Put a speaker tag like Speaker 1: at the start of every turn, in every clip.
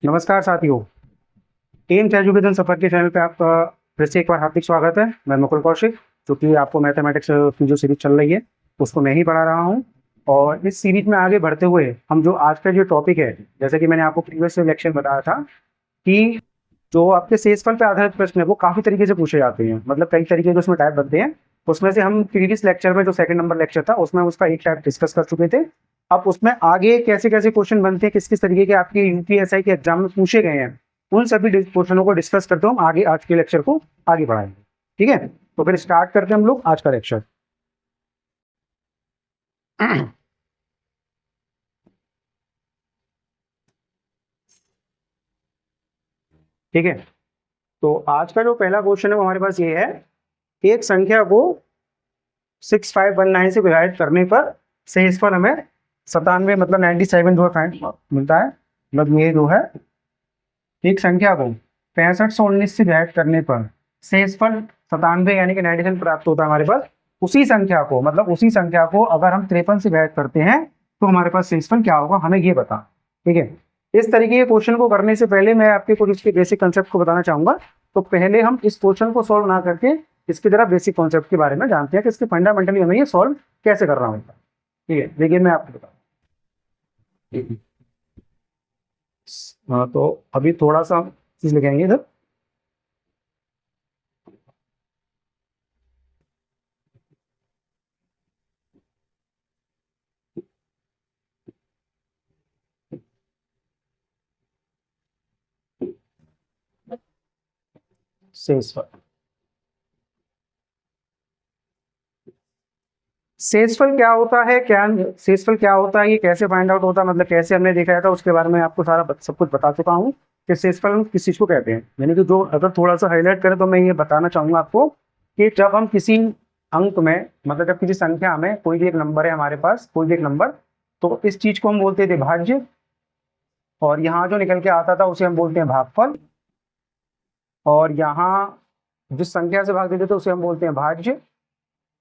Speaker 1: नमस्कार साथियों। AIIMS education सफर के चैनल पे आपका फिर से एक बार हार्दिक स्वागत है। मैं मुकुल कौशिक, जो कि आपको मैथमेटिक्स की जो सीरीज चल रही है उसको मैं ही पढ़ा रहा हूँ। और इस सीरीज में आगे बढ़ते हुए हम जो आज का जो टॉपिक है, जैसे कि मैंने आपको प्रीवियस लेक्चर बताया था कि जो आपके शेषफल पे आधारित प्रश्न है वो काफ़ी तरीके से पूछे जाते हैं, मतलब कई तरीके के उसमें टाइप बनते हैं। उसमें से हम प्रीवियस लेक्चर में जो सेकंड नंबर लेक्चर था उसमें उसका एक टाइप डिस्कस कर चुके थे। अब उसमें आगे कैसे कैसे क्वेश्चन बनते हैं, किस किस तरीके के आपके यूपीएसआई के एग्जाम में पूछे गए हैं, उन सभी क्वेश्चनों को डिस्कस करते हुए हम आगे आज के लेक्चर को आगे बढ़ाएंगे। ठीक है, तो फिर स्टार्ट करते हैं हम लोग आज का लेक्चर। ठीक है, तो आज का जो पहला क्वेश्चन है वो हमारे पास ये है, एक संख्या को 6519 से विभाजित करने पर शेषफल हमें 97 मतलब 97 जो है मिलता है। मतलब ये जो है एक संख्या को 6519 से विभाजित करने पर शेषफल 97 यानी कि 97 प्राप्त होता है हमारे पास। उसी संख्या को मतलब उसी संख्या को अगर हम 53 से विभाजित करते हैं तो हमारे पास शेषफल क्या होगा, हमें ये बता। ठीक है, इस तरीके के क्वेश्चन को करने से पहले मैं आपके कुछ इसके बेसिक कंसेप्ट को बताना चाहूंगा। तो पहले हम इस क्वेश्चन को सॉल्व ना करके इसकी जरा बेसिक कॉन्सेप्ट के बारे में जानते हैं कि इसके फंडामेंटली हमें ये सॉल्व कैसे करना होगा। ठीक है, देखिए मैं आपको बताऊँ। हाँ, तो अभी थोड़ा सा चीज लेके आएंगे इधर। शेषफल, शेषफल क्या होता है, क्या शेषफल क्या होता है, ये कैसे फाइंड आउट होता है, मतलब कैसे हमने देखा था उसके बारे में आपको सारा सब कुछ बता चुका हूँ कि शेषफल हम किस चीज को कहते हैं। यानी कि जो अगर थोड़ा सा हाईलाइट करें तो मैं ये बताना चाहूंगा आपको कि जब हम किसी अंक में मतलब जब किसी संख्या में कोई भी एक नंबर है हमारे पास, कोई भी एक नंबर, तो इस चीज को हम बोलते थे भाज्य, और यहाँ जो निकल के आता था उसे हम बोलते हैं भागफल, और यहाँ जिस संख्या से भाग देते थे उसे हम बोलते हैं भाज्य,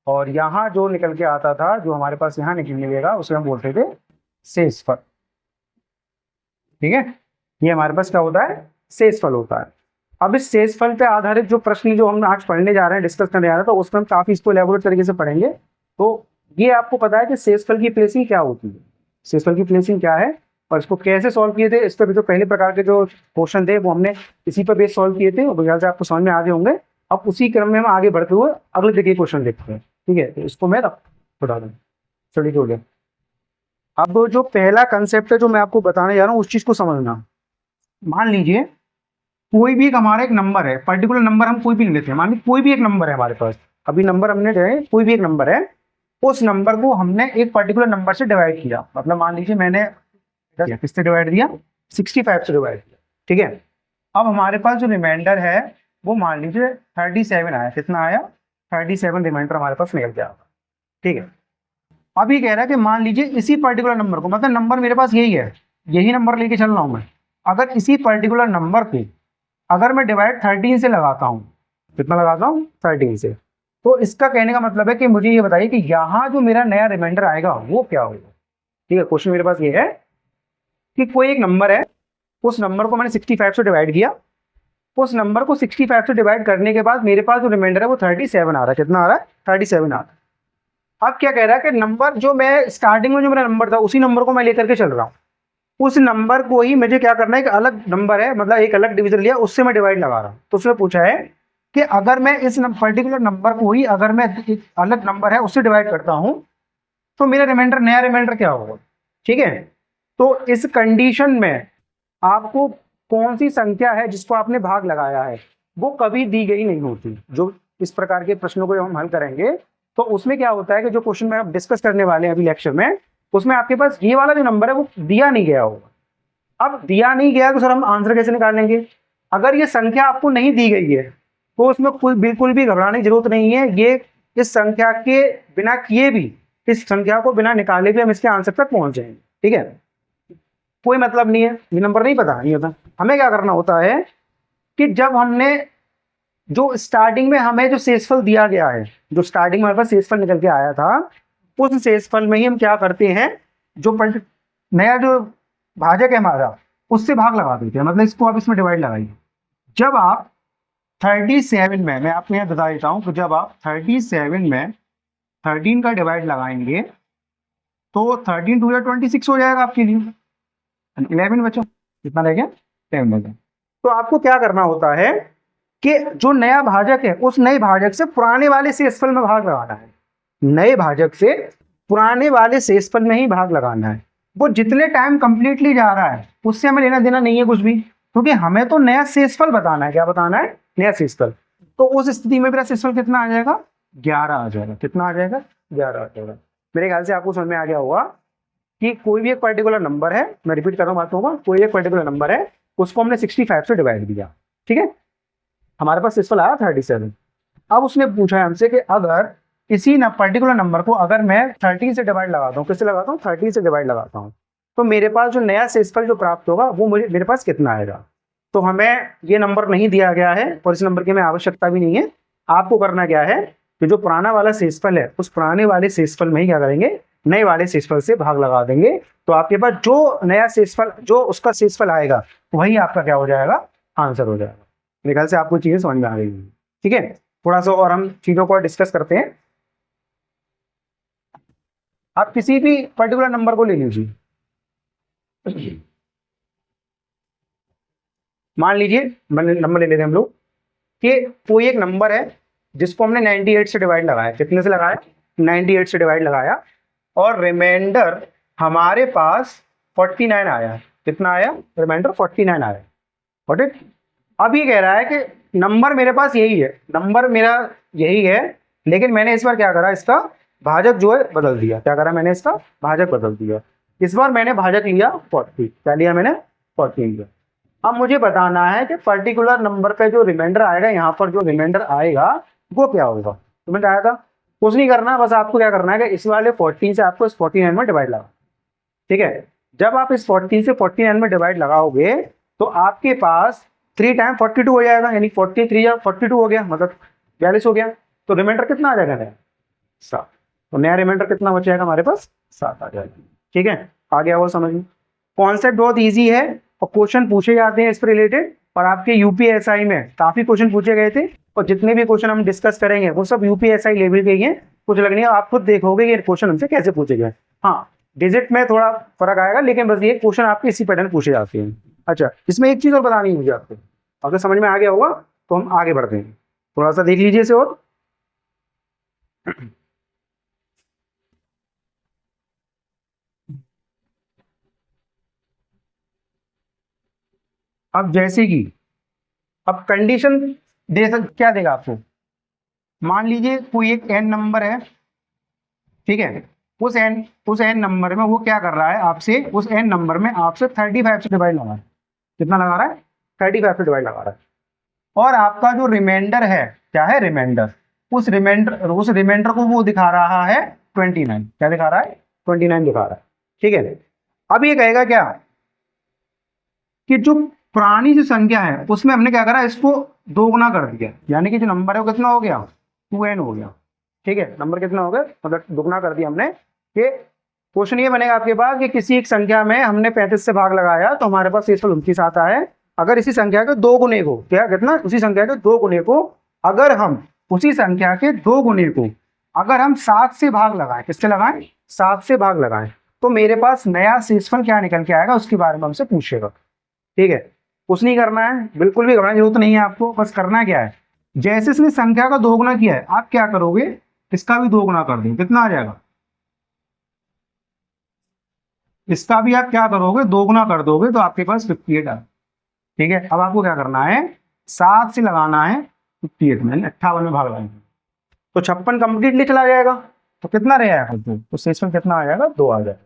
Speaker 1: और यहाँ जो निकल के आता था जो हमारे पास यहाँ निकलेगा उसे हम बोलते थे शेषफल। ठीक है, ये हमारे पास क्या होता है, शेषफल होता है। अब इस शेषफल पे आधारित जो प्रश्न जो हम आज पढ़ने जा रहे हैं, डिस्कस करने जा रहे हैं, तो उसमें हम काफी इसको एलेबोरेट तरीके से पढ़ेंगे। तो ये आपको पता है कि शेषफल की प्लेसिंग क्या होती है, शेषफल की प्लेसिंग क्या है और इसको कैसे सॉल्व किए थे। इस पर भी जो पहले प्रकार के जो क्वेश्चन थे वो हमने इसी पर बेस सॉल्व किए थे, और ख्याल से आपको समझ में आगे होंगे। अब उसी क्रम में हम आगे बढ़ते हुए अगले देखिए क्वेश्चन देखते हैं। ठीक है, तो इसको मैं बता दूँ। चलिए हो गया। अब जो पहला कंसेप्ट है जो मैं आपको बताने जा रहा हूँ उस चीज को समझना। मान लीजिए कोई भी एक हमारा एक नंबर है, पर्टिकुलर नंबर हम कोई भी नहीं लेते हैं, मान लीजिए कोई भी एक नंबर है हमारे पास, अभी नंबर हमने जो है कोई भी एक नंबर है, उस नंबर को हमने एक पर्टिकुलर नंबर से डिवाइड किया। मतलब मान लीजिए मैंने किससे डिवाइड दिया, 65 से डिवाइड किया। ठीक है, अब हमारे पास जो रिमाइंडर है वो मान लीजिए 37 आया। कितना आया, 37 रिमाइंडर हमारे पास निकल गया। ठीक है, अब ये कह रहा है कि मान लीजिए इसी पर्टिकुलर नंबर को, मतलब नंबर मेरे पास यही है, यही नंबर लेके चल रहा हूं मैं, अगर इसी पर्टिकुलर नंबर को अगर मैं डिवाइड 13 से लगाता हूँ, कितना लगाता हूँ 13 से, तो इसका कहने का मतलब है कि मुझे ये बताइए कि यहाँ जो मेरा नया रिमाइंडर आएगा वो क्या होगा। ठीक है, क्वेश्चन मेरे पास ये है कि कोई एक नंबर है, उस नंबर को मैंने 65 से डिवाइड किया, उस नंबर को 65 से डिवाइड करने के बाद मेरे पास जो रिमाइंडर है वो 37 आ रहा है। कितना आ रहा है, 37 आ रहा है। अब क्या कह रहा है कि नंबर जो मैं स्टार्टिंग में जो मेरा नंबर था उसी नंबर को मैं लेकर के चल रहा हूँ, उस नंबर को ही मुझे क्या करना है, एक अलग नंबर है मतलब एक अलग डिवीजन लिया उससे मैं डिवाइड लगा रहा हूँ। तो उसमें पूछा है कि अगर मैं इस पर्टिकुलर नंबर को ही अगर मैं एक अलग नंबर है उससे डिवाइड करता हूँ तो मेरा रिमाइंडर नया रिमाइंडर क्या होगा। ठीक है, तो इस कंडीशन में आपको कौन सी संख्या है जिसको आपने भाग लगाया है वो कभी दी गई नहीं होती। जो इस प्रकार के प्रश्नों को हम हल करेंगे तो उसमें क्या होता है कि जो क्वेश्चन में आप डिस्कस करने वाले हैं अभी लेक्चर में, उसमें आपके पास ये वाला जो नंबर है वो दिया नहीं गया होगा। अब दिया नहीं गया तो सर हम आंसर कैसे निकालेंगे। अगर ये संख्या आपको नहीं दी गई है तो उसमें कोई बिल्कुल भी घबराने की जरूरत नहीं है। ये इस संख्या के बिना किए भी, इस संख्या को बिना निकाले भी हम इसके आंसर तक पहुंच जाएंगे। ठीक है, कोई मतलब नहीं है, ये नंबर नहीं पता नहीं होता। हमें क्या करना होता है कि जब हमने जो स्टार्टिंग में हमें जो शेषफल दिया गया है, जो स्टार्टिंग में हमारे पास शेषफल निकल के आया था, उस शेषफल में ही हम क्या करते हैं, जो नया जो भाजक है हमारा उससे भाग लगा देते हैं, मतलब इसको आप इसमें डिवाइड लगाइए। जब आप 37 में, मैं आपको यहाँ बता देता हूँ कि जब आप 37 में 13 का डिवाइड लगाएंगे तो 13 टू या 26 हो जाएगा आपके लिए, 11 बचा, कितना रह गया, 10 बचा। तो आपको क्या करना होता है कि जो नया भाजक है उस नए भाजक से पुराने वाले शेषफल में भाग लगाना है, नए भाजक से पुराने वाले शेषफल में ही भाग लगाना है। वो जितने टाइम कंप्लीटली जा रहा है उससे हमें लेना देना नहीं है कुछ भी, क्योंकि हमें तो नया शेषफल बताना है। क्या बताना है? नया शेषफल। तो उस स्थिति में मेरा शेषफल कितना आ जाएगा? 11 आ जाएगा। कितना आ जाएगा? 11 आ जाएगा। मेरे ख्याल से आपको समझ में आ गया होगा कि कोई भी एक पर्टिकुलर नंबर है, मैं रिपीट कर रहा हूँ बातों को, कोई एक पर्टिकुलर नंबर है उसको हमने 65 से डिवाइड किया, ठीक है, हमारे पास शेषफल आया 37। अब उसने पूछा है हमसे कि अगर किसी पर्टिकुलर नंबर को अगर मैं 13 से डिवाइड लगाता हूँ, किससे लगाता हूँ? 13 से डिवाइड लगाता हूँ, तो मेरे पास जो नया शेषफल जो प्राप्त होगा वो मेरे पास कितना आएगा। तो हमें ये नंबर नहीं दिया गया है और इस नंबर की हमें आवश्यकता भी नहीं है। आपको करना क्या है कि जो पुराना वाला शेषफल है उस पुराने वाले शेषफल में ही क्या करेंगे, नए वाले शेषफल से भाग लगा देंगे। तो आपके पास जो नया शेषफल, जो उसका शेषफल आएगा वही आपका क्या हो जाएगा? आंसर हो जाएगा। मेरे ख्याल से आपको चीजें समझ में आ गई, ठीक है। थोड़ा सा और हम चीजों को डिस्कस करते हैं। आप किसी भी पर्टिकुलर नंबर को ले लीजिए, मान लीजिए नंबर ले लेते हैं हम लोग कि कोई एक नंबर है जिसको हमने 98 से डिवाइड लगाया। कितने से लगाया? 98 से डिवाइड लगाया और रिमाइंडर हमारे पास 49 आया। कितना आया? रिमाइंडर 49 आया। Got it? अब ये कह रहा है कि नंबर मेरे पास यही है, नंबर मेरा यही है, लेकिन मैंने इस बार क्या करा, इसका भाजक जो है बदल दिया। क्या करा मैंने? इसका भाजक बदल दिया। इस बार मैंने भाजक लिया 40। क्या लिया मैंने? 40 लिया। अब मुझे बताना है कि पर्टिकुलर नंबर पे जो रिमाइंडर आएगा, यहाँ पर जो रिमाइंडर आएगा वो क्या होगा। तो मैंने कहा था कुछ नहीं करना, बस आपको क्या करना है कि इस वाले 14 से आपको इस 49 में डिवाइड लगा, ठीक है। जब आप इस 14 से 49 में डिवाइड लगाओगे तो आपके पास 3 टाइम 42 हो जाएगा, यानी 43 या 42 हो गया, मतलब 42 हो गया। तो रिमाइंडर कितना आ जाएगा नया? 7। तो नया रिमाइंडर कितना बच जाएगा हमारे पास? 7 आ जाएगा, ठीक है। आ गया वो समझ में? कॉन्सेप्ट बहुत ईजी है और क्वेश्चन पूछे जाते हैं इस पर रिलेटेड, और आपके यूपीएसआई में काफी क्वेश्चन पूछे गए थे, और जितने भी क्वेश्चन हम डिस्कस करेंगे वो सब यूपीएसआई लेवल के ही हैं। कुछ लगनी है, आप खुद देखोगे ये क्वेश्चन हमसे कैसे पूछे गए। हाँ, डिजिट में थोड़ा फर्क आएगा, लेकिन बस ये क्वेश्चन आपके इसी पैटर्न पूछे जाते हैं। अच्छा, इसमें एक चीज और बतानी है मुझे आपको, अगर समझ में आ गया होगा तो हम आगे बढ़ते हैं। थोड़ा सा देख लीजिए इसे और। अब जैसे कि अब कंडीशन क्या देगा आपको, मान लीजिए कोई एक एन नंबर है, ठीक है। उस एन नंबर में वो क्या कर रहा है आपसे, उस एन नंबर में आपसे 35 से डिवाइड लगा रहा है। कितना लगा रहा है? 35 से डिवाइड लगा रहा है। और आपका जो रिमाइंडर है, क्या है? रिमाइंडर। उस रिमाइंडर को वो दिखा रहा है 29। क्या दिखा रहा है? 29 दिखा रहा है, ठीक है। अब ये कहेगा क्या कि जो पुरानी जो संख्या है उसमें हमने क्या करा, इसको दोगुना कर दिया, यानी कि जो नंबर है वो कितना हो गया? 2n हो गया, ठीक है। नंबर कितना हो गया, मतलब दुगना कर दिया हमने। कि क्वेश्चन ये बनेगा आपके पास कि किसी एक संख्या में हमने 35 से भाग लगाया तो हमारे पास शेषफल 29 आता है। अगर इसी संख्या के दो गुने को, क्या कितना, उसी संख्या के दो गुने को अगर हम उसी संख्या के दो गुने को अगर हम 7 से भाग लगाएं, किससे लगाएं? 7 से भाग लगाएं, तो मेरे पास नया शेषफल क्या निकल के आएगा उसके बारे में हमसे पूछेगा, ठीक है। कुछ नहीं करना है, बिल्कुल भी घबराने की जरूरत नहीं है आपको। बस करना क्या है, जैसे इसने संख्या का दोगुना किया है आप क्या करोगे, इसका भी दोगुना कर देंगे। कितना आ जाएगा? इसका भी आप क्या करोगे, दोगुना कर दोगे तो आपके पास 58 आ, ठीक है। अब आपको क्या करना है, 7 से लगाना है 58 में, 58 में भाग लगाएंगे तो 56 कंप्लीटली चला जाएगा। तो कितना रहेगा? तो शेषफल कितना आ जाएगा? 2 आ जाएगा,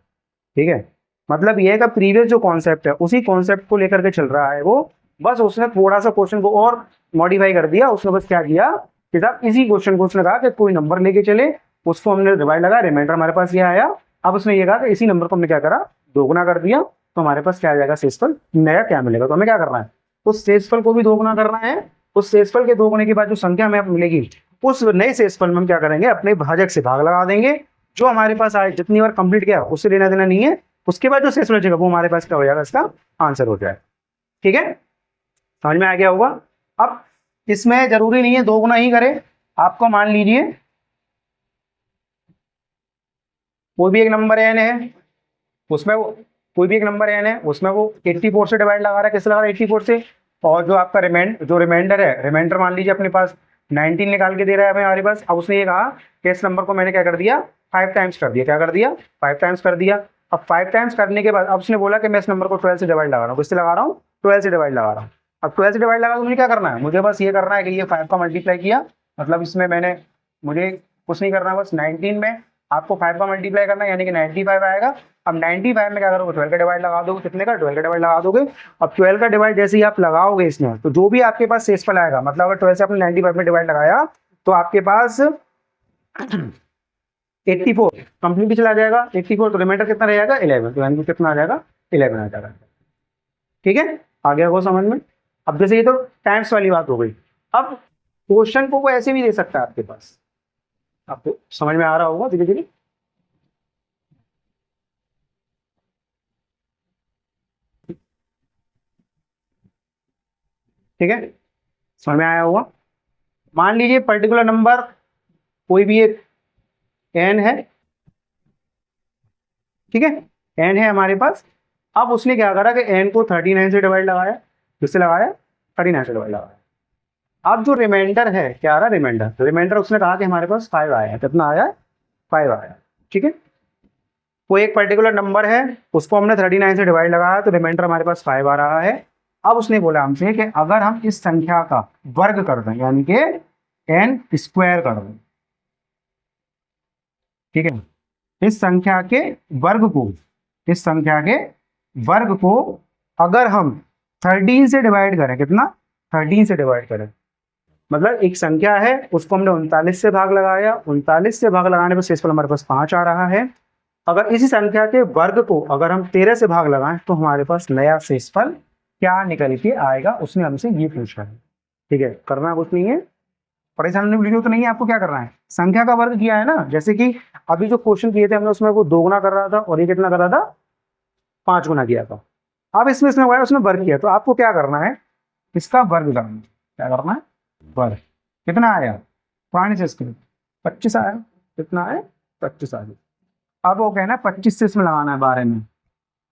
Speaker 1: ठीक है। मतलब ये है कि प्रीवियस जो कॉन्सेप्ट है उसी कॉन्सेप्ट को लेकर के चल रहा है वो, बस उसने थोड़ा सा क्वेश्चन को और मॉडिफाई कर दिया। उसने बस क्या किया कि साहब इसी क्वेश्चन को उसने कहा कि कोई नंबर लेके चले, उसको हमने डिवाइड लगा, रिमाइंडर हमारे पास ये आया। अब उसने ये कहा कि इसी नंबर को हमने क्या करा, दोगुना कर दिया, तो हमारे पास क्या आ जाएगा शेषफल, नया क्या मिलेगा। तो हमें क्या करना है, उस शेषफल को भी दोगुना करना है। उस शेषफल के दोगुने के बाद जो संख्या हमें मिलेगी उस नए शेषफल में हम क्या करेंगे, अपने भाजक से भाग लगा देंगे। जो हमारे पास आए, जितनी बार कंप्लीट किया उससे लेना देना नहीं है, उसके बाद जो शेष बचेगा वो हमारे पास क्या हो जाएगा, इसका आंसर हो जाएगा। ठीक है, समझ में आ गया होगा। अब इसमें जरूरी नहीं है 2 गुना ही करें, आपको मान लीजिए कोई भी एक नंबर एन है, उसमें वो कोई भी एक नंबर एन है, उसमें वो 84 से डिवाइड लगा रहा है, किससे लगा रहा है, 84 से। और जो आपका रिमाइंडर है, रिमाइंडर मान लीजिए अपने पास 19 निकाल के दे रहा है हमें हमारे पास। अब उसने ये कहा कि इस नंबर को मैंने क्या कर दिया, 5 टाइम्स कर दिया। क्या कर दिया, 5 टाइम्स कर दिया। अब 5 टाइम्स करने के बाद अब उसने बोला कि मैं इस नंबर को 12 से डिवाइड लगा रहा हूँ। किससे लगा रहा हूँ, 12 से डिवाइड लगा रहा हूँ। अब 12 से डिवाइड लगा तो मुझे क्या करना है, मुझे बस ये करना है कि ये 5 का मल्टीप्लाई किया, मतलब इसमें मैंने, मुझे कुछ नहीं करना, बस 19 में आपको 5 का मल्टीप्लाई करना है, यानी कि 95 आएगा। अब 95 में क्या करोगे, 12 का डिवाइड लगा दोगे, कितने का, 12 का डिवाइड लगा दोगे। अब 12 का डिवाइड जैसे ही आप लगाओगे इसमें, तो जो भी आपके पास शेषफल आएगा, मतलब अगर 12 से आपने 95 में डिवाइड लगाया तो आपके पास 84 कंप्लीटली चला जाएगा। 84 तो रिमाइंडर कितना रह जाएगा, 11, तो यानी कि कितना आ जाएगा, 11 आ जाएगा। ठीक है, आ गया वो समझ में। अब जैसे ये तो टाइम्स वाली बात हो गई। अब क्वेश्चन को वो ऐसे भी दे सकता है आपके पास, आपको समझ में आ रहा होगा धीरे धीरे। ठीक है, समझ में आया होगा। मान लीजिए पर्टिकुलर नंबर कोई भी एक एन है, ठीक है, एन है हमारे पास। अब उसने क्या करा कि एन को 39 से डिवाइड लगाया, किससे लगाया, 39 से डिवाइड लगाया। अब जो रिमाइंडर है, क्या आ रहा है, रिमाइंडर, रिमाइंडर उसने कहा कि हमारे पास 5 आया है, कितना आया है, 5 आया। ठीक है, वो एक पर्टिकुलर नंबर है, उसको हमने 39 से डिवाइड लगाया तो रिमाइंडर हमारे पास 5 आ रहा है। अब उसने बोला हमसे कि अगर हम इस संख्या का वर्ग कर दें, यानी कि एन स्क्वायर कर दें, ठीक है, इस संख्या के वर्ग को, इस संख्या के वर्ग को अगर हम 13 से डिवाइड करें, कितना, 13 से डिवाइड करें, मतलब एक संख्या है उसको हमने 39 से भाग लगाया, 39 से भाग लगाने पर शेषफल हमारे पास 5 आ रहा है। अगर इसी संख्या के वर्ग को अगर हम 13 से भाग लगाएं तो हमारे पास नया शेषफल क्या निकल के आएगा, उसने हमसे ये पूछा है। ठीक है, करना कुछ नहीं है, परेशानी वीडियो तो नहीं है, आपको क्या करना है, संख्या का वर्ग किया है ना, जैसे कि अभी जो क्वेश्चन किए थे हमने उसमें वो 2 गुना कर रहा था और ये कितना कर रहा था, 5 गुना किया था। अब इसमें इसने हुआ है उसने वर्ग किया, तो आपको क्या करना है, इसका वर्ग करना है। क्या करना है, वर्ग। कितना आया, पुराने से इसके 25 आया, कितना है, 25 आया। अब वो कहना है 25 से इसमें लगाना है 12 में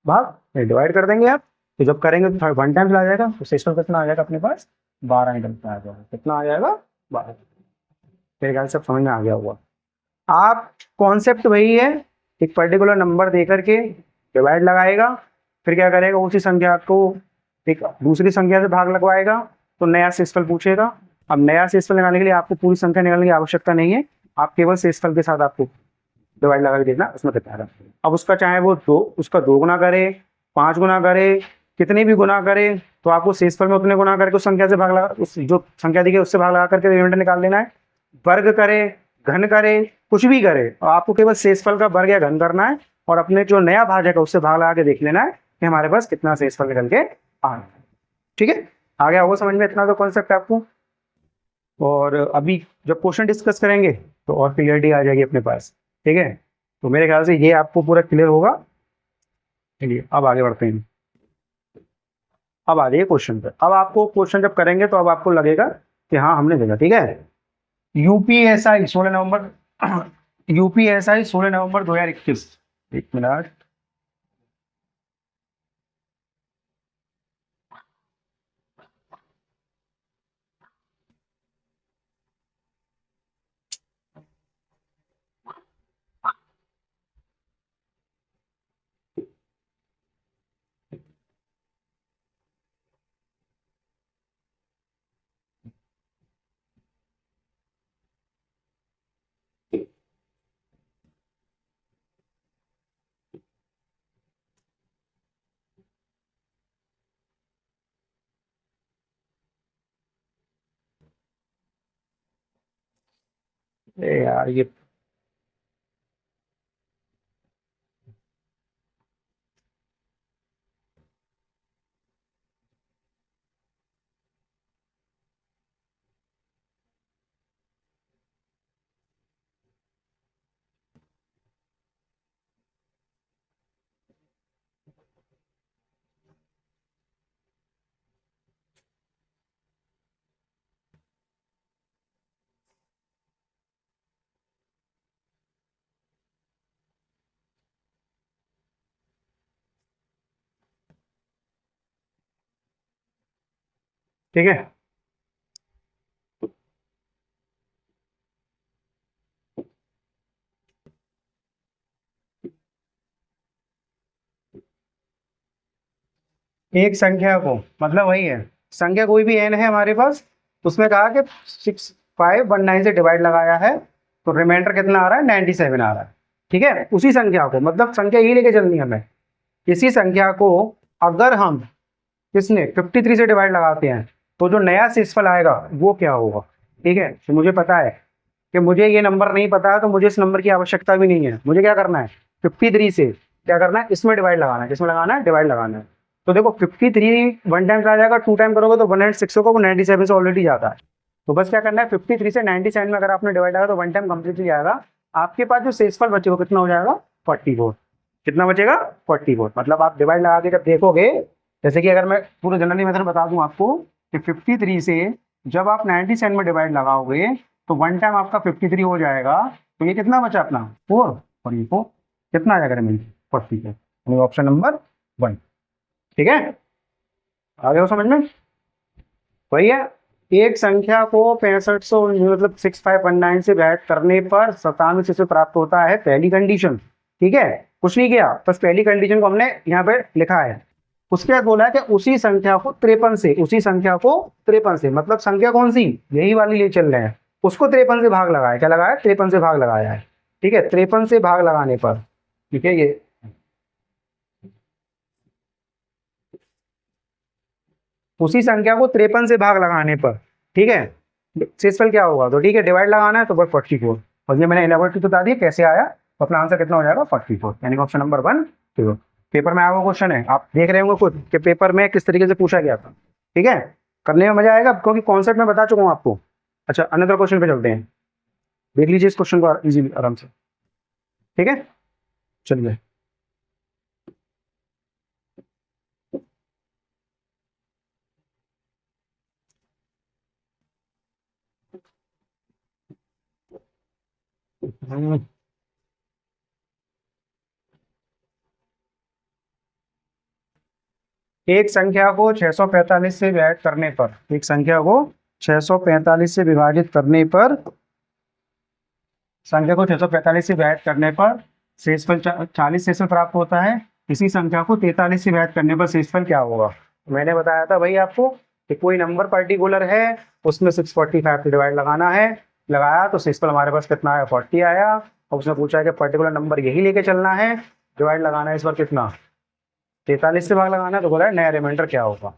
Speaker 1: भाग, डिवाइड कर देंगे आप, तो जब करेंगे तो 1 टाइम आ जाएगा, तो शेषफल कितना आ जाएगा अपने पास, 12 निकलता आ जाएगा, कितना आ जाएगा, 12। मेरे ख्याल से अब समझ में आ गया होगा। आप कॉन्सेप्ट वही है, एक पर्टिकुलर नंबर दे करके डिवाइड लगाएगा, फिर क्या करेगा, उसी संख्या को एक दूसरी संख्या से भाग लगवाएगा तो नया शेषफल पूछेगा। अब नया शेषफल निकालने के लिए आपको पूरी संख्या निकालने की आवश्यकता नहीं है, आप केवल शेषफल के साथ आपको डिवाइड लगा के देखना उसमें कितना आएगा। अब उसका चाहे वो उसका 2 गुना करे, 5 गुना करे, कितने भी गुना करे, तो आपको शेषफल में उतने गुना करके उस संख्या से भाग लगा, उस जो संख्या दी गई उससे भाग लगा करके रिमाइंडर निकाल लेना है। वर्ग करे, घन करे, कुछ भी करे, और आपको केवल शेषफल का वर्ग या घन करना है और अपने जो नया भाजक है उससे भाग लगा के देख लेना है कि हमारे पास कितना शेषफल निकल के आ रहा है। ठीक है, आ गया होगा समझ में, इतना तो कॉन्सेप्ट आपको। और अभी जब क्वेश्चन डिस्कस करेंगे तो और क्लियरिटी आ जाएगी अपने पास। ठीक है, तो मेरे ख्याल से ये आपको पूरा क्लियर होगा। चलिए अब आगे बढ़ते हैं। अब आ जाइए क्वेश्चन पे। अब आपको क्वेश्चन जब करेंगे तो अब आपको लगेगा कि हाँ हमने देखा। ठीक है, यूपीएसआई 16 नवंबर यूपीएसआई 16 नवंबर 2021, एक मिनट, यार ये ठीक है। एक संख्या को, मतलब वही है, संख्या कोई भी एन है हमारे पास, उसमें कहा कि 6519 से डिवाइड लगाया है, तो रिमाइंडर कितना आ रहा है, 97 आ रहा है। ठीक है, उसी संख्या को, मतलब संख्या यही लेके चलनी है हमें। इसी संख्या को अगर हम किसने 53 से डिवाइड लगाते हैं, तो जो नया शेषफल आएगा वो क्या होगा। ठीक है, तो मुझे पता है कि मुझे ये नंबर नहीं पता है, तो मुझे इस नंबर की आवश्यकता भी नहीं है। मुझे क्या करना है, 53 से क्या करना है, इसमें डिवाइड लगाना है। किसमें लगाना है, डिवाइड लगाना है। तो देखो 53 वन टाइम आ जाएगा, टू टाइम करोगे तो 106 होगा, वो 97 से ऑलरेडी जाता है। तो बस क्या करना है, 53 से 97 में अगर आपने डिवाइड लगा तो वन टाइम कंप्लीटली जाएगा। आपके पास जो शेषफल बचेगा कितना हो जाएगा, 44। कितना बचेगा, 44। मतलब आप डिवाइड लगा के जब देखोगे, जैसे कि अगर मैं पूरे जनरली मेथड बता दूं आपको कि 53 से जब आप 97 में डिवाइड लगाओगे तो वन टाइम आपका 53 हो जाएगा। तो ये कितना बचा अपना 4, और ये 4 कितना आ जाएगा रिमेनिंग 40 ऑप्शन नंबर 1। ठीक है, आ गया समझ में। वही है, एक संख्या को 6500 मतलब 6519 से डिवाइड करने पर 97 से प्राप्त होता है, पहली कंडीशन। ठीक है, कुछ नहीं किया, बस पहली कंडीशन को हमने यहाँ पे लिखा है। उसके बाद बोला है कि उसी संख्या को 53 से, उसी संख्या को 53 से, मतलब संख्या कौन सी, यही वाली ले चल रहे हैं, उसको 53 से भाग लगाया। क्या लगाया, 53 से भाग लगाया है। ठीक है, 53 से भाग लगाने पर, ठीक है, ये उसी संख्या को 53 से भाग लगाने पर, ठीक है, शेषफल क्या होगा। तो ठीक है, डिवाइड लगाना है तो बस 44, और ये मैंने इलेबोरेटली बता दिया कैसे आया। तो अपना आंसर कितना हो जाएगा, 44, यानी ऑप्शन नंबर 1 0। पेपर में आया हुआ क्वेश्चन है, आप देख रहे होंगे खुद कि पेपर में किस तरीके से पूछा गया था। ठीक है, करने में मजा आएगा क्योंकि कॉन्सेप्ट में बता चुका हूँ आपको। अच्छा, अनदर क्वेश्चन पे चलते हैं, देख लीजिए इस क्वेश्चन को इजी आराम से। ठीक है, चलिए। एक संख्या को 645 से विभाजित करने पर, एक संख्या को 645 से विभाजित करने पर, संख्या को 645 से विभाजित करने पर शेषफल 40 शेषफल प्राप्त होता है। इसी संख्या को 43 से विभाजित करने पर शेषफल क्या होगा। मैंने बताया था भाई आपको कि कोई नंबर पर्टिकुलर है, उसमें 645 से डिवाइड लगाना है। लगाया तो शेषफल हमारे पास कितना आया, 40 आया। और उसने पूछा है कि पर्टिकुलर नंबर यही लेके चलना है, डिवाइड लगाना है इस बार कितना, 43 से भाग लगाना है। तो बोला है नया रिमाइंडर क्या होगा।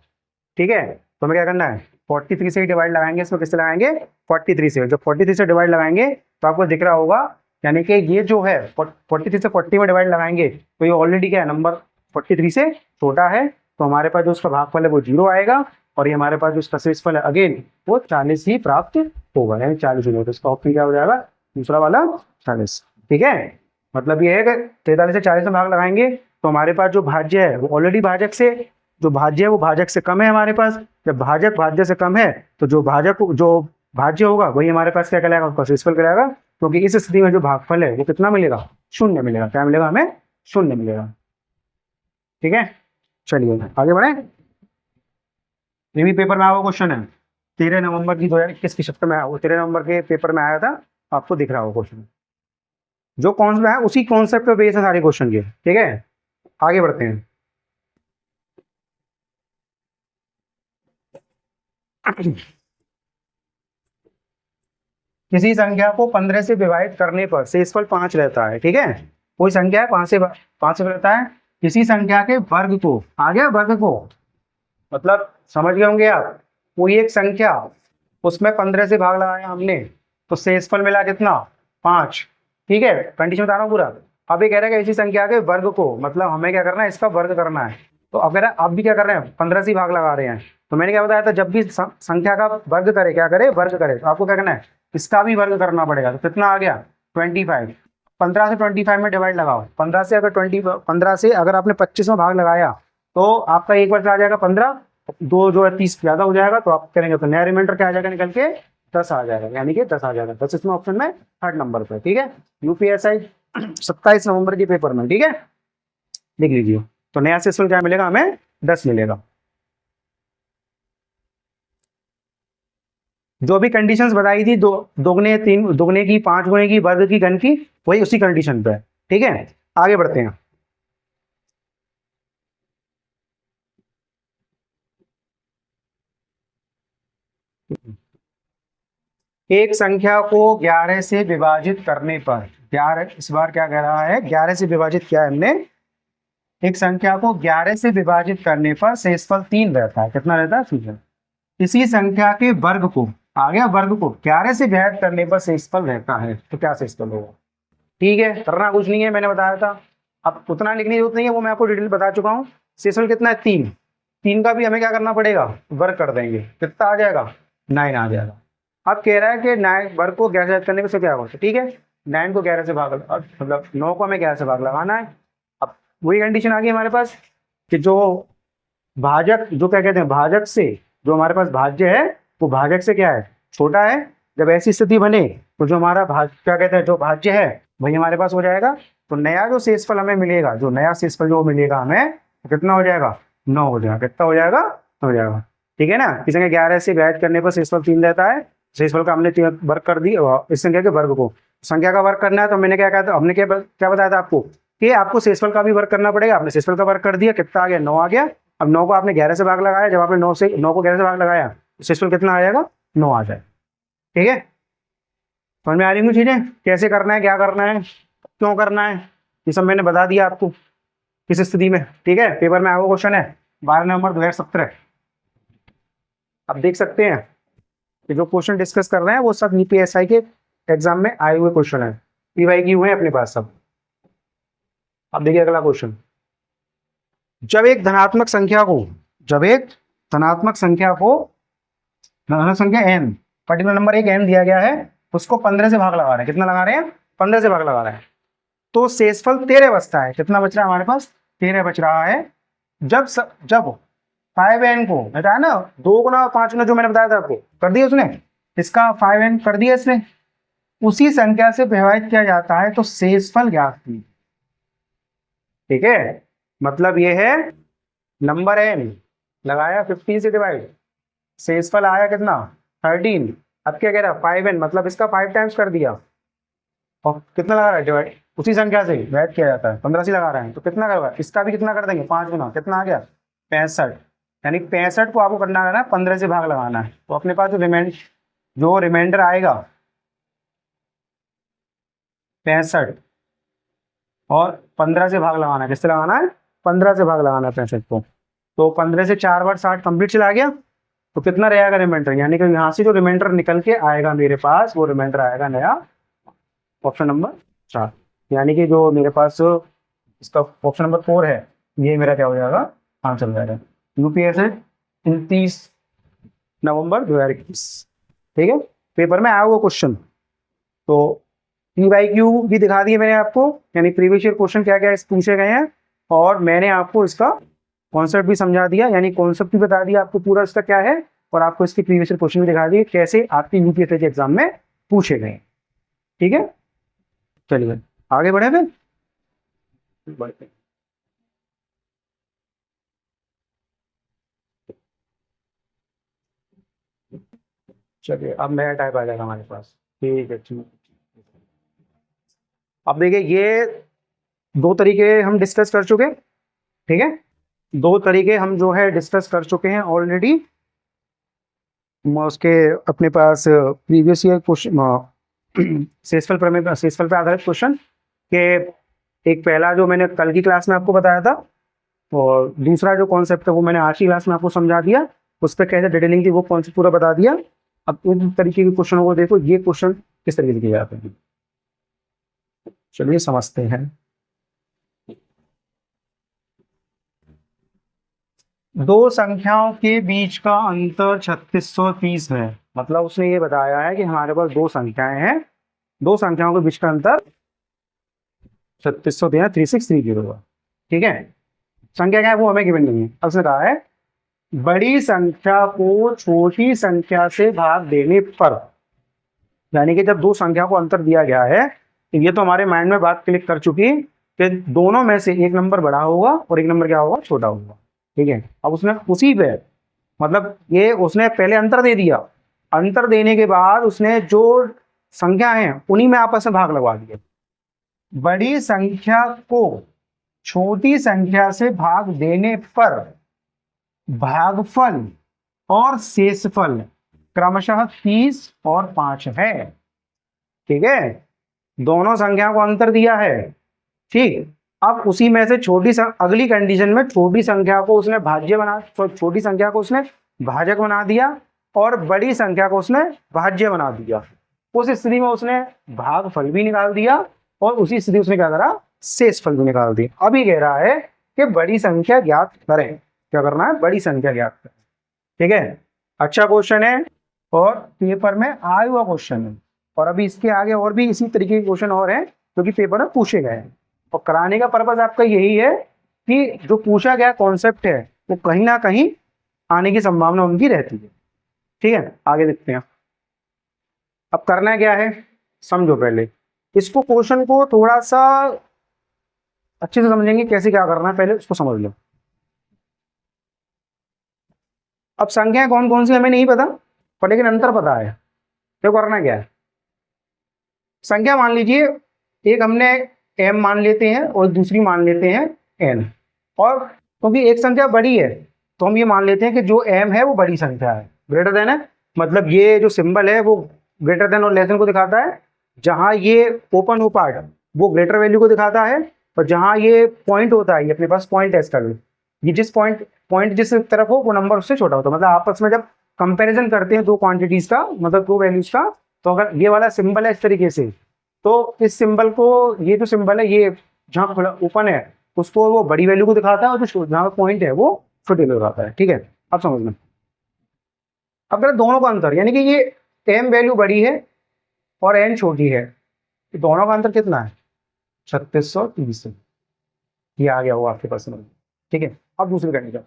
Speaker 1: ठीक है, तो हमें क्या करना है, 43 से ही डिवाइड लगाएंगे, इसमें किससे लगाएंगे, 43 से। जब 43 से डिवाइड लगाएंगे तो आपको दिख रहा होगा, यानी कि ये जो है 43 से 40 में डिवाइड लगाएंगे तो ये ऑलरेडी क्या है, नंबर 43 से छोटा है। तो हमारे पास जो उसका भागफल है वो 0 आएगा, और ये हमारे पास जो उसका शेषफल है अगेन वो 40 ही प्राप्त होगा, यानी 40 होगा। तो इसका ऑप्शन क्या हो जाएगा, दूसरा वाला 40। ठीक है, मतलब ये है कि 43 से 40 में भाग लगाएंगे तो हमारे पास जो भाज्य है वो ऑलरेडी भाजक से, जो भाज्य है वो भाजक से कम है हमारे पास। जब भाजक भाज्य से कम है तो जो भाज्य होगा वही हमारे पास क्या कहलाएगा, उसका शेषफल कहलाएगा। क्योंकि इस स्थिति में जो भागफल है वो कितना मिलेगा, शून्य मिलेगा। क्या मिलेगा हमें, शून्य मिलेगा। ठीक है, चलिए आगे बढ़े। ये भी पेपर में आया हुआ क्वेश्चन है, 13 नवंबर की 2021 की शिफ्ट में आया, वो 13 नवंबर के पेपर में आया था, आपको दिख रहा होगा क्वेश्चन। जो कॉन्सेप्ट है उसी कॉन्सेप्ट पे बेस है सारे क्वेश्चन के। ठीक है, आगे बढ़ते हैं। किसी संख्या को 15 से विभाजित करने पर शेषफल 5 रहता है। ठीक है, कोई संख्या है 5 से रहता है, किसी संख्या के वर्ग को, आ गया वर्ग को, मतलब समझ गए होंगे आप। कोई एक संख्या, उसमें 15 से भाग लगाया हमने तो शेषफल मिला कितना, 5। ठीक है, कंडीशन बता रहा हूँ पूरा। अब ये कह रहा है कि इसी संख्या के वर्ग को, मतलब हमें क्या करना है, इसका वर्ग करना है। तो अगर आप भी क्या कर रहे हैं, 15 से ही भाग लगा रहे हैं। तो मैंने क्या बताया था, जब भी संख्या का वर्ग करे, क्या करे, वर्ग करे, तो आपको क्या करना है, इसका भी वर्ग करना पड़ेगा। तो कितना आ गया, 25। 15 से 25 में डिवाइड लगाओ। 15 से अगर आपने 25 में भाग लगाया तो आपका एक वर्ष आ जाएगा 15, दो जो है 30 ज्यादा हो जाएगा। तो आप करेंगे तो नया रिमाइंडर क्या आ जाएगा निकल के, 10 आ जाएगा, यानी कि 10 आ जाएगा। 10 इसमें ऑप्शन में 3rd नंबर पे। ठीक है, यूपीएसआई 27 नवंबर के पेपर में। ठीक है, लिख लीजिए। तो नया शेषफल क्या मिलेगा हमें, 10 मिलेगा। जो भी कंडीशंस बताई थी, दो दोगुने, तीन दोगुने की, 5 गुने की, वर्ग की, घन की, वही उसी कंडीशन पे है। ठीक है, आगे बढ़ते हैं। एक संख्या को 11 से विभाजित करने पर, 11 इस बार क्या कह रहा है, 11 से विभाजित किया है हमने, एक संख्या को 11 से विभाजित करने पर शेषफल 3 रहता है। कितना रहता है? 3। इसी संख्या के वर्ग को, आ गया, वर्ग को 11 से विभाजित करने पर शेषफल रहता है, तो क्या शेषफल होगा? ठीक है, करना कुछ नहीं है, मैंने बताया था। अब उतना लिखने की जरूरत नहीं है, वो मैं आपको डिटेल बता चुका हूँ। शेषफल कितना है? 3। 3 का भी हमें क्या करना पड़ेगा? वर्ग कर देंगे। कितना आ जाएगा? 9 आ जाएगा। अब कह रहा है कि 9 वर्ग को 11 से करने पर क्या होगा? ठीक है, 9 को 11 से भाग, मतलब 9 को हमें 11 से भाग लगाना है। अब वही कंडीशन आ गई हमारे पास कि जो भाजक, जो क्या कहते हैं, भाजक से जो हमारे पास भाज्य है, वो भाजक से क्या है? छोटा है। जब ऐसी स्थिति बने तो जो हमारा क्या कहते हैं, जो भाज्य है वही हमारे पास हो जाएगा। तो नया जो शेषफल हमें मिलेगा, जो नया शेषफल जो मिलेगा हमें, तो कितना हो जाएगा? 9 हो जाएगा। कितना हो जाएगा? हो जाएगा। ठीक है ना। इस संख्या 11 से विभाजित करने पर शेषफल 3 रहता है। शेषफल का हमने वर्ग कर दी, इस संख्या के वर्ग को, संख्या का वर्ग करना है। तो मैंने क्या कहा था, हमने क्या बताया था आपको कि आपको शेषफल का भी वर्ग करना पड़ेगा। आपने शेषफल का वर्ग कर दिया, कितना आ गया? 9 आ गया। अब 9 को आपने 11 से भाग लगाया, जब आपने 9 को 11 से भाग लगाया तो शेषफल कितना आ जाएगा? 9 आ जाए। ठीक है, समझ में आ रही है चीजें, कैसे करना है, क्या करना है, क्यों करना है, ये सब मैंने बता दिया आपको किस स्थिति में। ठीक है, पेपर में आया हुआ क्वेश्चन है 12 नवंबर 2017। अब देख सकते हैं कि जो क्वेश्चन डिस्कस कर रहे हैं वो सब यूपीएसआई के एग्जाम में आए हुए क्वेश्चन है, पीवाईक्यू हुए अपने पास सब। अब देखिए अगला क्वेश्चन। जब एक धनात्मक संख्या को, जब एक धनात्मक संख्या को, धनात्मक संख्या n, पर्टिकुलर नंबर एक n दिया गया है, उसको 15 से भाग लगा रहे हैं। कितना लगा रहे हैं? 15 से भाग लगा रहे हैं। तो शेषफल 13 बचता है। कितना बच रहा है हमारे पास? 13 बच रहा है। जब 5n को बताया ना, 2 गुना और 5 गुना, जो मैंने बताया था आपको, कर दिया उसने, इसका 5n कर दिया इसने, उसी संख्या से विभाजित किया जाता है तो शेषफल ज्ञात कीजिए। ठीक है, मतलब ये है नंबर n लगाया 15 से डिवाइड, शेषफल आया कितना? 13। अब क्या कह रहा है? 5n, मतलब इसका 5 टाइम्स कर दिया, और कितना लगा रहा है? डिवाइड, उसी संख्या से डिवाइड किया जाता है, 15 से लगा रहे हैं तो कितना करवा, इसका भी कितना कर देंगे? 5 गुना। कितना आ गया? 65। यानी 65 को आपको करना है 15 से भाग लगाना है। तो अपने पास जो रिमाइंडर आएगा 65, और 15 से भाग लगाना है। किससे लगाना है? 15 से भाग लगाना है 65 को। तो 15 से 4 बार 60 कंप्लीट चला गया, तो कितना रहेगा रिमाइंडर? यानी कि यहाँ से जो रिमाइंडर निकल के आएगा मेरे पास, वो रिमाइंडर आएगा नया, ऑप्शन नंबर 4। यानी कि जो मेरे पास इसका ऑप्शन नंबर 4 है, ये मेरा क्या हो जाएगा? आंसर हो जाएगा। यूपीएससी 29 नवंबर 2021। ठीक है, पेपर में आया हुआ क्वेश्चन। तो पीवाईक्यू भी दिखा दिए मैंने आपको, यानी प्रीवियस ईयर क्वेश्चन क्या क्या पूछे गए हैं, और मैंने आपको इसका कॉन्सेप्ट भी समझा दिया, यानी कॉन्सेप्ट भी बता दिया आपको पूरा इसका क्या है, और आपको इसके प्रीवियस ईयर क्वेश्चन भी दिखा दिए कैसे आपके यूपीएससी के एग्जाम में पूछे गए। ठीक है, चलिए आगे बढ़े फिर। बढ़ते चलिए, अब नया टाइप आ जाएगा हमारे पास। ठीक है, ठीक। अब देखिए, ये 2 तरीके हम डिस्कस कर चुके। ठीक है, 2 तरीके हम जो है डिस्कस कर चुके हैं ऑलरेडी। उसके अपने पास प्रीवियस ईयर क्वेश्चन, शेषफल प्रमेय, शेषफल पे आधारित क्वेश्चन के, एक पहला जो मैंने कल की क्लास में आपको बताया था, और दूसरा जो कॉन्सेप्ट है वो मैंने आज की क्लास में आपको समझा दिया, उस पर कैसे डिटेलिंग थी वो कॉन्सेप्ट पूरा बता दिया। अब इन तरीके के क्वेश्चनों को देखो, ये क्वेश्चन किस तरीके से किए जाते हैं, चलिए समझते हैं। दो संख्याओं के बीच का अंतर 3630 है। मतलब उसने ये बताया है कि हमारे पास 2 संख्याएं हैं, 2 संख्याओं के बीच का अंतर 3630 होगा। ठीक है, संख्या क्या है वो हमें गिवन नहीं है। अब उसने कहा है बड़ी संख्या को छोटी संख्या से भाग देने पर, यानी कि जब 2 संख्या को अंतर दिया गया है, तो ये तो हमारे माइंड में बात क्लिक कर चुकी कि दोनों में से एक नंबर बड़ा होगा और एक नंबर क्या होगा? छोटा होगा। ठीक है, अब उसने उसी पे, मतलब ये उसने पहले अंतर दे दिया, अंतर देने के बाद उसने जो संख्या है उन्हीं में आपस में भाग लगवा दिए। बड़ी संख्या को छोटी संख्या से भाग देने पर भागफल और शेषफल क्रमशः 30 और 5 है। ठीक है, दोनों संख्या को अंतर दिया है। ठीक, अब उसी में से अगली कंडीशन में छोटी संख्या को उसने छोटी संख्या को उसने भाजक बना दिया और बड़ी संख्या को उसने भाज्य बना दिया। उस स्थिति में उसने भागफल भी निकाल दिया और उसी स्थिति उसने क्या करा, शेषफल भी निकाल दिया। अभी कह रहा है कि बड़ी संख्या ज्ञात करें। क्या करना है, बड़ी संख्या ज्ञात करें। ठीक है, अच्छा क्वेश्चन है और पेपर में आया हुआ क्वेश्चन है। और अभी इसके आगे और भी इसी तरीके के क्वेश्चन और हैं जो कि पेपर में पूछे गए हैं। और कराने का पर्पज आपका यही है कि जो पूछा गया कॉन्सेप्ट है वो कहीं ना कहीं आने की संभावना उनकी रहती है। ठीक है, आगे देखते हैं। अब करना क्या है, समझो पहले इसको, क्वेश्चन को थोड़ा सा अच्छे से समझेंगे कैसे क्या करना है, पहले उसको समझ लो। अब संख्याएं कौन कौन सी हमें नहीं पता, पर लेकिन अंतर पता है। तो करना क्या है, संख्या मान लीजिए एक हमने m मान लेते हैं और दूसरी मान लेते हैं n। और क्योंकि एक संख्या बड़ी है तो हम ये मान लेते हैं कि जो m है वो बड़ी संख्या है, ग्रेटर देन है। मतलब ये जो सिंबल है वो ग्रेटर देन और लेस देन को दिखाता है। जहां ये ओपन हो पार्ट वो ग्रेटर वैल्यू को दिखाता है, और जहां ये पॉइंट होता है, ये अपने पास पॉइंट है इसका भी, ये जिस पॉइंट जिस तरफ हो वो नंबर उससे छोटा होता है। मतलब आपस में जब कंपैरिजन करते हैं दो क्वांटिटीज का, मतलब दो वैल्यूज का, तो अगर ये वाला सिंबल है इस तरीके से, तो इस सिंबल को, ये जो सिंबल है ये जहाँ खुला ओपन है उसको वो बड़ी वैल्यू को दिखाता है, और जो जहाँ पॉइंट है वो छोटी वैल्यू दिखाता है। ठीक है, अब समझना। अब अगर दोनों का अंतर, यानी कि ये m वैल्यू बड़ी है और n छोटी है, तो दोनों का अंतर कितना है, 3630। ये आ गया वो आपके पास समझ। ठीक है, अब दूसरी कंडीशन।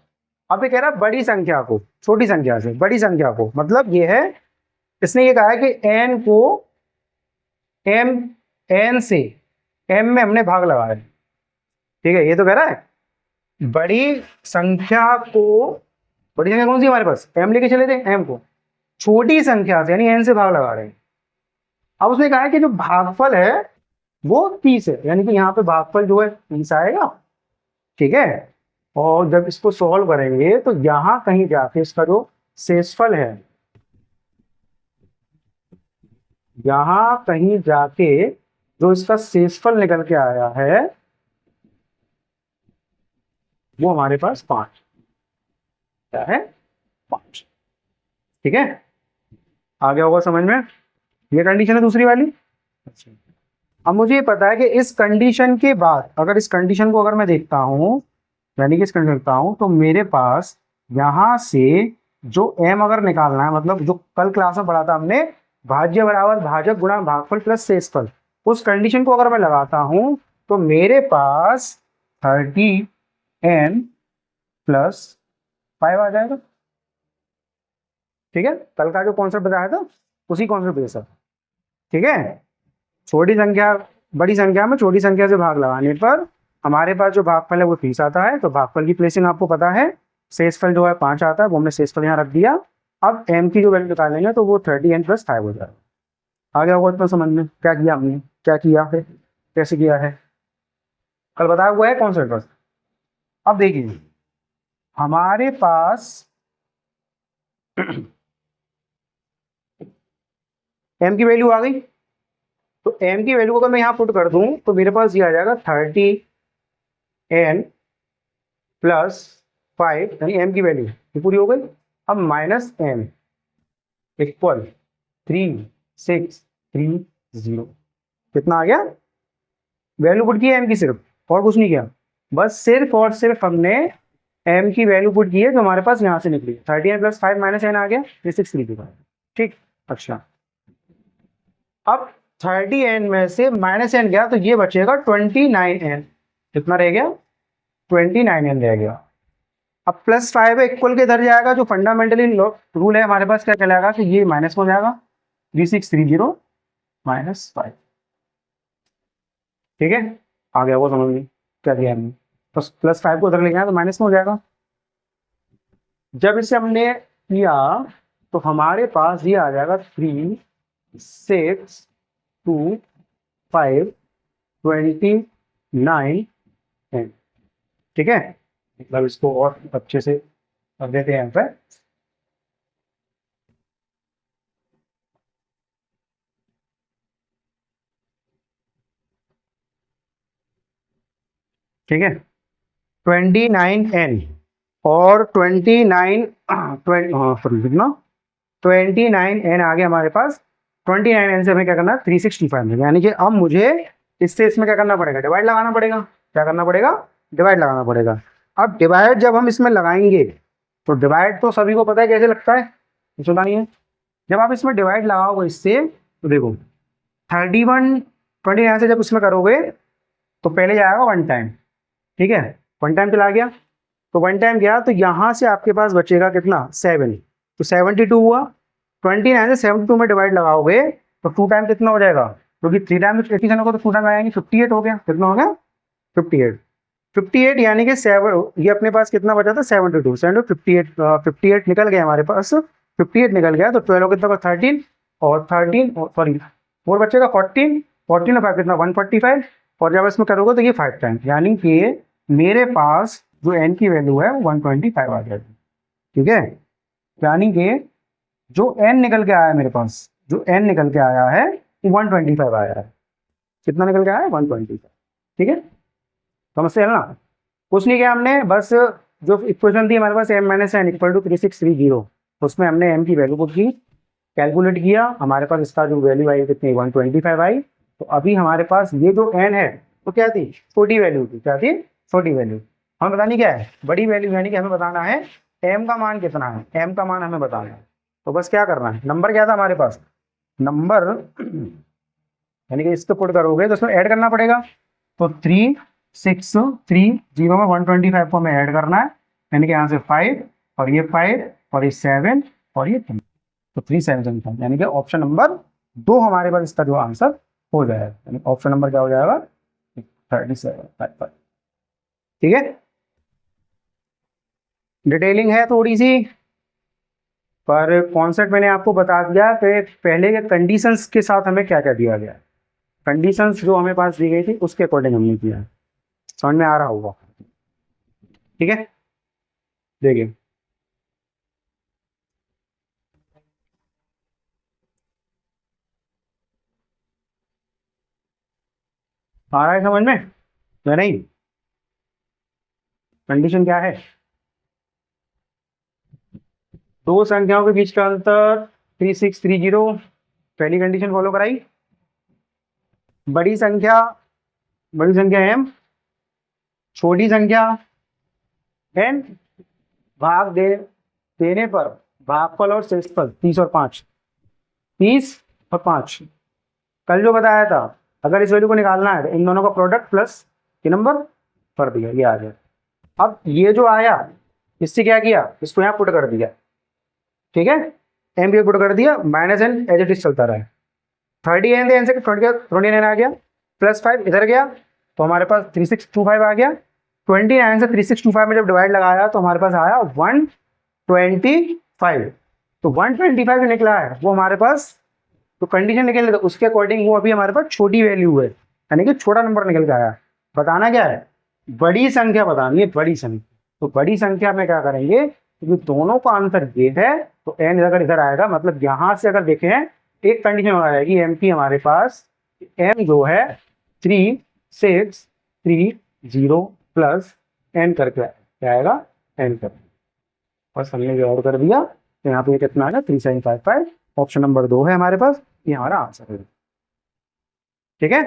Speaker 1: अब ये कह रहा है बड़ी संख्या को छोटी संख्या से, बड़ी संख्या को, मतलब ये है, इसने ये कहा है कि n को n से m में हमने भाग लगाया है। ठीक है, ये तो कह रहा है बड़ी संख्या को, बड़ी संख्या कौन सी हमारे पास, m लेके चले थे, m को छोटी संख्या से यानी n से भाग लगा रहे हैं। अब उसने कहा है कि जो भागफल है वो 30 है, यानी कि यहाँ पे भागफल जो है 30 आएगा। ठीक है, और जब इसको सॉल्व करेंगे तो यहां कहीं जाके इसका जो शेषफल है, यहां कहीं जाके जो इसका शेषफल निकल के आया है वो हमारे पास 5 क्या है, 5। ठीक है, आ गया होगा समझ में। ये कंडीशन है दूसरी वाली। अच्छा, अब मुझे ये पता है कि इस कंडीशन के बाद, अगर इस कंडीशन को अगर मैं देखता हूं, यानी कि इस कंडीशन देखता हूं, तो मेरे पास यहां से जो m अगर निकालना है, मतलब जो कल क्लास में पढ़ा था हमने, भाज्य बराबर भाजक गुणा भागफल प्लस शेषफल, उस कंडीशन को अगर मैं लगाता हूं तो मेरे पास 30n प्लस 5 आ जाएगा। ठीक है, कल का जो कॉन्सेप्ट बताया था उसी कॉन्सेप्ट के साथ। ठीक है, छोटी संख्या बड़ी संख्या में छोटी संख्या से भाग लगाने पर हमारे पास जो भागफल है वो 30 आता है। तो भागफल की प्लेसिंग आपको पता है, शेषफल जो है 5 आता है, वो हमने शेषफल यहाँ रख दिया। अब m की जो वैल्यू निकालेंगे तो वो 30n प्लस 5 हो जाएगा। आ गया होगा इतना समझ में, क्या किया हमने, क्या किया है, कैसे किया है, कल बताया हुआ है कॉन्सेप्ट बस। अब देखिए हमारे पास m की वैल्यू आ गई, तो m की वैल्यू को अगर मैं यहाँ पुट कर दूं तो मेरे पास ये आ जाएगा 30n प्लस 5, यानी m की वैल्यू ये पूरी हो गई। अब माइनस m इक्वल 3630, कितना आ गया, वैल्यू पुट की है m की सिर्फ, और कुछ नहीं किया, बस सिर्फ और सिर्फ हमने m की वैल्यू पुट की है जो हमारे पास यहाँ से निकली। 30n प्लस 5 माइनस n आ गया 3630। ठीक, अच्छा अब 30n में से माइनस n गया तो ये बचेगा 29n, कितना रह गया, 29n रह गया। अब प्लस 5 इक्वल के इधर जाएगा, जो फंडामेंटली रूल है हमारे पास क्या कहलाएगा कि ये माइनस में हो जाएगा, 3630 माइनस 5। ठीक है, आ गया वो समझ में क्या किया हमने, तो प्लस 5 को उधर ले गया तो माइनस में हो जाएगा। जब इसे हमने किया तो हमारे पास ये आ जाएगा 3, 6, 2, 5, 29 10। ठीक है, मतलब इसको और अच्छे से कर देते हैं यहाँ पे। ठीक है, 29n और 29 कितना 29n आ गया हमारे पास। 29n से हमें क्या करना है 365 में, यानी कि अब मुझे इससे इसमें क्या करना पड़ेगा, डिवाइड लगाना पड़ेगा। क्या करना पड़ेगा, डिवाइड लगाना पड़ेगा। अब डिवाइड जब हम इसमें लगाएंगे तो डिवाइड तो सभी को पता है कैसे लगता है, कुछ पता नहीं है। जब आप इसमें डिवाइड लगाओगे इससे तो देखो 31 29 से जब इसमें करोगे तो पहले जाएगा 1 टाइम। ठीक है, 1 टाइम चला गया, तो 1 टाइम गया तो यहाँ से आपके पास बचेगा कितना 7, तो 72 हुआ। 29 से 72 में डिवाइड लगाओगे तो 2 टाइम कितना हो जाएगा, क्योंकि 3 टाइम तो 87 होगा तो 2 टाइम आएंगे 58 हो गया। कितना हो गया 58। 58 यानी कि 7, ये अपने पास कितना बचा था 72, 58 58 निकल गया हमारे पास। 58 निकल गया तो 12 कितना होगा 13 और 13 सॉरी और बचेगा 14, 14 और 5 कितना 145, और जब इसमें करोगे तो ये 5 टाइम, यानी कि मेरे पास जो n की वैल्यू है 125 आ जाएगी। ठीक है, यानी कि जो n निकल के आया है मेरे पास, जो n निकल के आया है वो 125 आया है। कितना निकल के आया है 125। ठीक है, समझते हैं ना, कुछ नहीं किया हमने, बस जो इक्वेशन थी हमारे पास m - n = 3630, तो उसमें हमने m की वैल्यू पुट की, कैलकुलेट किया, हमारे पास इसका जो वैल्यू आई कितनी 125 आई। तो अभी हमारे पास ये जो n है तो क्या थी, छोटी वैल्यू थी। क्या थी, छोटी वैल्यू। हमें बतानी क्या है, बड़ी वैल्यू, यानी कि हमें बताना है m का मान कितना है, m का मान हमें बताना है। तो बस क्या करना है, नंबर क्या था हमारे पास, नंबर यानी कि इसको पुट करोगे तो इसमें ऐड करना पड़ेगा। तो 3630 में 125 को हमें ऐड करना है, यानी कि यहाँ से 5 और ये 5 और ये 7 और ये 3, तो 375, यानी कि ऑप्शन नंबर 2 हमारे पास इसका जो आंसर हो जाएगा, यानी ऑप्शन नंबर क्या हो जाएगा 3755। ठीक है, डिटेलिंग है थोड़ी सी, पर कॉन्सेप्ट मैंने आपको बता दिया कि पहले के कंडीशंस के साथ हमें क्या क्या दिया गया, कंडीशंस जो हमें पास दी गई थी उसके अकॉर्डिंग हमने किया। समझ में आ रहा होगा। ठीक है, देखिए आ रहा है समझ में या नहीं, कंडीशन क्या है, दो संख्याओं के बीच का अंतर 3630, पहली कंडीशन फॉलो कराई। बड़ी संख्या, बड़ी संख्या m, छोटी संख्या n, भाग देने पर भागफल और शेषफल 30 और 5, 30 और 5। कल जो बताया था, अगर इस वैल्यू को निकालना है तो इन दोनों का प्रोडक्ट प्लस ये नंबर कर दिया, ये आ गया। अब ये जो आया इससे क्या किया, इसको यहाँ पुट कर दिया। ठीक है, एम भी पुट कर दिया, minus n as it is चलता रहा। 30 एन से 29 आ गया, +5 इधर गया तो हमारे पास 3625 आ गया। 29 से 3625 में जब डिवाइड लगाया तो हमारे पास आया 125। तो 125 जो निकला है वो हमारे पास तो कंडीशन निकल तो उसके अकॉर्डिंग वो अभी हमारे पास छोटी वैल्यू है, यानी कि छोटा नंबर निकल के आया। बताना क्या है, बड़ी संख्या बतानी है, बड़ी संख्या। तो बड़ी संख्या में क्या करेंगे, क्योंकि दोनों का अंतर ये है तो n अगर इधर आएगा, मतलब यहां से अगर देखें एक कंडीशन हो जाएगी m की हमारे पास, m जो है 3630 प्लस n करके आएगा, n करके बस हमने और कर दिया। तो यहाँ पे कितना आएगा 3755, ऑप्शन नंबर 2 है हमारे पास, ये हमारा आंसर है। ठीक है,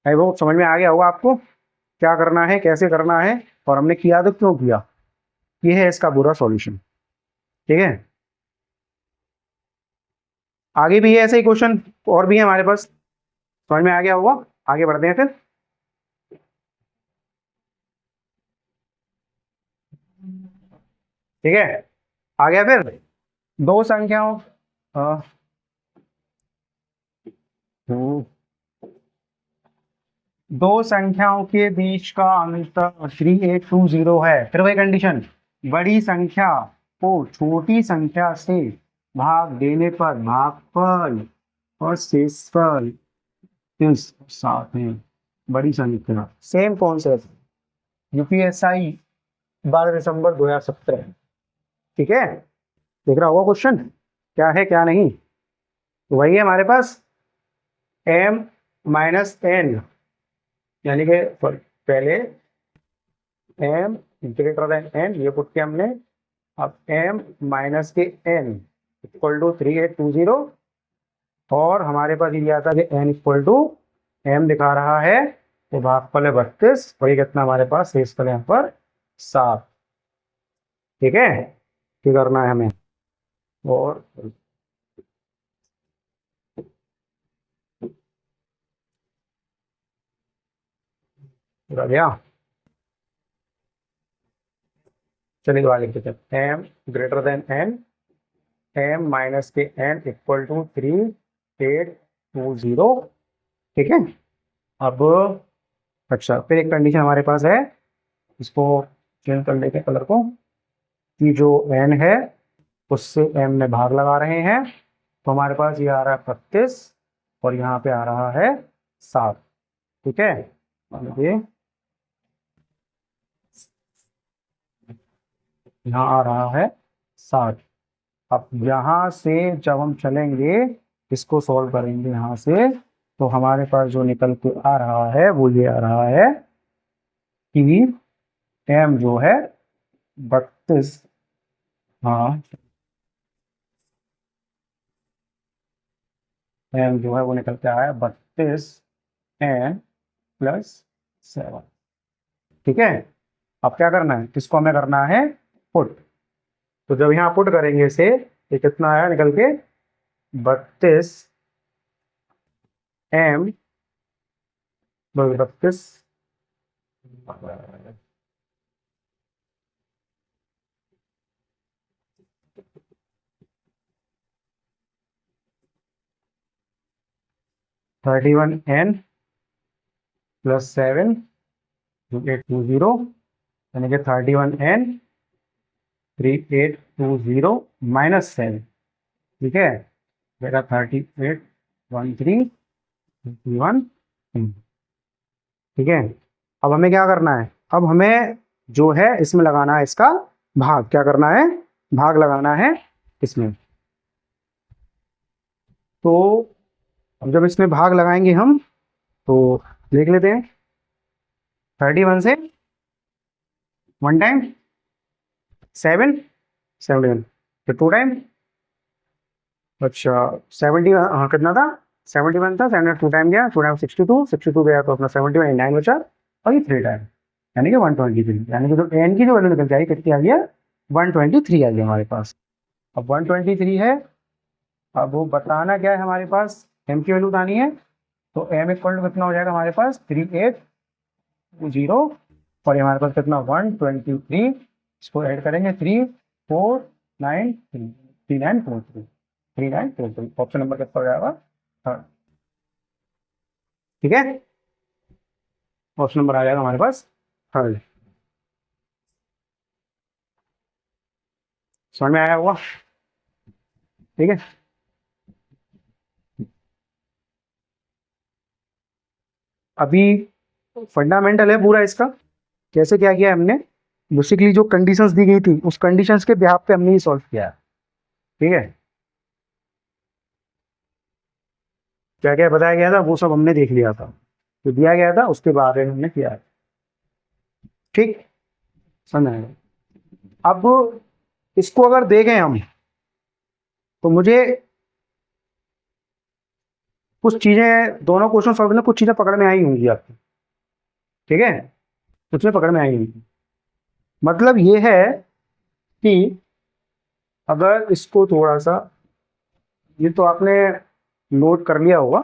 Speaker 1: आई वो समझ में आ गया होगा आपको क्या करना है, कैसे करना है, और हमने किया तो क्यों किया, ये है इसका पूरा सॉल्यूशन। ठीक है, आगे भी है ऐसे ही क्वेश्चन और भी है हमारे पास, समझ में आ गया होगा। आगे बढ़ते हैं फिर। ठीक है, आ गया फिर दो संख्याओं अ, दो दो संख्याओं के बीच का अंतर 3820 है। फिर वही कंडीशन, बड़ी संख्या को छोटी संख्या से भाग देने पर भागफल और शेषफल इस साथ में बड़ी संख्या। सेम कॉन्सेप्ट, यूपीएसआई 12 दिसंबर 2017। ठीक है, देख रहा होगा क्वेश्चन क्या है क्या नहीं। तो वही है हमारे पास m माइनस एन, यानी कि पहले m ग्रेटर देन n ये पुट किया हमने। अब m माइनस के n इक्वल टू 3820, और हमारे पास ये आता है कि n इक्वल टू m दिखा रहा है तो भागफल है 32, वही कितना हमारे पास शेषफल है यहाँ पर 7। ठीक है, क्या करना है हमें, और पूरा गया। चलिए दोबारा लिख देते हैं, m greater than n, m minus के n इक्वल टू 3820। ठीक है, अब अच्छा फिर एक कंडीशन हमारे पास है, इसको चेंज कर लेते हैं कलर को, कि जो n है उससे m में भाग लगा रहे हैं, तो हमारे पास ये आ रहा है 32 और यहाँ पे आ रहा है 7। ठीक है, ये यहाँ आ रहा है 7। अब यहाँ से जब हम चलेंगे इसको सॉल्व करेंगे यहाँ से, तो हमारे पास जो निकल के आ रहा है वो ये आ रहा है कि m जो है 32, हाँ m जो है वो निकल के आया है 32n+7। ठीक है, अब क्या करना है, इसको हमें करना है पुट। तो जब यहाँ पुट करेंगे इसे, ये कितना आया निकल के 32m 32 31n+7 3820, यानी कि 31n 3820 - 7। ठीक है, मेरा 3813 ठीक है। अब हमें क्या करना है, अब हमें जो है इसमें लगाना है इसका भाग, क्या करना है, भाग लगाना है इसमें। तो अब जब इसमें भाग लगाएंगे हम, तो देख लेते हैं 31 से 1 टाइम 7 71, तो 2 टाइम, अच्छा 70, हाँ कितना था 71 था, 7 2 टाइम गया, 2 टाइम 62 गया तो अपना 71 9 बचा, और ये 3 टाइम यानी कि 123, यानी कि जो एन की जो वैल्यू निकल जाएगी कितनी आ गई है 123 आ गई हमारे पास। अब 123 है, अब वो बताना क्या है हमारे पास, एम की वैल्यू बतानी है, तो एम इक्वल टू कितना हो जाएगा हमारे पास 3820, और ये हमारे पास कितना 123, इसको ऐड करेंगे 3493 3943 3943, ऑप्शन नंबर कितना हो जाएगा थर्ड। ठीक है, ऑप्शन नंबर आ जाएगा हमारे पास थर्ड। समझ में आया होगा, ठीक है। अभी फंडामेंटल है पूरा इसका, कैसे क्या किया है हमने, बेसिकली जो कंडीशंस दी गई थी उस कंडीशंस के बिहाफ पे हमने ये सॉल्व किया है। ठीक है, क्या क्या बताया गया था वो सब हमने देख लिया था, जो दिया गया था उसके बारे में हमने किया है। ठीक, समझ आएगा। अब इसको अगर देखें हम, तो मुझे कुछ चीजें दोनों क्वेश्चन सॉल्व में कुछ चीजें पकड़ में आई होंगी आपकी। ठीक है, कुछ में पकड़ में आई होंगी, मतलब ये है कि अगर इसको थोड़ा सा, ये तो आपने नोट कर लिया होगा,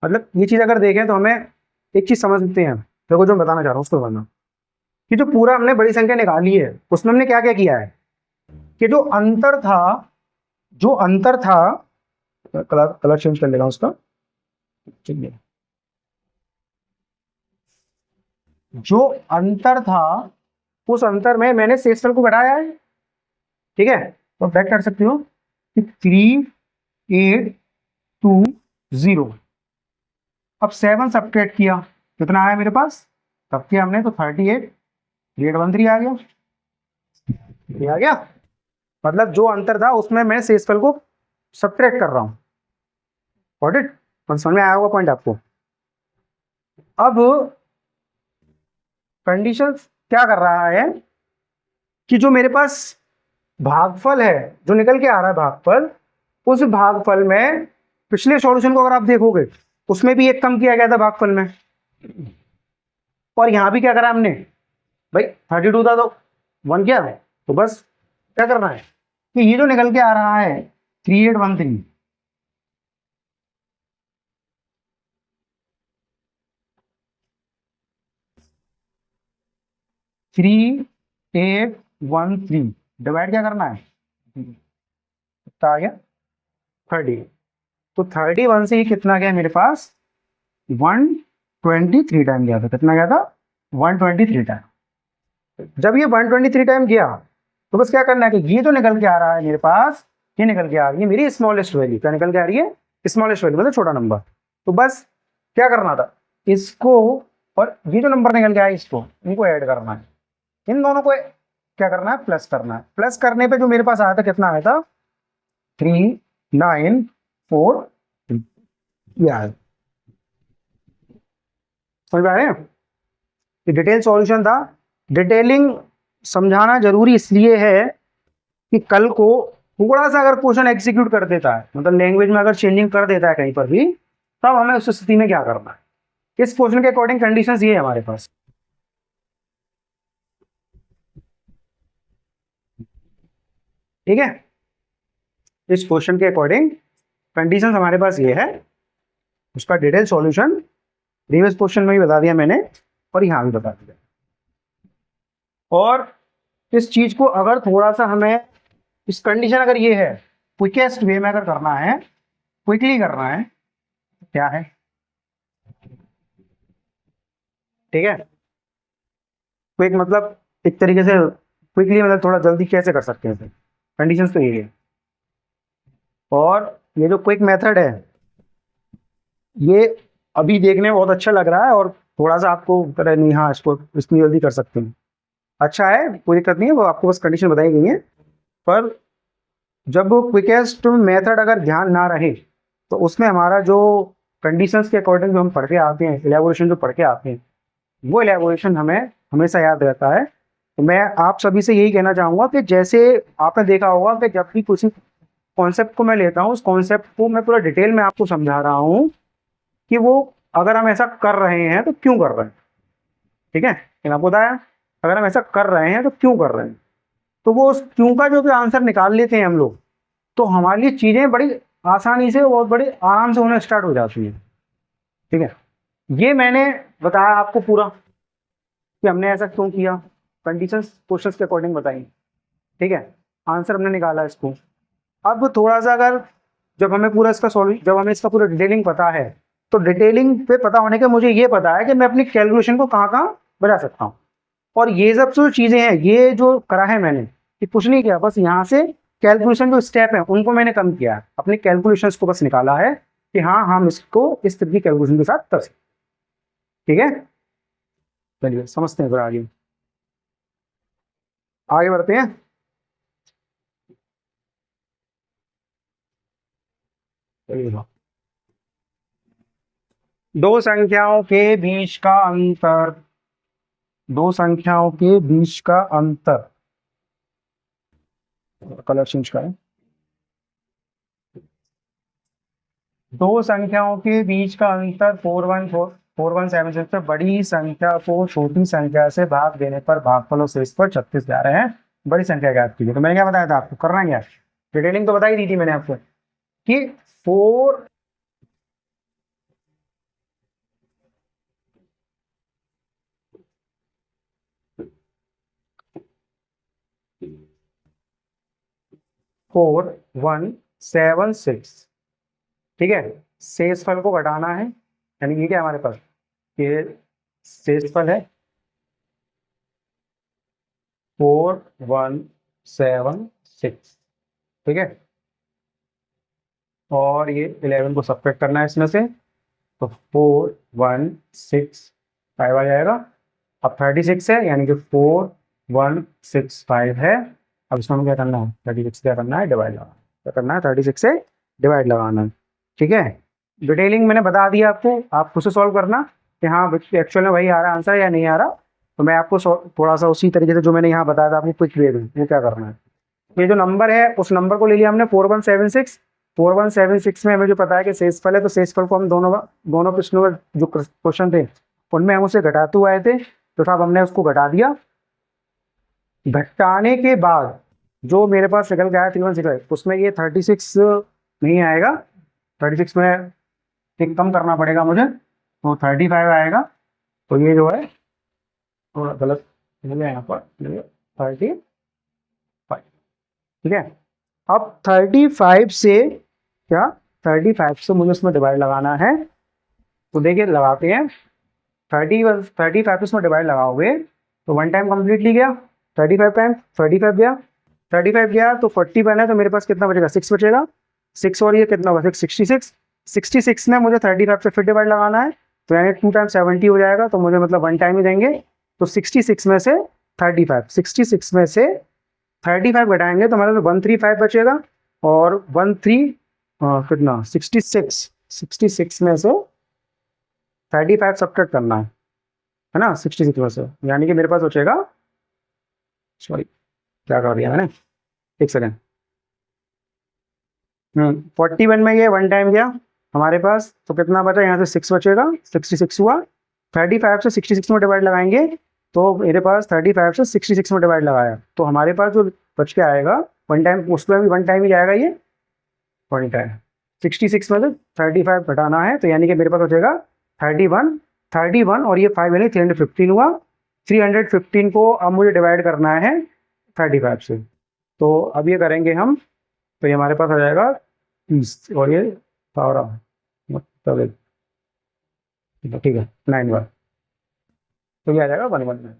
Speaker 1: मतलब ये चीज अगर देखें तो हमें एक चीज समझते हैं, देखो जो मैं बताना चाह रहा हूँ उसको करना, कि जो पूरा हमने बड़ी संख्या निकाली है उसमें हमने क्या क्या किया है, कि जो अंतर था, जो अंतर था, कलर कलर चेंज कर लेगा उसका, ठीक है, जो अंतर था उस अंतर में मैंने शेषफल को घटाया है, ठीक है, तो बैक कर सकते हो कि 3820। अब 7 सब्ट्रैक्ट किया, कितना आया मेरे पास, तब किया हमने तो 38 आ गया, ये आ गया। मतलब जो अंतर था उसमें मैं शेषफल को सब्ट्रैक्ट कर रहा हूँ। गॉट इट, मतलब समझ में आया होगा पॉइंट आपको। अब कंडीशन क्या कर रहा है कि जो मेरे पास भागफल है, जो निकल के आ रहा है भागफल, उस भागफल में पिछले सॉल्यूशन को अगर आप देखोगे उसमें भी एक कम किया गया था भागफल में, और यहां भी क्या करा हमने भाई, 32 था तो 1 क्या है, तो बस क्या करना है कि ये जो निकल के आ रहा है 3813, 3813 डिवाइड क्या करना है, कितना आ गया 30, तो 31 से ये कितना गया मेरे पास 123 टाइम गया था, कितना गया था 123 टाइम। जब ये 123 टाइम गया तो बस क्या करना है कि ये जो निकल के आ रहा है मेरे पास, ये निकल के आ रही है मेरी स्मॉलेस्ट वैल्यू, क्या निकल के आ रही है स्मॉलेस्ट वैल्यू मतलब छोटा नंबर। तो बस क्या करना था, इसको और ये जो नंबर निकल के आया इसको, इनको ऐड करना है, इन दोनों को क्या करना है प्लस करना है। प्लस करने पे जो मेरे पास आया था कितना आया था 3943, ये आया। समझ में आ रहे हैं, ये डिटेल सॉल्यूशन था। डिटेलिंग समझाना जरूरी इसलिए है कि कल को थोड़ा सा अगर क्वेश्चन एग्जीक्यूट कर देता है, मतलब लैंग्वेज में अगर चेंजिंग कर देता है कहीं पर भी, तब हमें उस स्थिति में क्या करना है। इस क्वेश्चन के अकॉर्डिंग कंडीशंस ये है हमारे पास, ठीक है। इस क्वेश्चन के अकॉर्डिंग कंडीशंस हमारे पास ये है, उसका डिटेल सॉल्यूशन प्रीवियस क्वेश्चन में भी बता दिया मैंने और यहाँ भी बता दिया। और इस चीज को अगर थोड़ा सा हमें, इस कंडीशन अगर ये है क्विकेस्ट वे में अगर करना है, क्विकली करना है, क्या है, ठीक है। क्विक मतलब एक तरीके से क्विकली मतलब थोड़ा जल्दी कैसे कर सकते हैं, कंडीशंस तो ये है। और ये जो क्विक मेथड है ये अभी देखने में बहुत अच्छा लग रहा है और थोड़ा सा आपको करे नहीं, हाँ इसको इतनी जल्दी कर सकते हैं, अच्छा है, कोई दिक्कत नहीं है, वो आपको बस कंडीशन बताई गई है। पर जब क्विकेस्ट मेथड अगर ध्यान ना रहे तो उसमें हमारा जो कंडीशंस के अकॉर्डिंग जो हम पढ़ के आते हैं, इलेबोरेशन जो पढ़ के आते हैं, वो इलेबोरेशन हमें हमेशा याद रहता है। तो मैं आप सभी से यही कहना चाहूँगा कि जैसे आपने देखा होगा कि जब भी किसी कॉन्सेप्ट को मैं लेता हूँ, उस कॉन्सेप्ट को मैं पूरा डिटेल में आपको समझा रहा हूँ कि वो अगर हम ऐसा कर रहे हैं तो क्यों कर रहे हैं, ठीक है। मैंने आपको बताया अगर हम ऐसा कर रहे हैं तो क्यों कर रहे हैं, तो वो उस क्यों का जो आंसर निकाल लेते हैं हम लोग, तो हमारे लिए चीज़ें बड़ी आसानी से बहुत बड़े आराम से होना स्टार्ट हो जाती हैं, ठीक है। ये मैंने बताया आपको पूरा कि हमने ऐसा क्यों किया, कंडीशंस क्वेश्चंस के अकॉर्डिंग बताई, ठीक है, आंसर हमने निकाला इसको। अब थोड़ा सा अगर जब हमें पूरा इसका सॉल्व, जब हमें इसका पूरा डिटेलिंग पता है, तो डिटेलिंग पे पता होने के मुझे ये पता है कि मैं अपनी कैलकुलेशन को कहाँ कहाँ बजा सकता हूँ। और ये सब जो चीज़ें हैं, ये जो करा है मैंने, ये कुछ नहीं किया, बस यहाँ से कैलकुलेशन जो स्टेप है उनको मैंने कम किया है, अपने कैलकुलेशंस को बस निकाला है कि हाँ हम इसको इस तरह की कैलकुलेशन के साथ कर सकते, ठीक है। चलिए समझते हैं फिर आगे, आगे बढ़ते हैं। चलिए दो संख्याओं के बीच का अंतर, दो संख्याओं के बीच का अंतर, कलर चेंज करें, दो संख्याओं के बीच का अंतर 4147 से बड़ी संख्या को छोटी संख्या से भाग देने पर भागफल और शेषफल 36 आ रहे हैं, बड़ी संख्या ज्ञात कीजिए। तो मैंने क्या बताया था आपको, करना क्या, डिटेलिंग तो बता ही दी थी मैंने आपको कि 4176, ठीक है, शेषफल को घटाना है, यानी ये क्या हमारे पास, ये शेषफल है 4176 6, ठीक है। और ये 11 को सब्ट्रैक्ट करना है इसमें से, तो 4165 आ जाएगा। अब 36 है, यानी कि 4165 है। अब इसमें हमें क्या करना है, 36 क्या करना है, डिवाइड लगाना, क्या करना है, 36 से डिवाइड लगाना है, ठीक है। डिटेलिंग मैंने बता दिया आपको, आप खुद से सॉल्व करना कि हाँ एक्चुअल में वही आ रहा है आंसर या नहीं आ रहा। तो मैं आपको थोड़ा सा उसी तरीके से जो मैंने यहाँ बताया था आपको क्विक वे में वो क्या करना है। ये जो नंबर है उस नंबर को ले लिया हमने 4176। 4176 में हमें जो पता है कि शेषफल है, तो शेषफल को हम दोनों दोनों प्रश्नों में जो क्वेश्चन थे उनमें हम उसे घटाते हुए आए थे, तो साहब हमने उसको घटा दिया। घटाने के बाद जो मेरे पास निकल गया 3166, उसमें ये 36 नहीं आएगा, 36 में एक कम करना पड़ेगा मुझे, तो 35 आएगा। तो ये जो है थोड़ा गलत मिल गया यहाँ पर, 35, ठीक है। अब 35 से क्या, 35 से मुझे उसमें डिवाइड लगाना है, तो देखिए लगाते हैं। 35 उसमें डिवाइड लगाओगे तो वन टाइम कम्प्लीटली गया, 35 टाइम 35 गया, 35 गया तो 41 है, तो मेरे पास कितना बचेगा, 6 बचेगा। 6 और ये कितना होगा, 66। 66 में मुझे 35 से फिर डिवाइड लगाना है, तो यानी 2 टाइम 70 हो जाएगा, तो मुझे मतलब वन टाइम ही देंगे। तो 66 में से 35, 66 में से 35 घटाएंगे तो हमारे 135 बचेगा। और 13 कितना, 66, 66 में से 35 सब्ट्रैक्ट करना है ना, 66 में से, यानी कि मेरे पास बचेगा, सॉरी क्या कर दिया मैंने, एक सेकेंड। 41 में ये वन टाइम गया हमारे पास, तो कितना बचा, यहाँ से 6 बचेगा, 66 हुआ। 35 से 66 में डिवाइड लगाएंगे, तो मेरे पास 35 से 66 में डिवाइड लगाया, तो हमारे पास जो बच के आएगा वन टाइम, उसमें भी वन टाइम ही जाएगा ये वन टाइम। 66 में से 35 घटाना है, तो यानी कि मेरे पास बचेगा 31। 31 और ये 5 यानी 315 हुआ। 315 को अब मुझे डिवाइड करना है 35 से, तो अब ये करेंगे हम, तो ये हमारे पास आ जाएगा 30 और ये पावर मतलब ठीक है 91, तो ये आ जाएगा 119।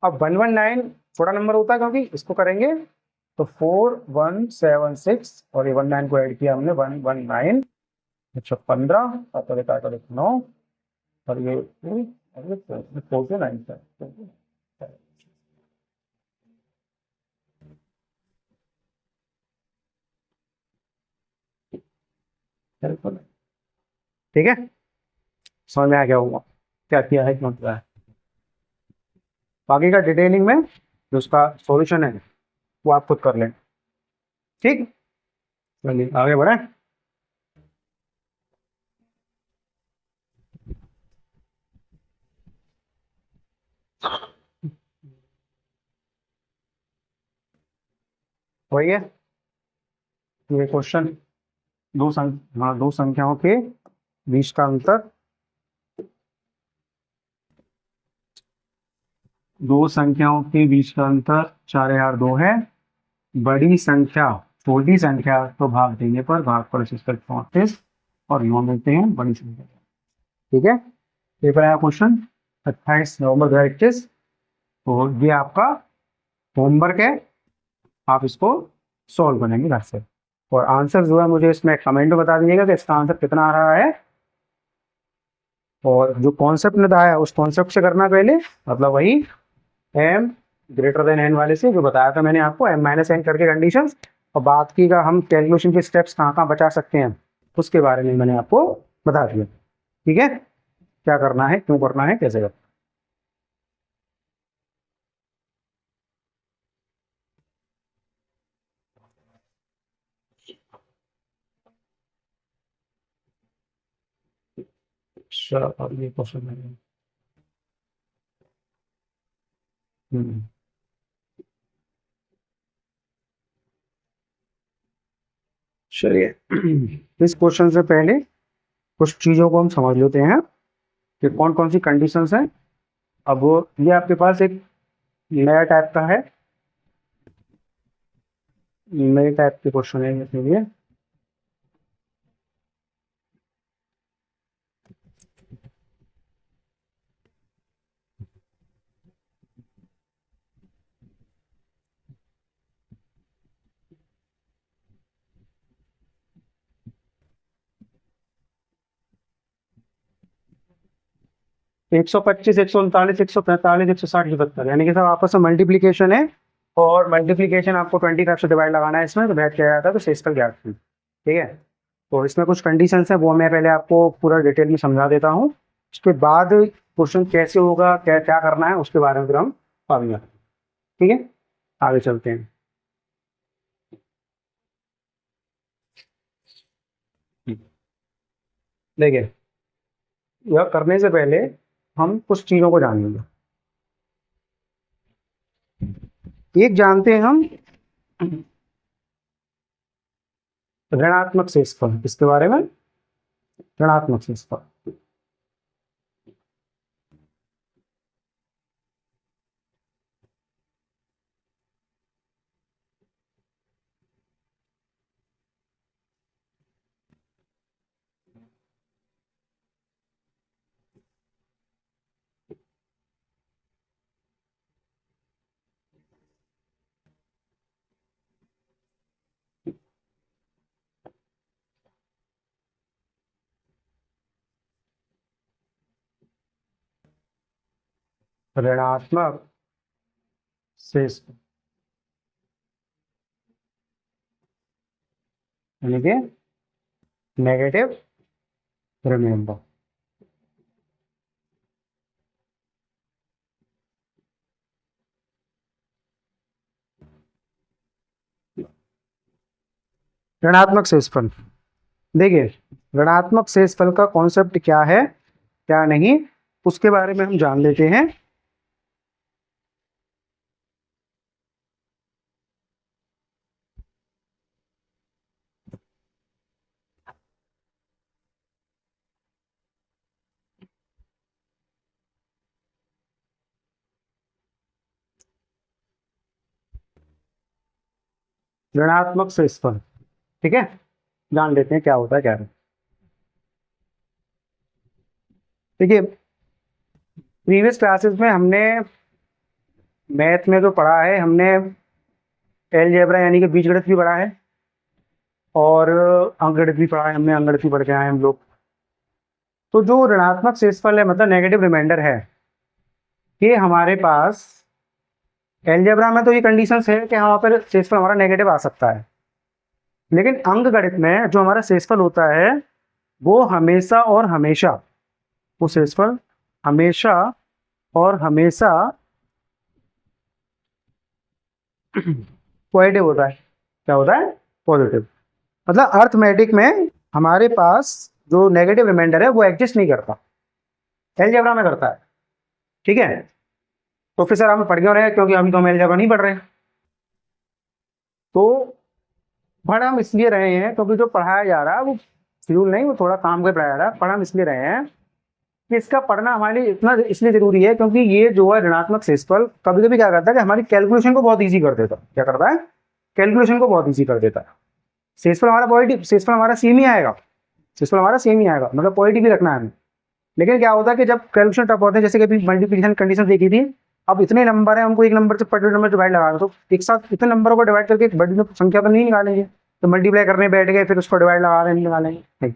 Speaker 1: अब 119 छोटा नंबर होता है क्योंकि इसको करेंगे, तो 4176 और ये 19 को ऐड किया हमने 119, अच्छा 15 और 9 और ये 4 से 9 ठीक है। समझ में आ गया होगा क्या किया है, क्यों किया है। बाकी का डिटेलिंग में जो उसका सॉल्यूशन है वो आप खुद कर लें, ठीक। चलिए आगे बढ़े। वही है ये क्वेश्चन, दो संख्याओं के बीच का अंतर, दो संख्याओं के बीच का अंतर 4002 है। बड़ी संख्या छोटी संख्या तो भाग देने पर भाग पर 34 और यूं मिलते हैं बड़ी संख्या, ठीक है। पेपर आया क्वेश्चन 28 नवंबर 2021, तो ये आपका होमवर्क है, आप इसको सॉल्व करेंगे घर से। और आंसर जो है मुझे इसमें कमेंट में बता दीजिएगा कि इसका आंसर कितना आ रहा है। और जो कॉन्सेप्ट ने बताया उस कॉन्सेप्ट से करना पहले, मतलब वही एम ग्रेटर देन एन वाले से जो बताया था मैंने आपको, एम माइनस एन करके कंडीशन, और बात की का हम कैलकुलेशन के स्टेप्स कहाँ कहाँ बचा सकते हैं उसके बारे में मैंने आपको बता दिया, ठीक है। क्या करना है, क्यों करना है, कैसे करना है। अच्छा अब ये क्वेश्चन है। हम्म, चलिए इस क्वेश्चन से पहले कुछ चीज़ों को हम समझ लेते हैं कि कौन कौन सी कंडीशंस हैं। अब ये आपके पास एक नया टाइप का है, नए टाइप के क्वेश्चन है इसके लिए। 125, 139, 145, 160, 75, यानी कि सब आपस में मल्टीप्लीकेशन है। और मल्टीप्लीकेशन आपको 25 से डिवाइड लगाना है इसमें, तो बैठ क्या जाता है, तो शेषफल ज्ञात कीजिए। ठीक है, तो इसमें कुछ कंडीशंस हैं, वो मैं पहले आपको पूरा डिटेल में समझा देता हूँ। उसके बाद क्वेश्चन कैसे होगा, क्या क्या करना है, उसके बारे में फिर हम पढ़ेंगे। ठीक है, आगे चलते हैं। देखिए, यह करने से पहले हम कुछ चीज़ों को जानेंगे। एक जानते हैं हम ऋणात्मक शेषफल, इसके बारे में, ऋणात्मक शेषफल। ऋणात्मक शेषफल यानी कि नेगेटिव रिमाइंडर। ऋणात्मक शेषफल, देखिए ऋणात्मक शेषफल का कॉन्सेप्ट क्या है क्या नहीं, उसके बारे में हम जान लेते हैं। ऋणात्मक शेषफल, ठीक है, जान लेते हैं क्या होता है क्या नहीं। देखिए, प्रीवियस क्लासेस में हमने मैथ में जो पढ़ा है, हमने अलजेब्रा यानी कि बीजगणित भी पढ़ा है, और अंकगणित भी पढ़ा है हमने, अंकगणित भी पढ़ के आए हम लोग। तो जो ऋणात्मक शेषफल है, मतलब नेगेटिव रिमाइंडर है, ये हमारे पास अलजेब्रा में तो ये कंडीशंस है कि वहाँ पर शेषफल हमारा नेगेटिव आ सकता है, लेकिन अंकगणित में जो हमारा शेषफल होता है वो हमेशा और हमेशा, वो शेषफल हमेशा और हमेशा पॉजिटिव होता है। क्या होता है? पॉजिटिव। मतलब अर्थमेटिक में हमारे पास जो नेगेटिव रिमाइंडर है वो एग्जिस्ट नहीं करता, अलजेब्रा में करता है। ठीक है, तो फिर सर हम पढ़ क्यों रहे हैं, क्योंकि हम तो अलजेब्रा नहीं पढ़ रहे हैं। तो पढ़ हम इसलिए रहे हैं क्योंकि जो पढ़ाया जा रहा है वो फ्यूल नहीं, वो थोड़ा काम कर पढ़ाया जा रहा है। पढ़ हम इसलिए रहे हैं कि इसका पढ़ना हमारे लिए इतना इसलिए जरूरी है क्योंकि ये जो है ऋणात्मक शेषफल कभी कभी क्या करता है कि हमारी कैलकुलेशन को बहुत ईजी कर देता है। क्या करता है? कैलकुलेशन को बहुत ईजी कर देता है। शेषफल हमारा पॉजिटिव, शेषफल हमारा सेम ही आएगा, शेषफल हमारा सेम ही आएगा, मतलब पॉजिटिव ही रखना है हमें। लेकिन क्या होता है कि जब कैलकुलेशन टफ होते हैं, जैसे कि अभी मल्टीप्लिकेशन कंडीशन देखी थी, अब इतने नंबर है, हमको एक नंबर से पर्टिकुलर नंबर डिवाइड लगाना, तो एक साथ इतने नंबरों को डिवाइड करके एक बड़ी संख्या तो नहीं निकालेंगे, तो मल्टीप्लाई करने बैठ गए फिर उसको डिवाइड लगा रहे निकालेंगे नहीं।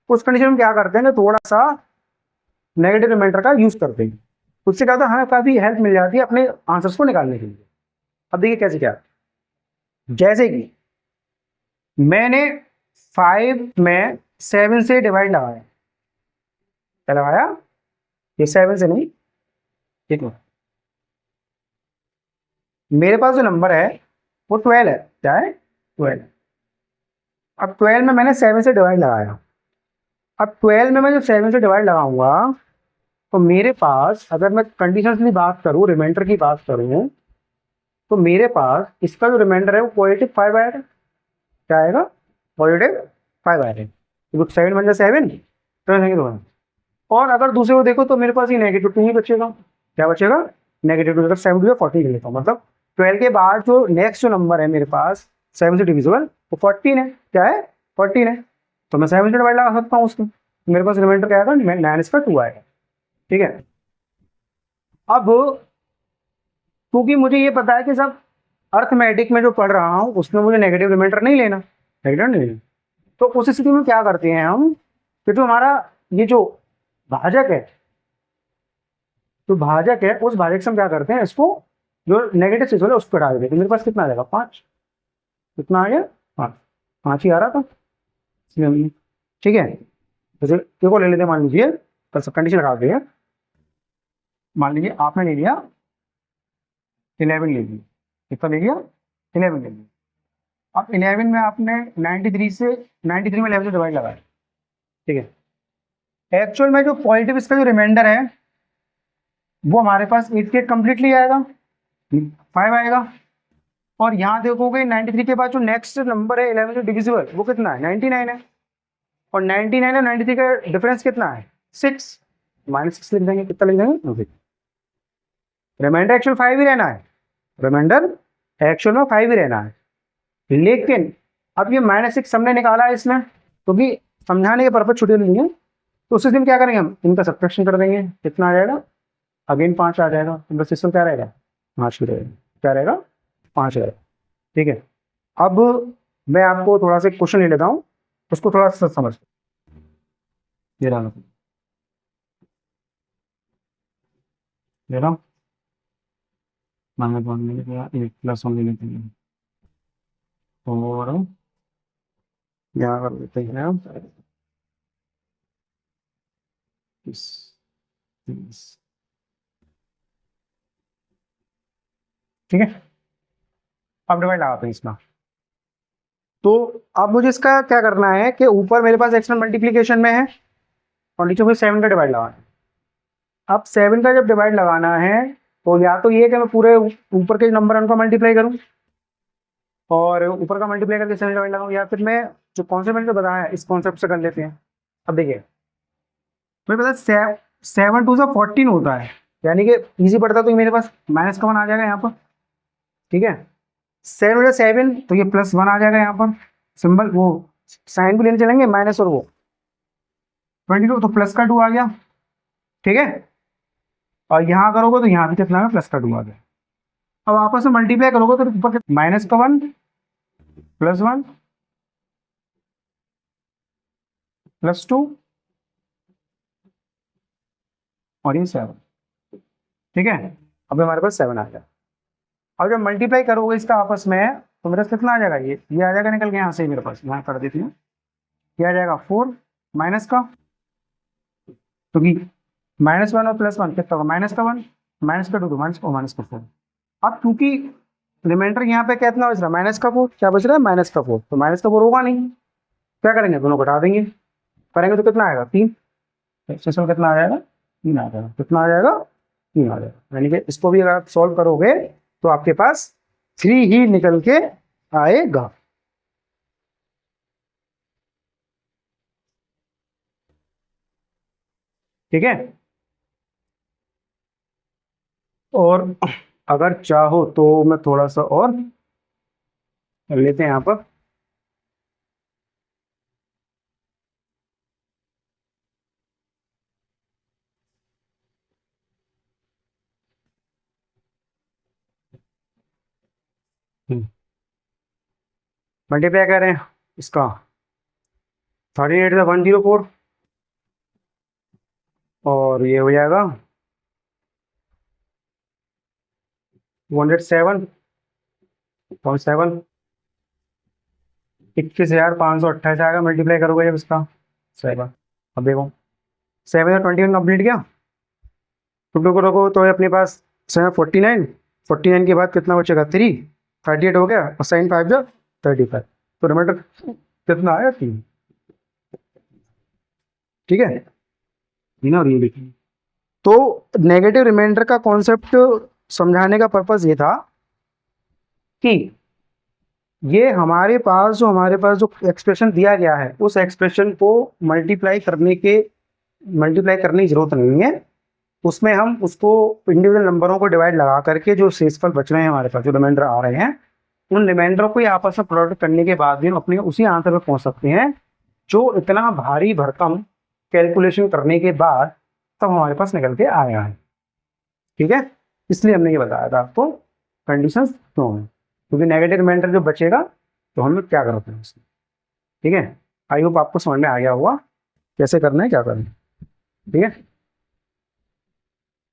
Speaker 1: उस कंडीशन में क्या करते हैं कि थोड़ा सा नेगेटिव रिमाइंडर का यूज करते हैं, उससे क्या होता है हमें काफी हेल्प मिल जाती है अपने आंसर्स को निकालने के लिए। अब देखिए कैसे क्या, जैसे कि मैंने 5 में 7 से डिवाइड लगाया, क्या लगाया? ये 7 से नहीं, ठीक है, मेरे पास जो नंबर है वो 12 है। क्या है? 12। अब 12 में मैंने 7 से डिवाइड लगाया। अब 12 में मैं जब 7 से डिवाइड लगाऊंगा तो मेरे पास, अगर मैं कंडीशंस की बात करूं, रिमाइंडर की बात करूं, तो मेरे पास इसका जो रिमाइंडर है वो पॉजिटिव 5 आएगा। क्या आएगा? पॉजिटिव 5 आएगा। 7 बन जाए 7 तो, और अगर दूसरे को देखो तो मेरे पास ये नेगेटिव 2 ही बचेगा। क्या बचेगा? नेगेटिव 2। अगर 7 टू 40 कर लेता हूँ, मतलब 12 के बाद जो नेक्स्ट जो नंबर है मेरे पास 7 से डिविजिबल वो 14 है। क्या है? 14 है, तो मैं 7 से डिवाइड लगा सकता हूँ उसमें, मेरे पास रिमाइंडर क्या आएगा? 9 इसका 2 आएगा। ठीक है, अब क्योंकि मुझे ये पता है कि सब अर्थमेटिक में जो पढ़ रहा हूँ उसमें मुझे नेगेटिव रिमाइंडर नहीं लेना, नेगेटिव नहीं लेना, तो उस स्थिति में क्या करते हैं हम कि जो हमारा ये जो भाजक है, तो भाजक है, उस भाजक से हम क्या करते हैं, इसको जो नेगेटिव शेषफल है उसको हटा देते हैं। तो मेरे पास कितना आ जाएगा, 5। कितना आ गया, 5। 5 ही आ रहा था इसलिए ठीक है। जैसे क्यों को ले लेते हैं, मान लीजिए कंडीशन लगा देते हैं। मान लीजिए आपने ले लिया 11 ले लिया, कितना ले लिया, 11 ले लिया। अब 11 में आपने 93 से 93 में 11 से डिवाइड लगाया, ठीक है। एक्चुअल में जो पॉजिटिव इसका जो रिमाइंडर है वो हमारे पास 88 कंप्लीटली आएगा, 5 आएगा। और यहाँ देखोगे 93 के बाद जो नेक्स्ट नंबर है 11 जो डिविजिबल वो कितना है, 99 है। और 99 और 93 का डिफरेंस कितना है, 6, -6 लिख देंगे, कितना लिख देंगे, रिमाइंडर एक्चुअल 5 ही रहना है, रिमाइंडर एक्चुअल में 5 ही रहना है। लेकिन अब ये -6 हमने निकाला है इसमें, क्योंकि समझाने के पर्पज छुट्टी नहीं है, तो उस दिन क्या करेंगे हम, इनका सब्ट्रैक्शन कर देंगे, कितना आ जाएगा, अगेन 5 आ जाएगा। तो बस सिस्टम क्या रहेगा, 5 ही रहेगा, क्या रहेगा, 5 रहेगा, ठीक है। अब मैं आपको थोड़ा सा क्वेश्चन ले लेता हूँ, उसको थोड़ा सा समझ ले रहा हूँ, +1 ले लेते हैं और यहाँ कर देते हैं हम 30। ठीक है, अब डिवाइड लगाते हैं इसमें। तो अब मुझे इसका क्या करना है कि ऊपर मेरे पास एक्सपोनेंशियल मल्टीप्लिकेशन में है और नीचे मुझे 7 का डिवाइड लगाना है। अब 7 का जब डिवाइड लगाना है तो या तो ये कि मैं पूरे ऊपर के नंबर उनका मल्टीप्लाई करूं और ऊपर का मल्टीप्लाई करके 7 डिवाइड लगाऊं, या फिर मैं जो कॉन्सेप्ट मैंने बताया है इस कॉन्सेप्ट से कर लेते हैं। अब देखिए मेरे पास 7 2 14 होता है, यानी कि इजी पड़ता तो मेरे पास माइनस का 1 आ जाएगा यहाँ पर, ठीक है। 7 7 तो ये +1 आ जाएगा यहाँ पर, सिंबल वो साइन भी लेने चलेंगे माइनस और वो 22 तो प्लस का 2 आ गया, ठीक है। और यहाँ करोगे तो यहाँ भी कितना है, प्लस का 2 आ गया। अब आपस में मल्टीप्लाई करोगे तो ऊपर -1 +1 +2 और ये 7, ठीक है। अब हमारे पास 7 आ गया। अब जब मल्टीप्लाई करोगे इसका आपस में तो मेरे पास कितना आ जाएगा, ये आ जाएगा निकल के यहाँ से, मेरे पास यहाँ कर देती हूँ, ये आ जाएगा 4 माइनस का, क्योंकि -1 और +1 कितना होगा, -1 माइनस का 2 तो माइनस का 4। अब क्योंकि रिमाइंडर यहाँ पे कितना बच रहा है, -4, क्या बच रहा है, -4, तो -4 होगा नहीं, क्या करेंगे, दोनों घटा देंगे, करेंगे तो कितना आएगा, 3। शेषफल कितना आ जाएगा, 3 आ जाएगा, कितना आ जाएगा, 3 आ जाएगा। यानी कि इसको भी अगर आप सॉल्व करोगे तो आपके पास 3 ही निकल के आएगा। ठीक है, और अगर चाहो तो मैं थोड़ा सा और कर लेते हैं यहाँ पर। मल्टीप्लाई कर रहे हैं इसका 38 104 और ये हो जाएगा 207.7, 21,528 आएगा। मल्टीप्लाई करोगे जब इसका 7, अब देखो 7 और 21 कंप्लीट किया, टू करोगे तो अपने पास 7 49, 49 के बाद कितना बचेगा, 3, 38 हो गया और साइन 5 जो 35, तो रिमाइंडर कितना आया, 3, ठीक है। ना और ये देखिए, तो नेगेटिव रिमाइंडर का कॉन्सेप्ट समझाने का पर्पस ये था कि ये हमारे पास जो एक्सप्रेशन दिया गया है उस एक्सप्रेशन को मल्टीप्लाई करने की जरूरत नहीं है, उसमें हम उसको इंडिविजुअल नंबरों को डिवाइड लगा करके जो शेषफल बच रहे हैं हमारे पास, जो रिमाइंडर आ रहे हैं, उन रिमाइंडरों को आपस में प्रोडक्ट करने के बाद भी हम अपने उसी आंसर पर पहुंच सकते हैं जो इतना भारी भरकम कैलकुलेशन करने के बाद तब हमारे पास निकल के आया है। ठीक है, इसलिए हमने ये बताया था आपको कंडीशंस क्यों है, क्योंकि नेगेटिव रिमाइंडर जो बचेगा तो हम लोग क्या करते हैं उसमें। ठीक है, आई होप आपको समझ में आ गया होगा कैसे करना है, क्या करना है। ठीक है।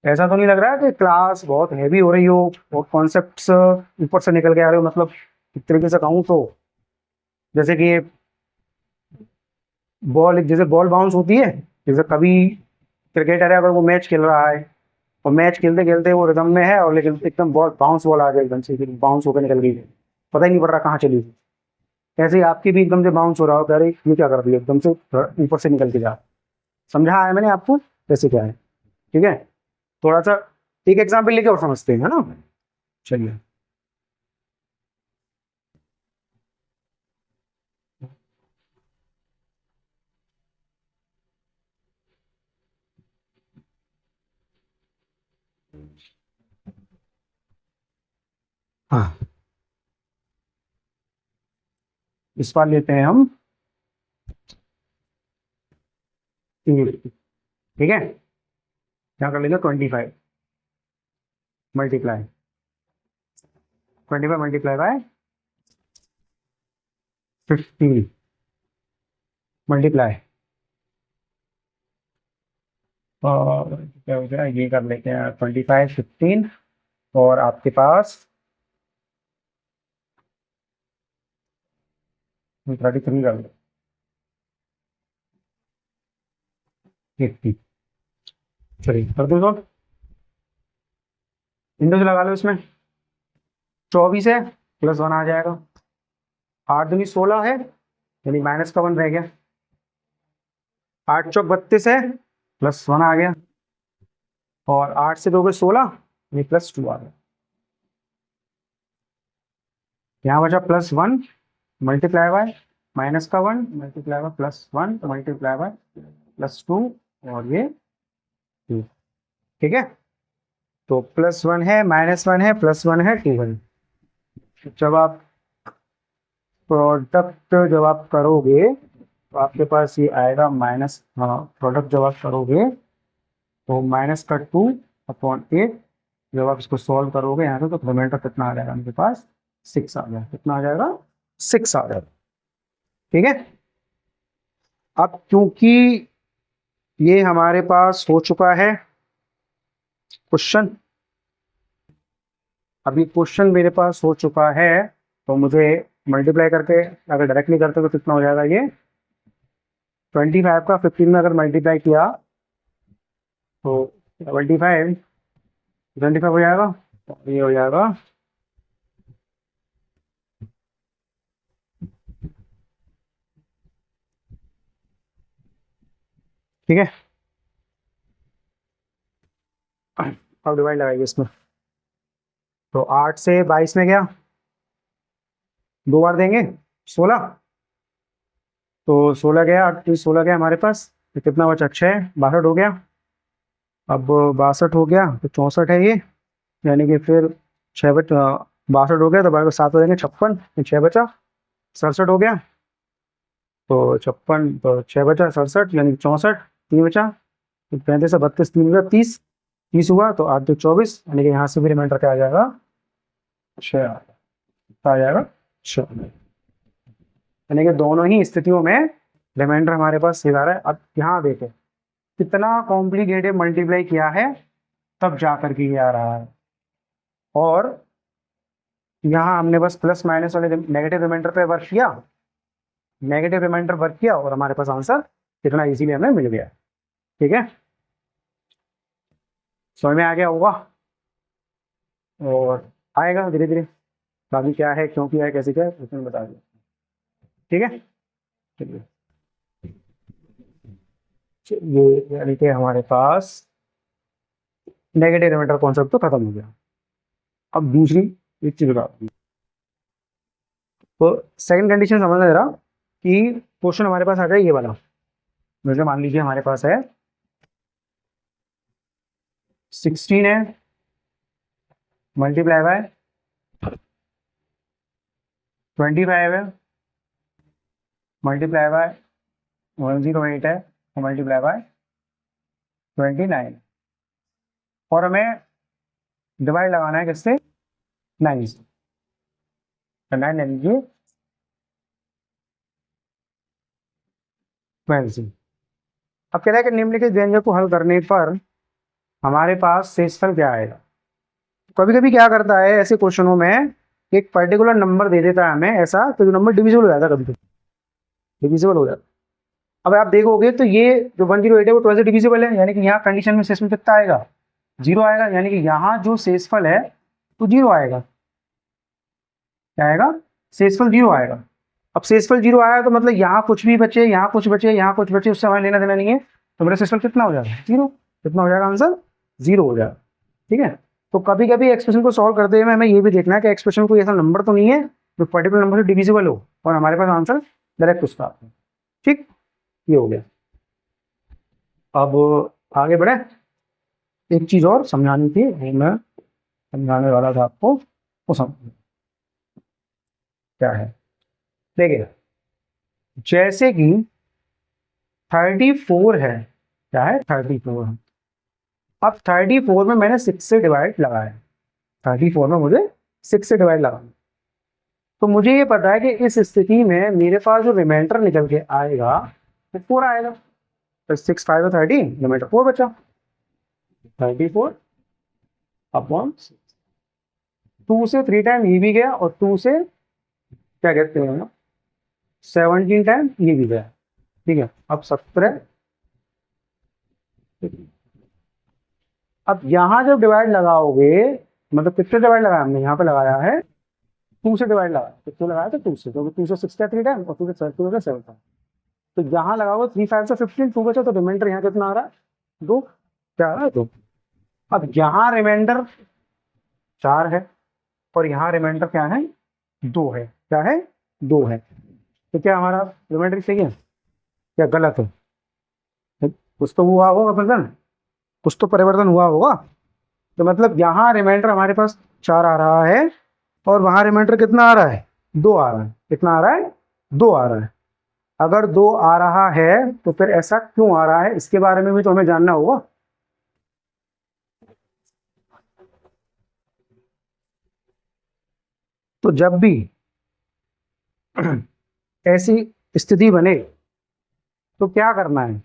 Speaker 1: ऐसा तो नहीं लग रहा है कि क्लास बहुत हैवी हो रही हो और कॉन्सेप्ट्स ऊपर से निकल के आ रहे हो, मतलब एक तरीके से कहूँ तो जैसे कि बॉल, जैसे बॉल बाउंस होती है, जैसे कभी क्रिकेटर है अगर वो मैच खेल रहा है और मैच खेलते खेलते वो रिदम में है और लेकिन एकदम बॉल बाउंस बॉल आ गई, एकदम से बाउंस होकर निकल गई, पता ही नहीं पड़ रहा कहाँ चली गई। ऐसे ही आपकी भी एकदम से बाउंस हो रहा हो, अरे ये क्या कर दिया, एकदम से ऊपर से निकल के जा। समझा है मैंने आपको कैसे क्या है? ठीक है, थोड़ा सा एक एग्जाम्पल लेके और समझते हैं, है ना? चलिए। हाँ, इस बार लेते हैं हम 3, ठीक है, क्या कर लेंगे 25 मल्टीप्लाई, 25 मल्टीप्लाई बाय 15 मल्टीप्लाई, और क्या हो जाए, ये कर लेते हैं 25 15, और आपके पास 33 कर लो, 80। चलिए कर दो तो, इंडो से लगा लो इसमें, 24 है प्लस 1 आ जाएगा, 8 दूनी 16 है यानी माइनस का 1 रह गया, 8 चौक 32 है प्लस 1 आ गया, और 8 से 2 गए 16 यानी +2 आ गया। यहाँ बचा +1 मल्टीप्लाई बाय -का 1 मल्टीप्लाई बाय +1 मल्टीप्लाई बाय +2, और ये 2, ठीक है। तो +1 है, -1 है, +1 है, 2 है। जब आप प्रोडक्ट जब आप करोगे तो आपके पास ये आएगा माइनस, हाँ प्रोडक्ट जब आप करोगे तो -2/8, जब आप इसको सॉल्व करोगे यहाँ से तो रिमाइंडर कितना आ जाएगा मेरे पास, 6 आ जाएगा। कितना आ जाएगा? 6 आ जाएगा, ठीक है। अब क्योंकि ये हमारे पास हो चुका है क्वेश्चन, अभी क्वेश्चन मेरे पास हो चुका है, तो मुझे मल्टीप्लाई करके अगर डायरेक्टली करते तो कितना हो जाएगा, ये 25 का 15 में अगर मल्टीप्लाई किया तो 25 हो जाएगा, और ये हो जाएगा ठीक है। अब डिवाइड लगाइए इसमें, तो 8 से 22 में गया, 2 बार देंगे 16, तो 16 गया, 16 गया हमारे पास, तो कितना बचा, 6, 62 हो गया। अब 62 हो गया तो 64 है ये, यानी कि फिर 62 हो गया तो बारह को 7 हो देंगे 56, 6 बचा, 67 हो गया, तो 56 तो 6 बचा 67 यानी 64, 3 बचा, 35 से 32 3 बचा 30, 30 हुआ तो 8 2 24, यानी कि यहाँ से भी रिमाइंडर क्या आ जाएगा, 6 आ जाएगा 6, यानी कि दोनों ही स्थितियों में रिमाइंडर हमारे पास सीधा आ रहा है। अब यहाँ देखें कितना कॉम्प्लिकेटेड मल्टीप्लाई किया है तब जा करके ये आ रहा है, और यहाँ हमने बस प्लस माइनस वाले नेगेटिव रिमाइंडर पे वर्क किया, नेगेटिव रिमाइंडर वर्क किया और हमारे पास आंसर कितना इजीली हमें मिल गया, ठीक है। समझ में आ गया होगा, और आएगा धीरे धीरे, बाकी क्या है क्यों किया है कैसे क्या है उसमें बता दिया, ठीक है। चलिए, ये यानी कि हमारे पास नेगेटिव रिमाइंडर कॉन्सेप्ट तो खत्म हो गया। अब दूसरी एक चीज बताता हूँ, तो सेकंड कंडीशन समझना जरा कि क्वेश्चन हमारे पास आ जाए ये वाला, जैसे मान लीजिए हमारे पास है 16 है मल्टीप्लाई बाय 25 है मल्टीप्लाई बाय 108 है और मल्टीप्लाई बाय 29, और हमें डिवाइड लगाना है किससे, 9 से, तो 9 ले लीजिए 12 से। अब कह रहा है कि निम्नलिखित व्यंजक को हल करने पर हमारे पास शेषफल क्या आएगा। कभी कभी क्या करता है ऐसे क्वेश्चनों में, एक पर्टिकुलर नंबर दे देता है हमें ऐसा, तो जो नंबर डिविजिबल हो जाता है, कभी कभी डिविजिबल हो जाता है। अब आप देखोगे तो ये जो 108 है वो 12 से डिविजिबल है, यानी कि यहाँ कंडीशन में शेषफल कितना आएगा, 0 आएगा, यानी कि यहाँ जो शेषफल है तो 0 आएगा। क्या आएगा, शेषफल 0 आएगा। अब शेषफल 0 आया तो मतलब यहाँ कुछ भी बचे, यहाँ कुछ बचे, यहाँ कुछ बचे, उससे हमें लेना देना नहीं है, तो मेरा शेषफल कितना हो जाएगा, 0। कितना हो जाएगा आंसर, 0 हो जाएगा। ठीक है, तो कभी कभी एक्सप्रेशन को सॉल्व करते हुए हमें ये भी देखना है कि एक्सप्रेशन कोई ऐसा नंबर तो नहीं है जो पर्टिकुलर नंबर से डिविजिबल हो और हमारे पास आंसर डायरेक्ट उसका आता है। ठीक, ये हो गया। अब आगे बढ़े, एक चीज और समझानी थी, वो मैं समझाने वाला था आपको, वो समझ क्या है। देखिए, जैसे कि 34 है, क्या है, 34 है। अब 34 में मैंने 6 से डिवाइड लगाया, 34 में मुझे 6 से डिवाइड लगाना, तो मुझे ये पता है कि इस स्थिति में मेरे पास जो रिमाइंडर निकल के आएगा वो 4 आएगा। तो 6 5 13, रिमाइंडर 4 बचा, 34 अपॉन 2 से 3 टाइम ये भी गया, और 2 से क्या कहते हैं 17 टाइम ये भी गया। ठीक है, अब 17। अब यहाँ जब डिवाइड लगाओगे, मतलब कितने डिवाइड लगाया हमने, यहाँ पे लगाया है 2 से डिवाइड लगाया, कितने लगाया था 2 से, क्योंकि 2 से 6 का 3 टाइम और 2 से 2 का 7 था। तो यहाँ लगाओगे 3 5 से 15, 2 बचा, तो रिमाइंडर यहाँ कितना आ रहा है, 2। क्या आ रहा है, 2। अब यहाँ रिमाइंडर 4 है और यहाँ रिमाइंडर क्या है, 2 है। क्या है, 2 है। तो क्या हमारा रिमाइंडर सही है, क्या गलत है, कुछ तो हुआ होगा परिवर्तन, कुछ तो परिवर्तन हुआ होगा। तो मतलब यहाँ रिमाइंडर हमारे पास 4 आ रहा है और वहां रिमाइंडर कितना आ रहा है, 2 आ रहा है। कितना आ रहा है, 2 आ रहा है। अगर 2 आ रहा है तो फिर ऐसा क्यों आ रहा है, इसके बारे में भी तो हमें जानना होगा। तो जब भी ऐसी स्थिति बने तो क्या करना है,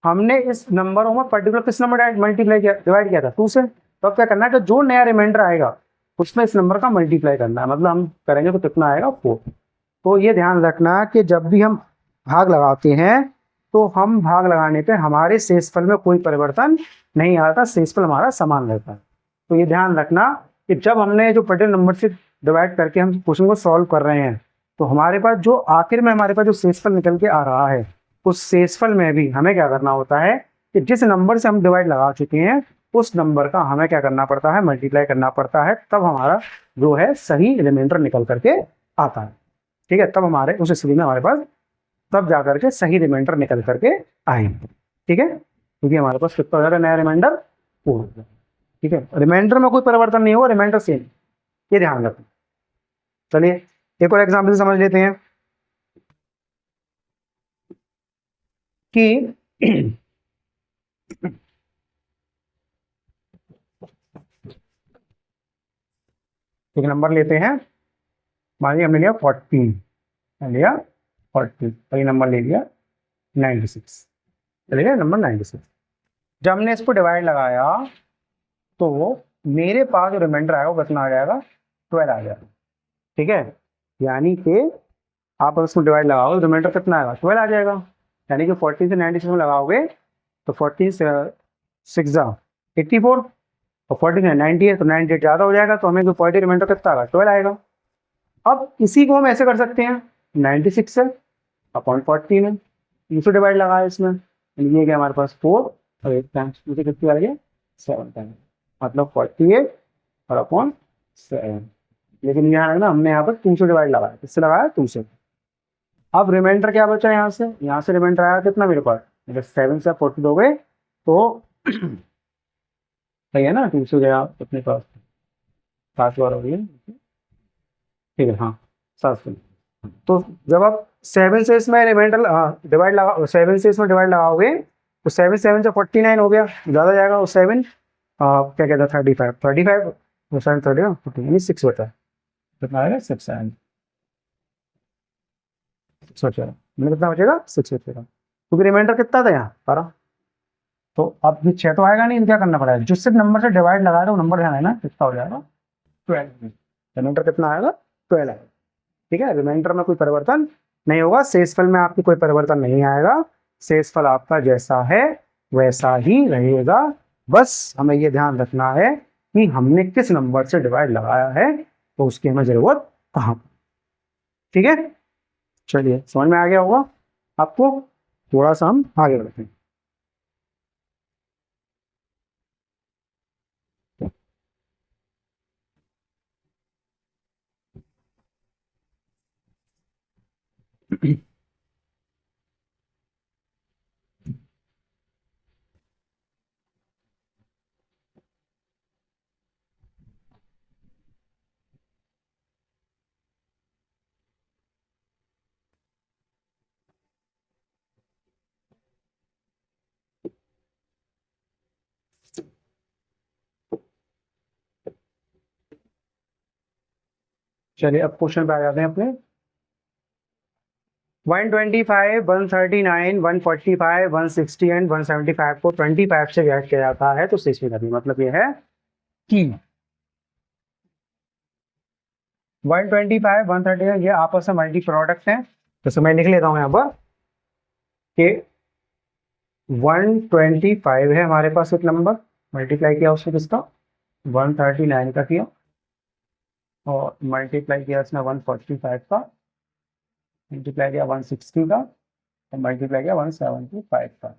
Speaker 1: हमने इस नंबरों में पर्टिकुलर किस नंबर मल्टीप्लाई किया, डिवाइड किया था 2 से, तो अब क्या करना है कि जो नया रिमाइंडर आएगा उसमें इस नंबर का मल्टीप्लाई करना है, मतलब हम करेंगे तो कितना आएगा, 4। तो ये ध्यान रखना कि जब भी हम भाग लगाते हैं तो हम भाग लगाने पे हमारे शेषफल में कोई परिवर्तन नहीं आता, शेषफल हमारा समान रहता है। तो ये ध्यान रखना कि जब हमने जो पर्टिकुलर नंबर से डिवाइड करके हम क्वेश्चन को सॉल्व कर रहे हैं, तो हमारे पास जो आखिर में हमारे पास जो शेषफल निकल के आ रहा है, उस शेषफल में भी हमें क्या करना होता है कि जिस नंबर से हम डिवाइड लगा चुके हैं उस नंबर का हमें क्या करना पड़ता है, मल्टीप्लाई करना पड़ता है, तब हमारा जो है सही रिमाइंडर निकल करके आता है। ठीक है, तब हमारे उस स्थिति में हमारे पास तब जाकर के सही रिमाइंडर निकल करके आएंगे। ठीक है, क्योंकि हमारे पास कितना हो जाएगा नया रिमाइंडर, 4 हो जाएगा। ठीक है, रिमाइंडर में कोई परिवर्तन नहीं होगा, रिमाइंडर सेम, ये ध्यान रखना। चलिए एक और एग्जाम्पल समझ लेते हैं कि एक नंबर लेते हैं, मान लिया हमने लिया 14, लिया 40 और ये नंबर ले लिया 96, चलिए नंबर 96। जब हमने इसको डिवाइड लगाया तो मेरे पास जो रिमाइंडर आएगा वो कितना आ जाएगा, 12 आ जाएगा। ठीक है, यानी कि आप अगर इसको डिवाइड लगाओगे तो रिमाइंडर कितना आएगा, 12 आ जाएगा। यानी कि 14 से 96 में लगाओगे तो 14 से 6 जा 84 और 14 से 90 है तो 98 ज़्यादा हो जाएगा, तो हमें जो पॉजिटिव रिमाइंडर कितना आएगा, 12 आएगा। अब इसी को हम ऐसे कर सकते हैं, 96 से अपॉन 14 है, 300 डिवाइड लगाया इसमें, ये क्या हमारे पास 4 और 8 टाइम्स मुझे कितनी आ रही है, 7 टाइम्स, मतलब 48 और अपॉन 7। लेकिन यहाँ है ना, हमने यहाँ पर 200 डिवाइड लगाया, किससे लगाया, 2 से। अब रिमाइंडर क्या बचा यहाँ से रिमाइंडर आया कितना मेरे पास, जब 7 से 40 हो गए तो सही है ना, 200 गया अपने पास, 7 बार हो गई है। ठीक है, हाँ 700। तो जब आप 7 से इसमें रिमाइंडर डिवाइड लगा, 7 से इसमें डिवाइड लगाओगे तो 7 7 से 49 हो गया, ज़्यादा जाएगा वो 7 क्या कहता है 35 35 7 30 यानी 6 बचा, कितना आएगा 6 आएगा, 6 बचेगा, मतलब कितना बचेगा 6 बचेगा, क्योंकि रिमाइंडर कितना था यहाँ 12। तो अब ये 6 तो आएगा नहीं, तो क्या करना पड़ेगा, जिससे नंबर से डिवाइड लगा रहे हो नंबर ध्यान है ना, कितना हो जाएगा 12। रिमाइंडर कितना आएगा 12 आएगा। ठीक है, रिमाइंडर में कोई परिवर्तन नहीं होगा, शेषफल में आपकी कोई परिवर्तन नहीं आएगा, शेषफल आपका जैसा है वैसा ही रहेगा। बस हमें ये ध्यान रखना है कि हमने किस नंबर से डिवाइड लगाया है, तो उसकी हमें जरूरत कहाँ। ठीक है, चलिए समझ में आ गया होगा आपको। थोड़ा सा हम आगे बढ़ते हैं। चलिए अब क्वेश्चन पे आ जाते हैं अपने। 125, 139, 145, 160 एंड 175 को 25 से ऐड किया जाता है तो शेष में करनी, मतलब ये है कि 125, 139 ये आपस में मल्टी प्रोडक्ट हैं। तो मैं लिख लेता हूँ यहाँ पर कि 125 है हमारे पास एक नंबर, मल्टीप्लाई किया उससे किसका 139 का किया, और मल्टीप्लाई किया इसने 145 का, मल्टीप्लाई किया 160 का, और मल्टीप्लाई किया 175 का,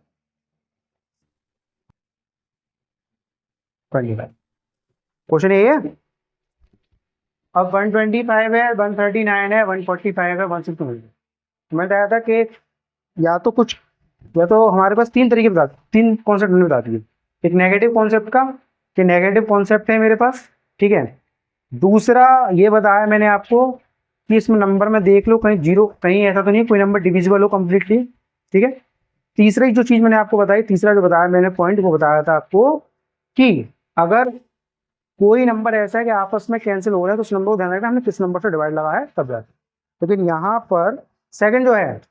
Speaker 1: 25। क्वेश्चन यही है। अब 125 है, 139 है, 145 है, 160 है। मैं बताया था कि या तो कुछ, या तो हमारे पास तीन तरीके बता, तीन कॉन्सेप्ट मैंने बता दिए। एक नेगेटिव कॉन्सेप्ट का, कि नेगेटिव कॉन्सेप्ट है मेरे पास, ठीक है। दूसरा ये बताया मैंने आपको कि इसमें नंबर में देख लो कहीं जीरो, कहीं ऐसा तो नहीं कोई नंबर डिविजिबल हो कम्प्लीटली, ठीक है। तीसरी जो चीज मैंने आपको बताई, तीसरा जो बताया मैंने पॉइंट, वो बताया था आपको कि अगर कोई नंबर ऐसा है कि आपस में कैंसिल हो रहा है तो उस नंबर को ध्यान रखना हमने किस नंबर से डिवाइड लगाया है तब जाके। लेकिन यहाँ पर सेकंड जो है,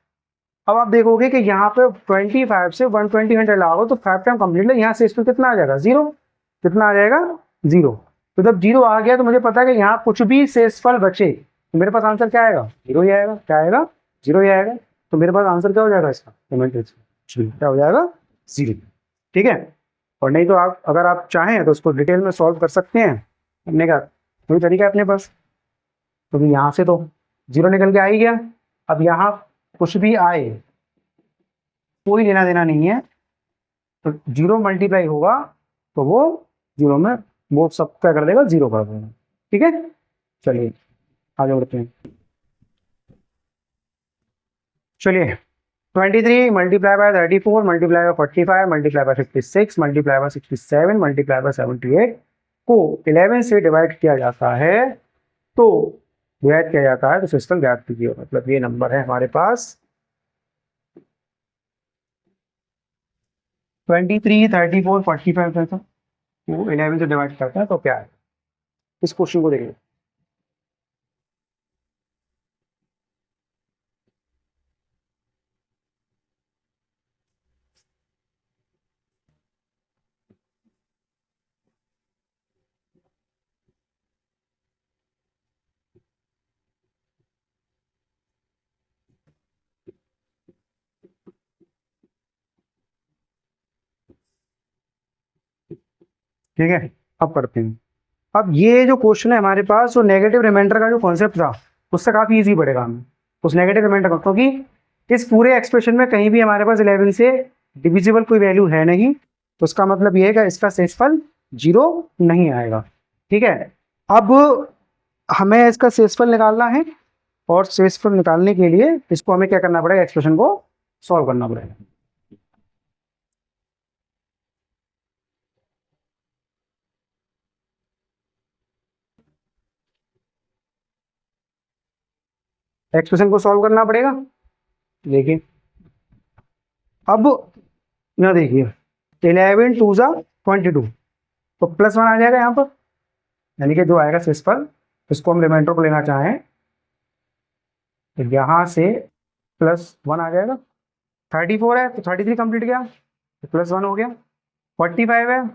Speaker 1: अब आप देखोगे कि यहाँ पे 25 से 120 घंटे लगाओ तो 5 टाइम कंप्लीट है, यहाँ से इसमें कितना आ जाएगा 0, कितना आ जाएगा 0। तो जब 0 आ गया तो मुझे पता है कि यहाँ कुछ भी शेषफल बचे तो मेरे पास आंसर क्या आएगा 0 ही आएगा, क्या आएगा 0 ही आएगा। तो मेरे पास आंसर क्या हो जाएगा इसका, क्या हो जाएगा 0। ठीक है, और नहीं तो आप अगर आप चाहें तो उसको डिटेल में सॉल्व कर सकते हैं, हमने का कोई तरीका है अपने पास। क्योंकि यहाँ से तो 0 निकल के आ ही गया, अब यहाँ कुछ भी आए कोई लेना देना नहीं है, तो 0 मल्टीप्लाई होगा तो वो 0 में वो सब क्या कर देगा 0 कर देगा। ठीक है, चलिए आगे बढ़ते हैं। चलिए 23 multiply by 34 multiply by 45 multiply by 56 multiply by 67 multiply by 78 को 11 से डिवाइड किया जाता है, तो डिवाइड किया जाता है तो सिस्टम ज्ञात कीजिए। मतलब ये नंबर है हमारे पास 23, 34, 45 है, तो वो 11 से डिवाइड करता है तो क्या है, इस क्वेश्चन को देखिए। ठीक है, अब करते हैं। अब ये जो क्वेश्चन है हमारे पास, वो नेगेटिव रिमाइंडर का जो कॉन्सेप्ट था उससे काफी इजी पड़ेगा हमें, उस नेगेटिव रिमाइंडर का, क्योंकि इस पूरे एक्सप्रेशन में कहीं भी हमारे पास 11 से डिविजिबल कोई वैल्यू है नहीं, तो उसका मतलब ये है कि इसका शेषफल 0 नहीं आएगा। ठीक है, अब हमें इसका शेषफल निकालना है, और शेषफल निकालने के लिए इसको हमें क्या करना पड़ेगा, एक्सप्रेशन को सॉल्व करना पड़ेगा। एक्सप्रेशन को सॉल्व करना पड़ेगा। देखिए अब यहाँ देखिए 11 2 जा 22, तो +1 आ जाएगा यहाँ पर, यानी कि जो आएगा शेषफल, इसको हम रिमाइंडर को लेना चाहें तो यहाँ से +1 आ जाएगा। 34 है तो 33 कंप्लीट गया, तो +1 हो गया। 45 है,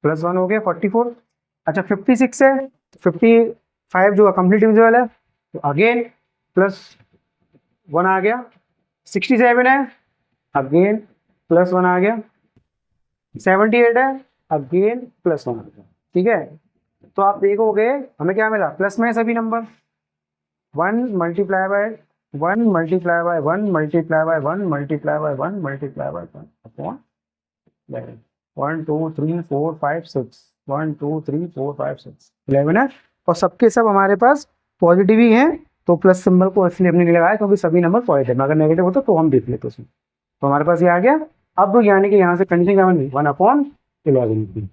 Speaker 1: प्लस 1 हो गया 44। अच्छा 56 है, 55 जो कंप्लीट डिविजिबल है, तो अगेन प्लस 1 आ गया। 67 है, अगेन प्लस 1 आ गया। 78 है, अगेन प्लस 1 आ गया। ठीक है, तो आप देखोगे हमें क्या मिला, प्लस में सभी number. 1 multiply by 1 multiply by 1 multiply by 1 multiply by 1 multiply by 1 upon 11। 1 2 3 4 5 6 1 2 3 4 5 6 11 है, और सबके सब हमारे पास पॉजिटिव ही हैं, तो प्लस सिंबल को इसलिए हमने नहीं लगाया क्योंकि सभी नंबर पॉजिटिव, अगर नेगेटिव होता तो हम देख लेते उसमें। तो हमारे पास ये आ गया। अब यानी कि यहाँ से कंडीशन क्या बनी, 1/11।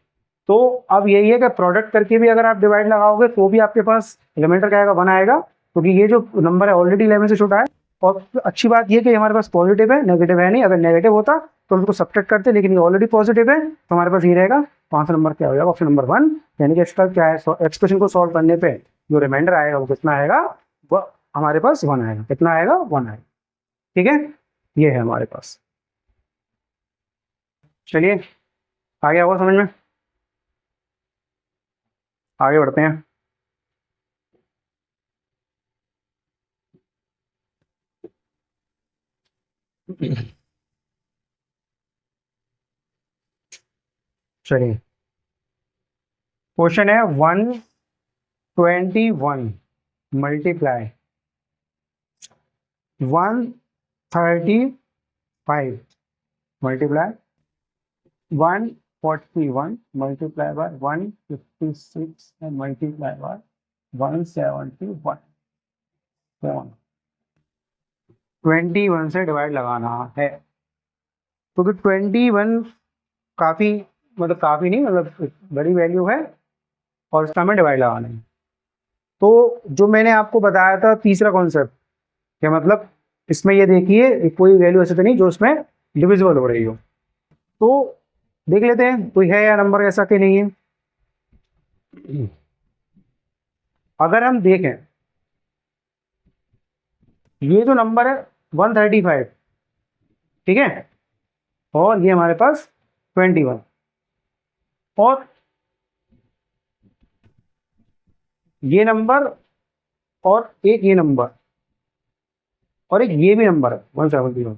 Speaker 1: तो अब यही है कि प्रोडक्ट करके भी अगर आप डिवाइड लगाओगे तो भी आपके पास एलिमेंटर क्या आएगा, 1 आएगा, क्योंकि ये जो नंबर है ऑलरेडी 11 से छोटा है। और अच्छी बात ये कि हमारे पास पॉजिटिव है, नेगेटिव है नहीं। अगर नेगेटिव होता तो उसको सब्ट्रैक्ट करते, लेकिन ये ऑलरेडी पॉजिटिव है, तो हमारे पास ये रहेगा। 5 नंबर क्या हो जाएगा, ऑप्शन नंबर 1। यानी कि एक्स्ट्रा क्या है, एक्सप्रेशन को सॉल्व करने पे जो रिमाइंडर आएगा वो कितना आएगा, वो हमारे पास 1 आएगा। कितना आएगा, 1 आएगा। ठीक है, ये है हमारे पास। चलिए आगे आओ, समझ में आगे बढ़ते हैं। चलिए क्वेश्चन है 121 multiply 135 multiply 141 multiply by 156 multiply by 171। 21 से डिवाइड लगाना है, तो 21 काफ़ी, मतलब काफ़ी नहीं, मतलब बड़ी वैल्यू है, और इसका हमें डिवाइड लगाना है। तो जो मैंने आपको बताया था तीसरा कॉन्सेप्ट, क्या मतलब, इसमें ये देखिए कोई वैल्यू ऐसे तो नहीं जो उसमें डिविजिबल हो रही हो। तो देख लेते हैं कोई है या नंबर ऐसा कि नहीं है। अगर हम देखें ये जो नंबर है 135, ठीक है, और ये हमारे पास 21, और ये नंबर, और एक ये नंबर, और एक ये भी नंबर है 171।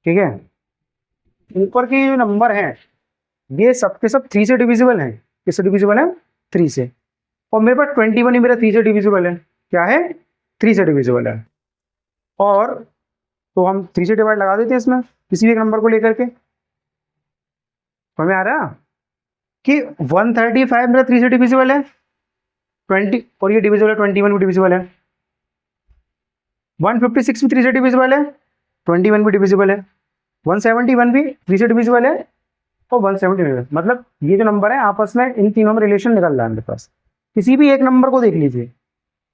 Speaker 1: ठीक है, ऊपर के जो नंबर हैं ये सबके सब 3 से डिविजिबल हैं। किससे डिविजिबल है, 3 से। और मेरे पास 21 ही मेरा 3 से डिविजिबल है। क्या है, 3 से डिविजिबल है। और तो हम 3 से डिवाइड लगा देते हैं इसमें किसी भी एक नंबर को लेकर के। हमें आ रहा कि 135 मेरा 3 से डिविजिबल है, 20, और ये डिविजिबल है 21 भी डिविजिबल है। 156 भी 3 से डिविजिबल है, 21 भी डिविजिबल है। 171 भी 3 से डिविजिबल है, और 170। मतलब ये जो नंबर है आपस में इन तीनों में रिलेशन निकल रहा है मेरे पास। किसी भी एक नंबर को देख लीजिए,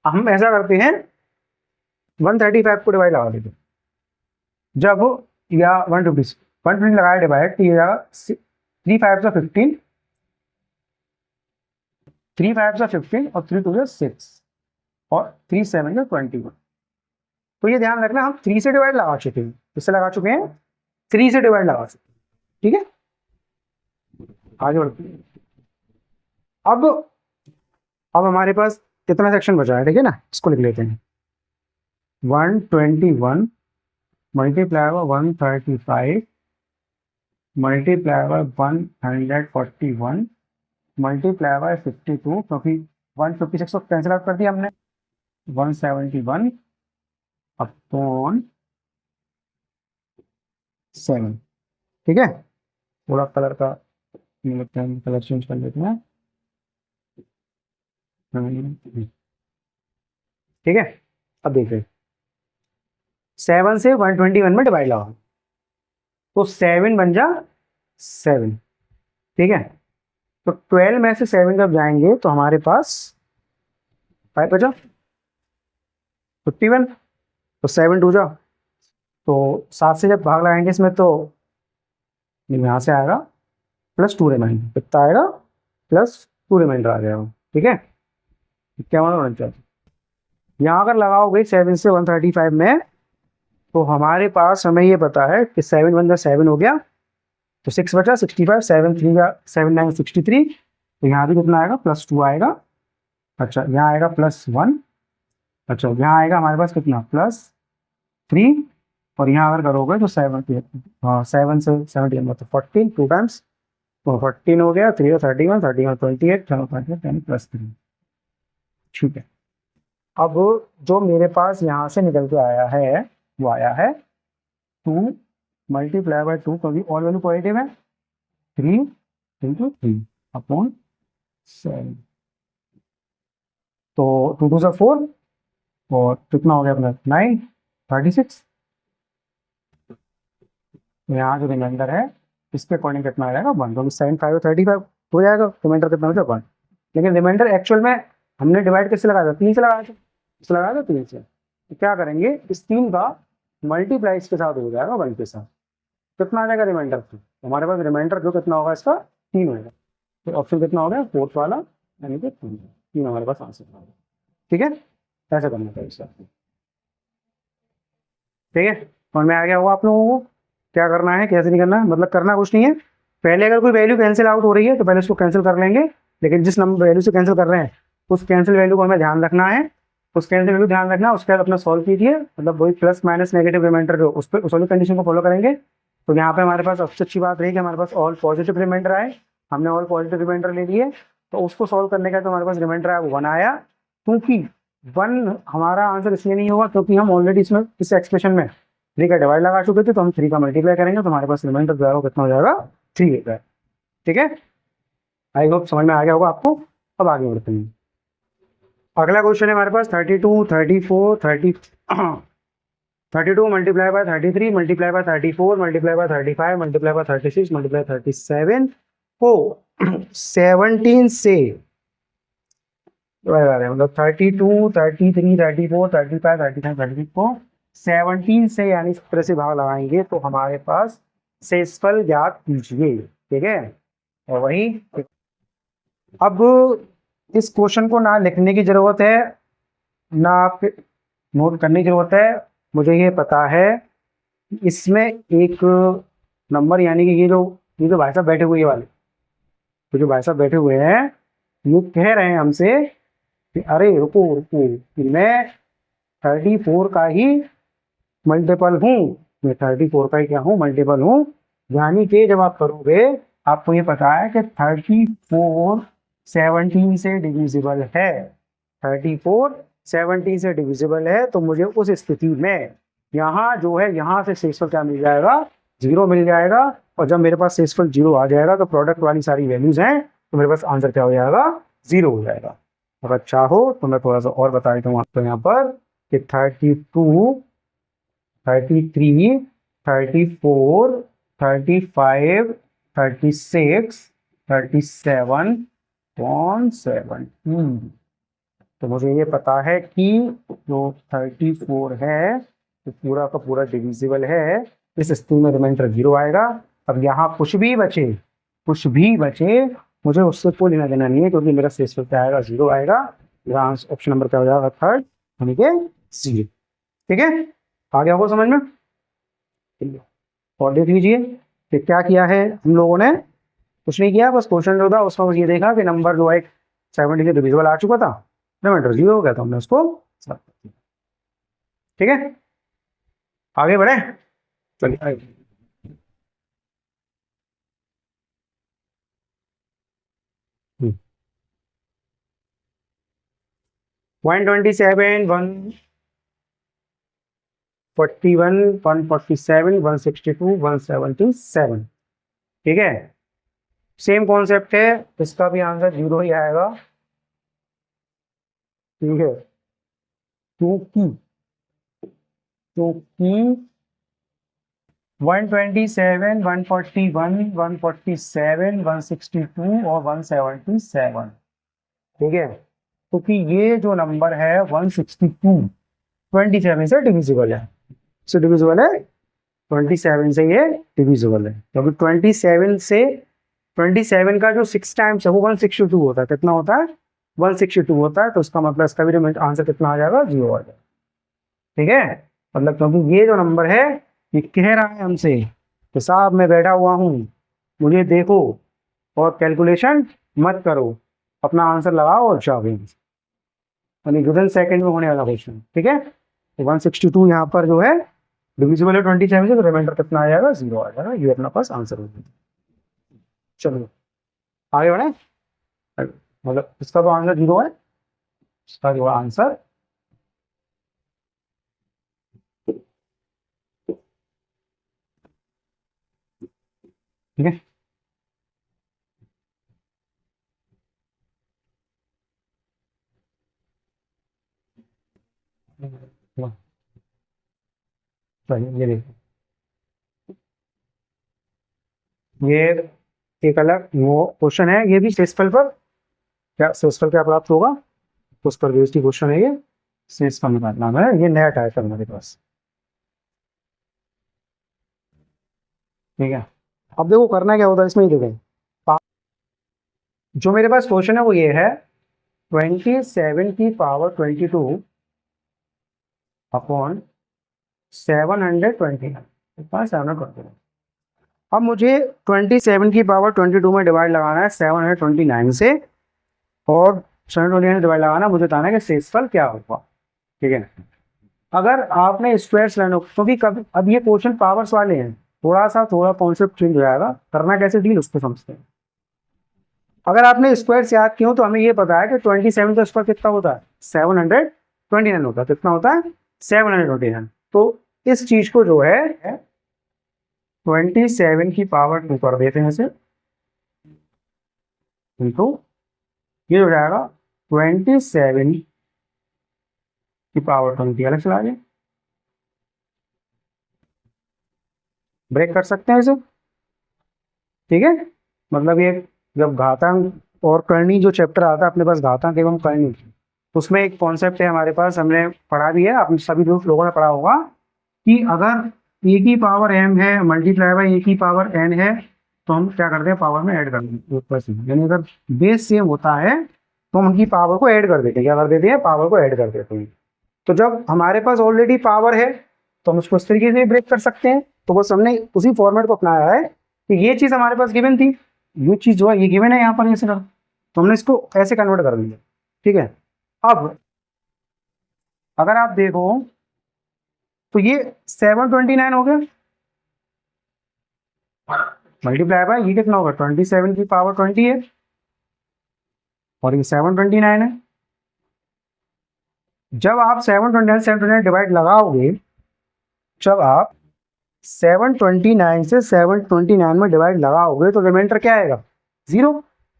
Speaker 1: हम ऐसा करते हैं 135 को डिवाइड लगा देते हैं। जब या 150 लगाया डिवाइड, तो ये जाएगा 3 5 से 15, 3 5 से 15, और 3 2 से 6, और 3 7 से 21। तो ये ध्यान रखना, हम 3 से डिवाइड लगा चुके हैं। किससे लगा चुके हैं, 3 से डिवाइड लगा चुके हैं। ठीक है, आगे बढ़ते हैं। अब हमारे पास कितना सेक्शन बचा है, ठीक है ना, इसको लिख लेते हैं। 121 multiply by 135 multiply by 141 multiply by 52, क्योंकि 156 को कैंसिल आउट कर दिया हमने। 171 अपॉन 7। ठीक है, थोड़ा कलर का कलर चेंज कर लेते हैं। ठीक है, अब देखिए 7 से 121 में डिवाइड लगाओ, तो 7 बन जा 7। ठीक है, तो 12 में से 7 जब जाएंगे तो हमारे पास 5 बचा 51, तो 7 2 जा, तो 7 से जब भाग लगाएंगे इसमें तो यहाँ से आएगा +2 रिमाइंडर। कितना आएगा, +2 रिमाइंडर आ जाएगा। ठीक है, क्या मतलब होना चाहिए, यहाँ अगर लगाओगे 7 से 135 में, तो हमारे पास हमें ये पता है कि 7 1 जा 7 हो गया, तो 6 बचा, 65, 7 3 का 7 9 63। तो यहाँ भी कितना आएगा, +2 आएगा। अच्छा यहाँ आएगा +1। अच्छा यहाँ आएगा हमारे पास कितना, +3। और यहाँ अगर करोगे तो 7, हाँ 7 से 17 मतलब 14, 2 टाइम्स तो 14 हो गया, 3 31, 31 28, 10 +3। ठीक है, अब जो मेरे पास यहाँ से निकल के आया है वो आया है 2 मल्टीप्लाई बाय 2, क्योंकि ऑल वैल्यू पॉजिटिव है, 3 इंटू 3 अपॉन 7। तो 2 2 से 4 और कितना हो गया अपना 9 36। तो यहाँ जो रिमाइंडर है इसके अकॉर्डिंग कितना आ जाएगा 1, क्योंकि 7 5 35 हो जाएगा, रिमाइंडर कितना हो जाएगा 1। लेकिन रिमाइंडर एक्चुअल में हमने डिवाइड किससे लगाया था, 3 से लगाया था, इससे लगाया था 3 से। तो क्या करेंगे, इस 3 का मल्टीप्लाई इसके साथ हो जाएगा 1 के साथ, कितना आ जाएगा रिमाइंडर। तो हमारे पास रिमाइंडर जो कितना होगा इसका 3 होगा। तो ऑप्शन कितना हो गया, 4th वाला, यानी कि 3 हमारे पास आंसर होगा। ठीक है, ऐसा करना था इसका। ठीक है, समझ में आ गया होगा आप लोगों को क्या करना है कैसे नहीं करना है। मतलब करना कुछ नहीं है, पहले अगर कोई वैल्यू कैंसिल आउट हो रही है तो पहले उसको कैंसिल कर लेंगे, लेकिन जिस नंबर वैल्यू से कैंसिल कर रहे हैं उस कैंसिल वैल्यू को हमें ध्यान रखना है, उस कैंसिल वैल्यू ध्यान रखना, उसके बाद अपना सॉल्व कीजिए। मतलब वही प्लस माइनस नेगेटिव रिमाइंडर जो उस पर उस वाली कंडीशन को फॉलो करेंगे। तो यहाँ पे हमारे पास सबसे अच्छी बात रही कि हमारे पास ऑल पॉजिटिव रिमाइंडर आए, हमने ऑल पॉजिटिव रिमाइंडर ले लिए। तो उसको सॉल्व करने का तो हमारे पास रिमाइंडर आया वो 1 आया, क्योंकि 1 हमारा आंसर इसलिए नहीं होगा क्योंकि हम ऑलरेडी इसमें इस एक्सप्रेशन में 3 का डिवाइड लगा चुके थे, तो हम 3 का मल्टीप्लाई करेंगे तो हमारे पास रिमाइंडर जो है वो कितना हो जाएगा 3 है। ठीक है, आई होप समझ में आ गया होगा आपको। अब आगे बढ़ते हैं, अगला क्वेश्चन है हमारे पास 32 34 30 32 multiply by 33 multiply by 34 multiply by 35 multiply by 36 multiply 37 को 17 से मतलब 32 33 34 35 35 36 को 17 से यानी इस तरह से भाग लगाएंगे तो हमारे पास शेषफल ज्ञात कीजिए। ठीक है, और वही अब इस क्वेश्चन को ना लिखने की जरूरत है ना आप नोट करने की जरूरत है। मुझे ये पता है इसमें एक नंबर यानी कि ये जो भाई साहब बैठे हुए वाले, तो जो भाई साहब बैठे हुए हैं ये कह रहे हैं हमसे कि अरे रुको रुको कि मैं 34 का ही मल्टीपल हूँ, मैं 34 का ही क्या हूँ मल्टीपल हूँ। यानी कि जब आप करोगे आपको ये पता है कि 34 17 से डिविजिबल है, 34 17 से डिविजिबल है। तो मुझे उस स्थिति में यहाँ जो है यहाँ से शेषफल क्या मिल जाएगा 0 मिल जाएगा। और जब मेरे पास शेषफल 0 आ जाएगा तो प्रोडक्ट वाली सारी वैल्यूज हैं तो मेरे पास आंसर क्या हो जाएगा 0 हो जाएगा। अगर चाहो तो मैं थोड़ा सा और बता देता हूँ आपको यहाँ पर कि 32 33 34 35 36 37.17। तो मुझे ये पता है कि जो 34 है तो पूरा का पूरा डिविजिबल है, इस स्थिति में रिमाइंडर 0 आएगा। अब यहाँ कुछ भी बचे मुझे उससे कोई लेना देना नहीं है क्योंकि मेरा शेषफल क्या आएगा 0 आएगा। मेरा ऑप्शन नंबर क्या हो जाएगा 3rd यानी कि C। ठीक है, आ गया होगा समझ में। और देख लीजिए कि क्या किया है हम लोगों ने, कुछ नहीं किया, बस क्वेश्चन जो था उसमें बस ये देखा कि नंबर जो है 70 से डिविजिबल आ चुका था, रिमाइंडर 0 हो गया था, हमने उसको सॉल्व कर दिया। ठीक है, आगे बढ़े, चलिए 127 141 147 162 177। ठीक है, सेम कॉन्सेप्ट है, इसका भी आंसर 0 ही आएगा। ठीक है, क्योंकि 127 141 147 162 और 177। ठीक है, क्योंकि ये जो नंबर है 162 27 से डिविजिबल है, से डिविजिबल है 27 से, ये डिविजिबल है क्योंकि 27 का जो 6 टाइम्स है वो 162 होता है। कितना होता है 162 होता है, तो उसका मतलब इसका भी आंसर कितना आ जाएगा 0 आ जाएगा। ठीक है, मतलब क्योंकि ये जो नंबर है ये कह रहा है हमसे कि साहब मैं बैठा हुआ हूँ मुझे देखो और कैलकुलेशन मत करो, अपना आंसर लगाओ और जाओ, यानी विद इन सेकेंड में होने वाला क्वेश्चन, ठीक है। तो 162 यहाँ पर जो है डिविजिबल है 27 से, तो रिमाइंडर कितना आ जाएगा, 0 आ जाएगा। ये अपना पास आंसर हो गया। चलो आगे बढ़े, मतलब इसका तो आंसर 0 है, इसका जो आंसर ठीक है। चलिए ये देखो, ये एक अलग वो क्वेश्चन है, ये भी सेसफल पर, क्या सेसफल क्या प्राप्त होगा, तो उस पर बेस्ड क्वेश्चन है ये। सेसफल निकालना है, ये नया टाइटल मेरे पास, ठीक है। अब देखो करना क्या होता है इसमें, ही देखो जो मेरे पास क्वेश्चन है वो ये है, 27 की पावर 22 अपॉन 729, 729। अब मुझे 27 की पावर 22 में डिवाइड लगाना है 729 से, और 729 डिवाइड लगाना, मुझे बताना है कि शेषफल क्या होगा, ठीक है। अगर आपने स्क्वायर्स लेना, क्योंकि कभी अब ये क्वेश्चन पावर्स वाले हैं, थोड़ा कॉन्सेप्ट चेंज हो जाएगा, करना कैसे डील उसको समझते हैं। अगर आपने स्क्वायर्स याद किए हो तो हमें ये पता है कि 27 का स्क्वायर कितना होता है, 729 होता है। कितना होता है, 729। तो इस चीज को जो है 27 की पावर 2 कर देते हैं इसे, इनटू ये हो जाएगा 27 की पावर 20, अलग चला जाए, ब्रेक कर सकते हैं इसे, ठीक है। मतलब ये जब घातांक और करनी जो चैप्टर आता है अपने पास, घातांक एवं करनी, उसमें एक कॉन्सेप्ट है हमारे पास, हमने पढ़ा भी है, आप सभी लोगों ने पढ़ा होगा, कि अगर ए की पावर m है मल्टीप्लाई बाई ए की पावर n है, तो हम क्या करते हैं, पावर में ऐड कर देते हैं। यानी अगर बेस सेम होता है तो हम उनकी पावर को ऐड कर देते हैं, क्या कर देते हैं, पावर को ऐड कर देते हैं। तो जब हमारे पास ऑलरेडी पावर है तो हम उसको इस तरीके से ब्रेक कर सकते हैं। तो बस हमने उसी फॉर्मेट को अपनाया है कि ये चीज हमारे पास गिवन थी, ये चीज जो है ये गिवन है यहाँ पर ऐसे, तो हमने इसको ऐसे कन्वर्ट कर दिया, ठीक है। अब अगर आप देखो तो ये 729 हो गया, मल्टीप्लाई बाय ये कितना होगा, 27 की पावर 20 है, और ये 729 है। जब आप 729 डिवाइड लगाओगे, जब आप 729 से 729 में डिवाइड लगाओगे तो रिमाइंडर क्या आएगा, 0।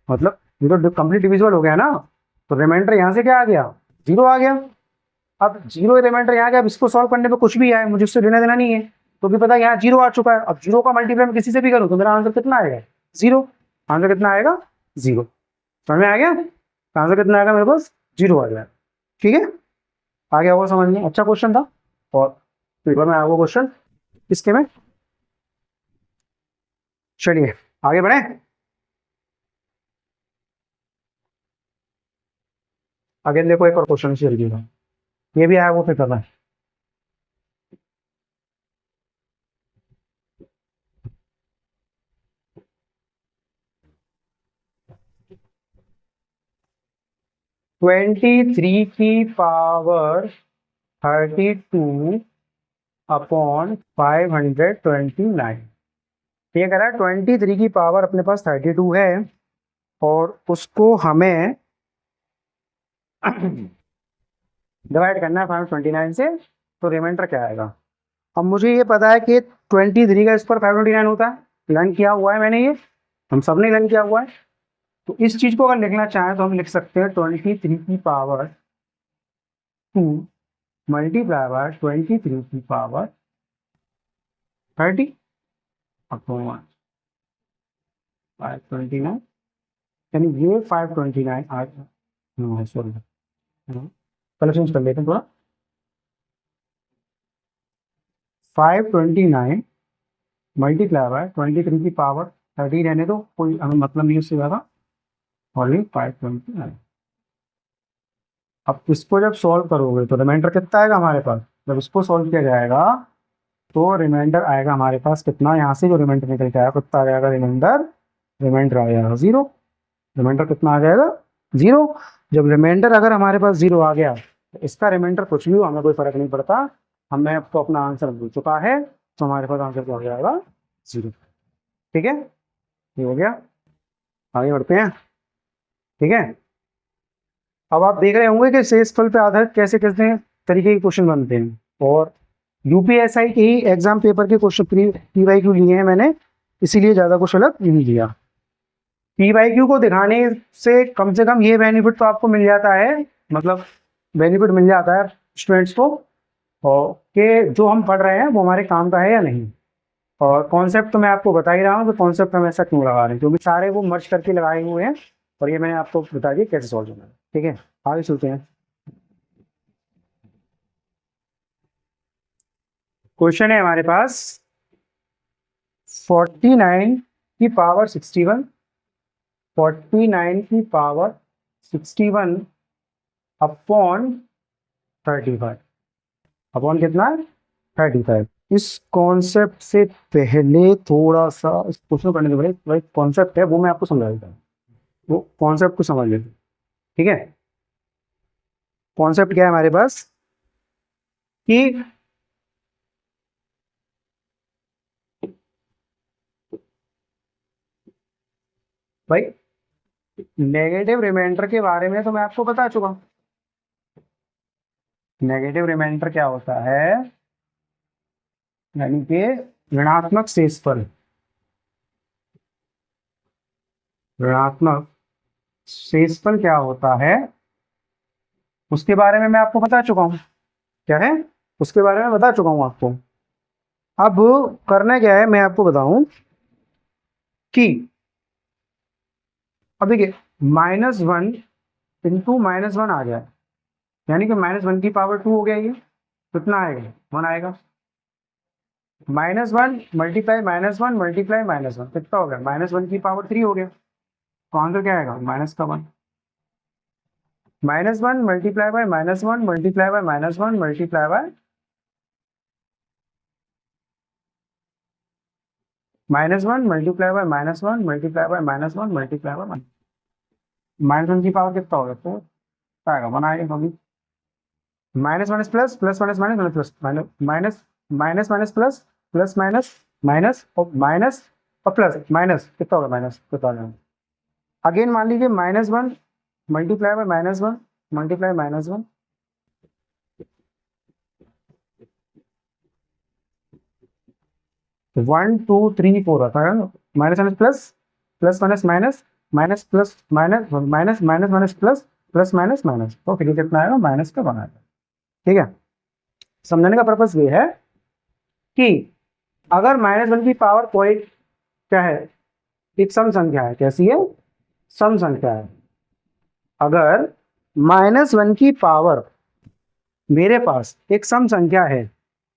Speaker 1: मतलब ये तो कंप्लीट डिविजिबल हो गया ना, तो रिमाइंडर यहाँ से क्या आ गया, 0 आ गया। अब 0 रिमाइंडर यहाँ गया, अब इसको सॉल्व करने पे कुछ भी आए मुझे उससे लेना देना नहीं है, तो भी पता है यहाँ 0 आ चुका है। अब 0 का मल्टीप्लाई मैं किसी से भी करूँ तो मेरा आंसर कितना आएगा, 0। आंसर कितना आएगा, 0। समझ में आ गया, आंसर कितना आएगा मेरे पास, 0 आ गया, ठीक है। आ गया होगा समझ में, अच्छा क्वेश्चन था। और पेपर में आया हुआ क्वेश्चन इसके में। चलिए आगे बढ़े, आगे देखो एक और क्वेश्चन शेयर किया, ये भी आया वो पेपर में। ट्वेंटी थ्री की पावर 32 अपॉन 529। ये कह रहा है 23 की पावर अपने पास 32 है, और उसको हमें डिवाइड करना है 529 से, तो रिमाइंडर क्या आएगा। अब मुझे ये पता है कि 23 का स्क्वायर 529 होता है, लर्न किया हुआ है मैंने, ये हम सब ने लर्न किया हुआ है। तो इस चीज को अगर लिखना चाहें तो हम लिख सकते हैं 23 की पावर 2 मल्टीप्लाई बाय 23 की पावर 30 अपॉन 529, यानी ये 529 आ गया, सॉरी कलर चेंज कर लेते हैं थोड़ा, 529 मल्टीप्लाई बाय 23 की पावर 30 रहने दो, कोई हमें मतलब नहीं उससे ज़्यादा, ओनली 529। अब इसको जब सॉल्व करोगे तो रिमाइंडर कितना आएगा हमारे पास, जब इसको सॉल्व किया जाएगा तो रिमाइंडर आएगा हमारे पास कितना, यहाँ से जो रिमाइंडर निकल के आया कितना आ जाएगा, रिमाइंडर आ जाएगा 0। रिमाइंडर कितना आ जाएगा 0। जब रिमाइंडर अगर हमारे पास 0 आ गया तो इसका रिमाइंडर कुछ भी हो हमें कोई फर्क नहीं पड़ता, हमें आपको अपना आंसर मिल चुका है, तो हमारे पास आंसर क्या हो जाएगा 0। ठीक है, ये हो गया। आगे बढ़ते हैं। ठीक है, अब आप देख रहे होंगे कि शेषफल पे आधारित कैसे कैसे तरीके के क्वेश्चन बनते हैं, और यूपीएसआई के ही एग्जाम पेपर के क्वेश्चन पीवाईक्यू लिए हैं मैंने, इसीलिए ज़्यादा कुछ अलग नहीं लिया। पीवाईक्यू को दिखाने से कम ये बेनिफिट तो आपको मिल जाता है, मतलब बेनिफिट मिल जाता है स्टूडेंट्स को, और कि जो हम पढ़ रहे हैं वो हमारे काम का है या नहीं। और कॉन्सेप्ट तो मैं आपको बता ही रहा हूँ कि कॉन्सेप्ट हम ऐसा क्यों लगा रहे हैं, क्योंकि सारे वो मर्ज करके लगाए हुए हैं, और ये मैंने आपको बता दिया कैसे सॉल्व करना है। ठीक है, आगे चलते हैं। क्वेश्चन है हमारे पास 49 की पावर 61, 49 की पावर 61 अपॉन 35, अपॉन कितना 35। इस कॉन्सेप्ट से पहले थोड़ा सा इस क्वेश्चन करने के भाई कॉन्सेप्ट है वो मैं आपको समझा देता हूँ, वो कॉन्सेप्ट को समझ लेते। ठीक है, कॉन्सेप्ट क्या है हमारे पास कि भाई नेगेटिव रिमाइंडर के बारे में तो मैं आपको बता चुका हूं। नेगेटिव रिमाइंडर क्या होता है, यानी कि ऋणात्मक शेषफल, ऋणात्मक शेषफल क्या होता है उसके बारे में मैं आपको बता चुका हूं। क्या है, उसके बारे में बता चुका हूं आपको। अब करना क्या है मैं आपको बताऊं कि अब देखिए -1 इंटू -1 आ गया, यानी कि -1 की पावर 2 हो गया, ये कितना आएगा 1 आएगा। -1 मल्टीप्लाई -1 मल्टीप्लाई -1 कितना हो गया, -1 की पावर 3 हो गया, तो आंसर क्या आएगा माइनस का 1। -1 multiply by -1 multiply by -1 multiply by -1 multiply by -1 multiply by -1 multiply by -1 की पावर कितना होगा, तो आएगा 1 आएगा, क्योंकि minus minus plus plus minus minus minus plus minus minus minus plus plus minus minus और प्लस माइनस कितना होगा, माइनस कितना होगा। अगेन मान लीजिए -1 मल्टीप्लाई बाय -1 मल्टीप्लाई -1, 1 2 3 4 आता है, minus minus plus plus minus minus minus plus minus minus minus minus plus plus minus minus, तो फिर कितना आएगा माइनस का 1 आएगा। ठीक है, समझने का पर्पस ये है कि अगर -1 की पावर कोई क्या है, एक सम संख्या है, कैसी है, सम संख्या है। अगर -1 की पावर मेरे पास एक सम संख्या है,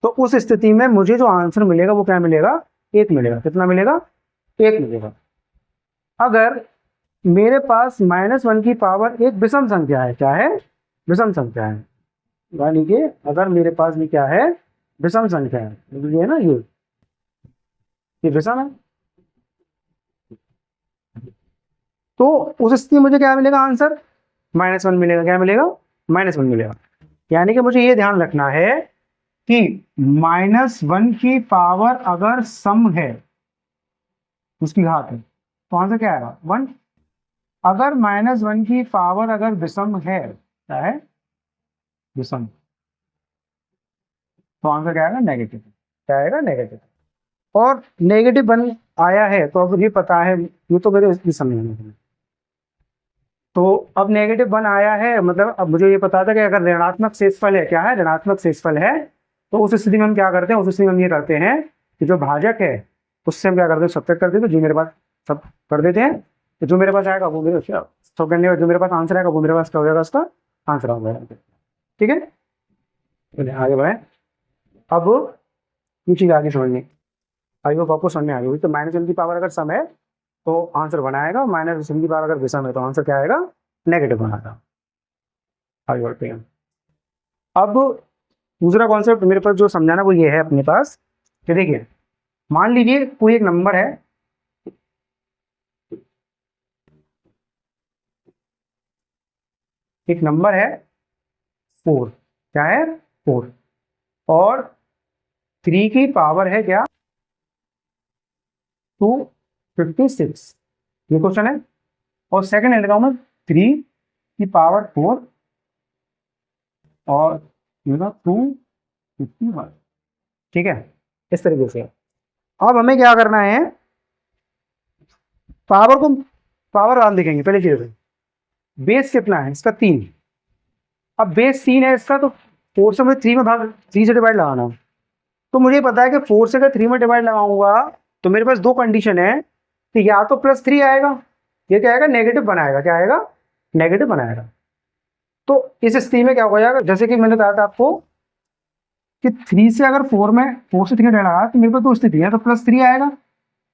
Speaker 1: तो उस स्थिति में मुझे जो आंसर मिलेगा वो क्या मिलेगा, 1 मिलेगा। कितना मिलेगा, 1 मिलेगा। अगर मेरे पास -1 की पावर एक विषम संख्या है, क्या है, विषम संख्या है, यानी कि अगर मेरे पास भी क्या है, विषम संख्या है, ये है ना, ये विषम है, तो उस स्थिति में मुझे क्या मिलेगा आंसर, -1 मिलेगा। क्या मिलेगा, -1 मिलेगा। यानी कि मुझे ये ध्यान रखना है कि -1 की पावर अगर सम है, उसकी घात है, तो आंसर क्या आएगा 1। अगर -1 की पावर अगर विषम है, क्या है, विषम, तो आंसर क्या आएगा नेगेटिव। क्या आएगा, नेगेटिव। और नेगेटिव 1 आया है तो अब ये पता है, ये तो मेरे इसकी समझ में, तो अब -1 आया है, मतलब अब मुझे ये पता था कि अगर ऋणात्मक शेषफल है, क्या है, ऋणात्मक शेषफल है, तो उस स्थिति में हम क्या करते हैं, उस स्थिति में हम ये करते हैं कि जो भाजक है उससे हम क्या करते हैं, सब्ट्रैक्ट करते हैं, तो जो मेरे पास सब कर देते हैं, तो जो मेरे पास आएगा वो मेरे सब करने जो मेरे पास आंसर आएगा वो मेरे पास क्या हो जाएगा, उसका आंसर हो जाएगा। ठीक है, चलिए आगे बढ़े। अब ये चीज आगे समझनी, आई होप आपको समझ में आ गई। तो -1 की पावर अगर सम है तो आंसर बनाएगा, -1 की पावर अगर विषम है तो आंसर क्या आएगा, नेगेटिव बनाएगा। आगे बढ़ते हैं। अब दूसरा कॉन्सेप्ट मेरे पास जो समझाना वो ये है अपने पास कि देखिए मान लीजिए कोई एक नंबर है, एक नंबर है 4, क्या है 4, और 3 की पावर है क्या 256, ये क्वेश्चन है। और सेकंड है लगाऊं मैं 3 की पावर 4 और ये ना 251, ठीक है, इस तरीके से। अब हमें क्या करना है, पावर को पावर मान लिखेंगे पहले चीज। बेस कितना है इसका 3, अब बेस 3 है इसका, तो 4 से मुझे 3 में भाग 3 से डिवाइड लगाना। तो मुझे पता है कि 4 से अगर 3 में डिवाइड लगाऊंगा तो मेरे पास दो कंडीशन है कि या तो +3 आएगा, ये क्या आएगा नेगेटिव बनाएगा, क्या आएगा नेगेटिव बनाएगा। तो इस स्थिति में क्या हो जाएगा, जैसे कि मैंने बताया था आपको कि 3 से अगर 4 से 3 लगा तो मेरे पास दो स्थिति है, तो +3 आएगा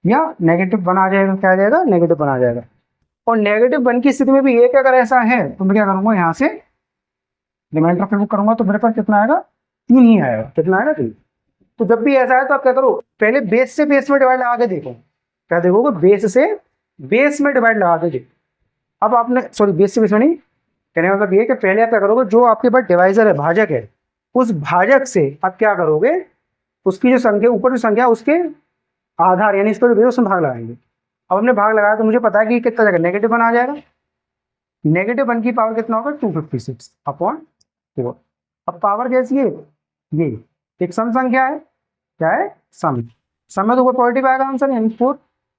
Speaker 1: या नेगेटिव बना आ जाएगा, क्या आ जाएगा नेगेटिव बना आ जाएगा। और नेगेटिव 1 की स्थिति में भी एक अगर ऐसा है तो मैं क्या करूंगा, यहाँ से रिमाइंडर फिर करूंगा तो मेरे पास कितना आएगा 3 ही आएगा, कितना आएगा 3। तो जब भी ऐसा है तो आप क्या करो, पहले बेस से बेस में डिवाइड लगा के देखो, क्या देखोगे बेस से बेस में डिवाइड लगा के देखो। अब आपने सॉरी बेस से बेस में नहीं, कहने का मतलब ये कि पहले आप क्या करोगे, जो आपके पास डिवाइजर है भाजक है, उस भाजक से आप क्या करोगे, उसकी जो संख्या ऊपर जो संख्या उसके आधार यानी इसको जो बेस उसमें भाग लगाएंगे। अब हमने भाग लगाया तो मुझे पता है कि कितना जाएगा -1 आ जाएगा। -1 की पावर कितना होगा 256/4। अब पावर कैसी है, ये एक सम संख्या है, क्या है सम, सम में तो ऊपर पॉजिटिव आएगा आंसर यानी 4।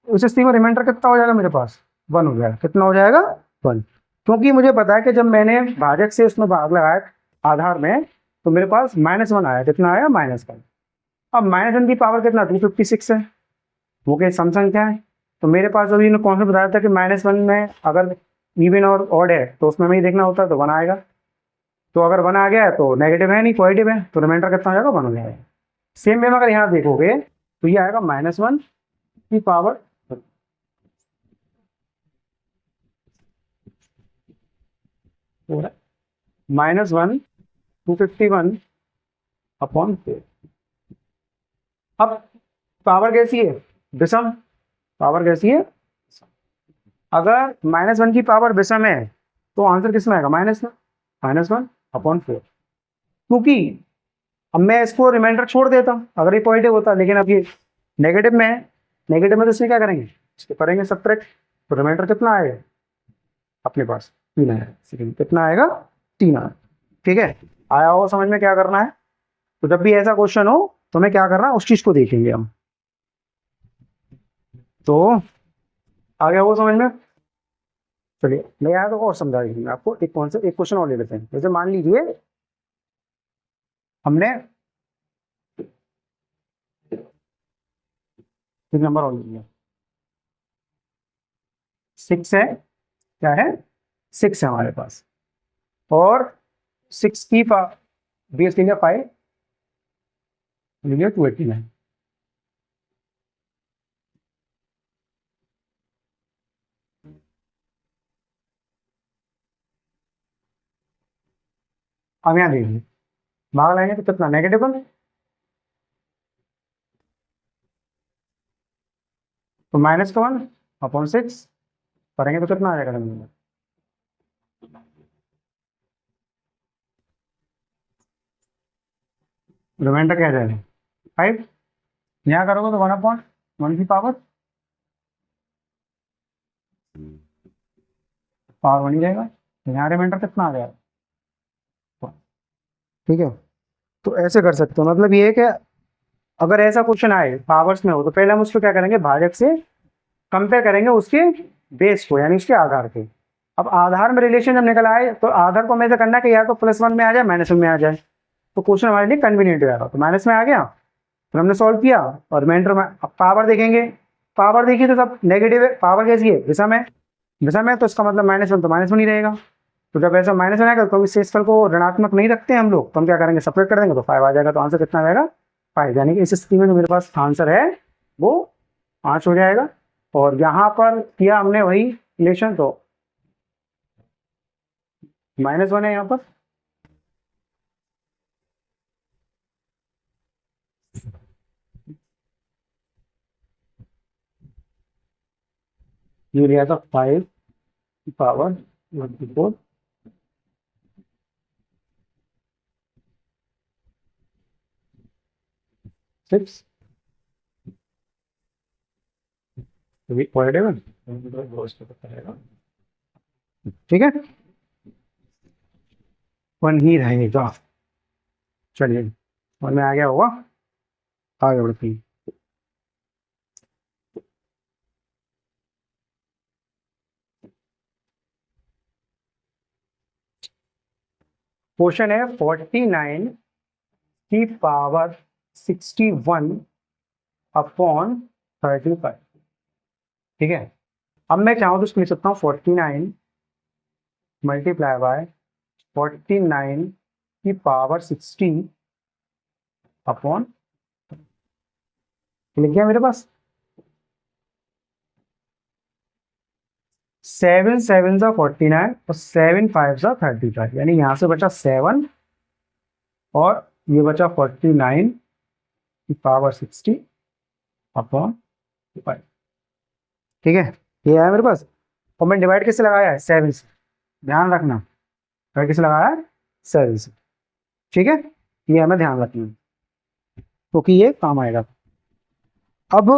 Speaker 1: उस स्थिति में रिमाइंडर कितना हो जाएगा मेरे पास 1 हो जाएगा, कितना हो जाएगा 1, क्योंकि मुझे पता है कि जब मैंने भाजक से उसमें भाग लगाया आधार में तो मेरे पास -1 आया, कितना आया -1। अब -1 की पावर कितना 256 है, वो क्या सम संख्या है। तो मेरे पास अभी कॉन्सेप्ट बताया था कि -1 में अगर इवन और ऑड है तो उसमें हमें देखना होता है तो 1 आएगा। तो अगर 1 आ गया है तो नेगेटिव है नहीं पॉजिटिव है, तो रिमाइंडर कितना हो जाएगा 1 हो जाएगा। सेम वे में अगर यहाँ देखोगे तो ये आएगा -1 की पावर -1 251/4। अब पावर कैसी है विषम, पावर कैसी है, अगर -1 की पावर विषम है तो आंसर किस में आएगा -1/4, क्योंकि अब मैं इसको रिमाइंडर छोड़ देता अगर ये पॉजिटिव होता, लेकिन अब ये नेगेटिव में है, नेगेटिव में तो इसमें क्या करेंगे, इसको करेंगे सब्ट्रैक्ट, तो रिमाइंडर कितना आएगा अपने पास 3 आएगा, कितना आएगा 3 आएगा। ठीक है, आया हो समझ में क्या करना है। तो जब भी ऐसा क्वेश्चन हो तो हमें क्या करना है उस चीज को देखेंगे हम। तो आ गया वो समझ में, चलिए मैं आया तो और समझा देंगे आपको। एक कौन सा एक क्वेश्चन और ले लेते हैं, जैसे मान लीजिए हमने एक नंबर और लिया 6 है, क्या है 6 है हमारे पास, और 6 की बेस लिया 5, लिया 289। अब यहाँ देखिए भाग लाएंगे तो कितना -1, तो -1/6 करेंगे तो कितना आ जाएगा नंबर, रिमाइंडर क्या आ जाएगा 5। यहाँ करोगे तो 1/1 की पावर 1 ही रहेगा, तो यहाँ रिमाइंडर कितना आ जाएगा। ठीक है, तो ऐसे कर सकते हो, मतलब ये है कि अगर ऐसा क्वेश्चन आए पावर्स में हो तो पहले हम उसको क्या करेंगे भाजक से कंपेयर करेंगे उसके बेस को यानी उसके आधार के। अब आधार में रिलेशन जब निकल आए तो आधार को हमें ऐसा करना है कि या तो +1 में आ जाए -1 में आ जाए, तो क्वेश्चन हमारे लिए कन्वीनियंट हो जाएगा। तो माइनस में आ गया, फिर हमने सॉल्व किया और रिमाइंडर में अब पावर देखेंगे, पावर देखिए तो सब नेगेटिव है, पावर कैसी है विषम है, विषम है तो इसका मतलब -1 तो -1 ही रहेगा। तो जब ऐसा -1 आएगा तो इस शेषफल को ऋणात्मक नहीं रखते हैं हम लोग, तो हम क्या करेंगे सेपरेट कर देंगे तो 5 आ जाएगा। तो आंसर कितना आ जाएगा 5, यानी कि इस स्थिति में जो मेरे पास आंसर है वो 5 हो जाएगा। और यहाँ पर किया हमने वही रिलेशन, तो -1 है यहाँ पर, ये लिया था 5 की पावर 24 6 पॉजिटिव है, ठीक है, 1 ही रहेगा। चलिए 1 में आ गया होगा, आगे बढ़ते हैं। क्वेश्चन है 49 की पावर 61 अपॉन 35, ठीक है। अब मैं चाहूँ तो इसको लिख सकता हूँ 49 मल्टीप्लाई बाय 49 की पावर 60 अपॉन, लिख गया मेरे पास 7 7 सा 49 और 7 5 सा 35, यानी यहाँ से बचा 7 और ये बचा 49 की पावर 60 अपॉन 5, ठीक है। ये है मेरे पास, और मैंने डिवाइड किससे लगाया है, 7 से, ध्यान रखना डिवाइड किससे लगाया है, 7 से, ठीक है। ये हमें ध्यान रखना है क्योंकि ये काम आएगा। अब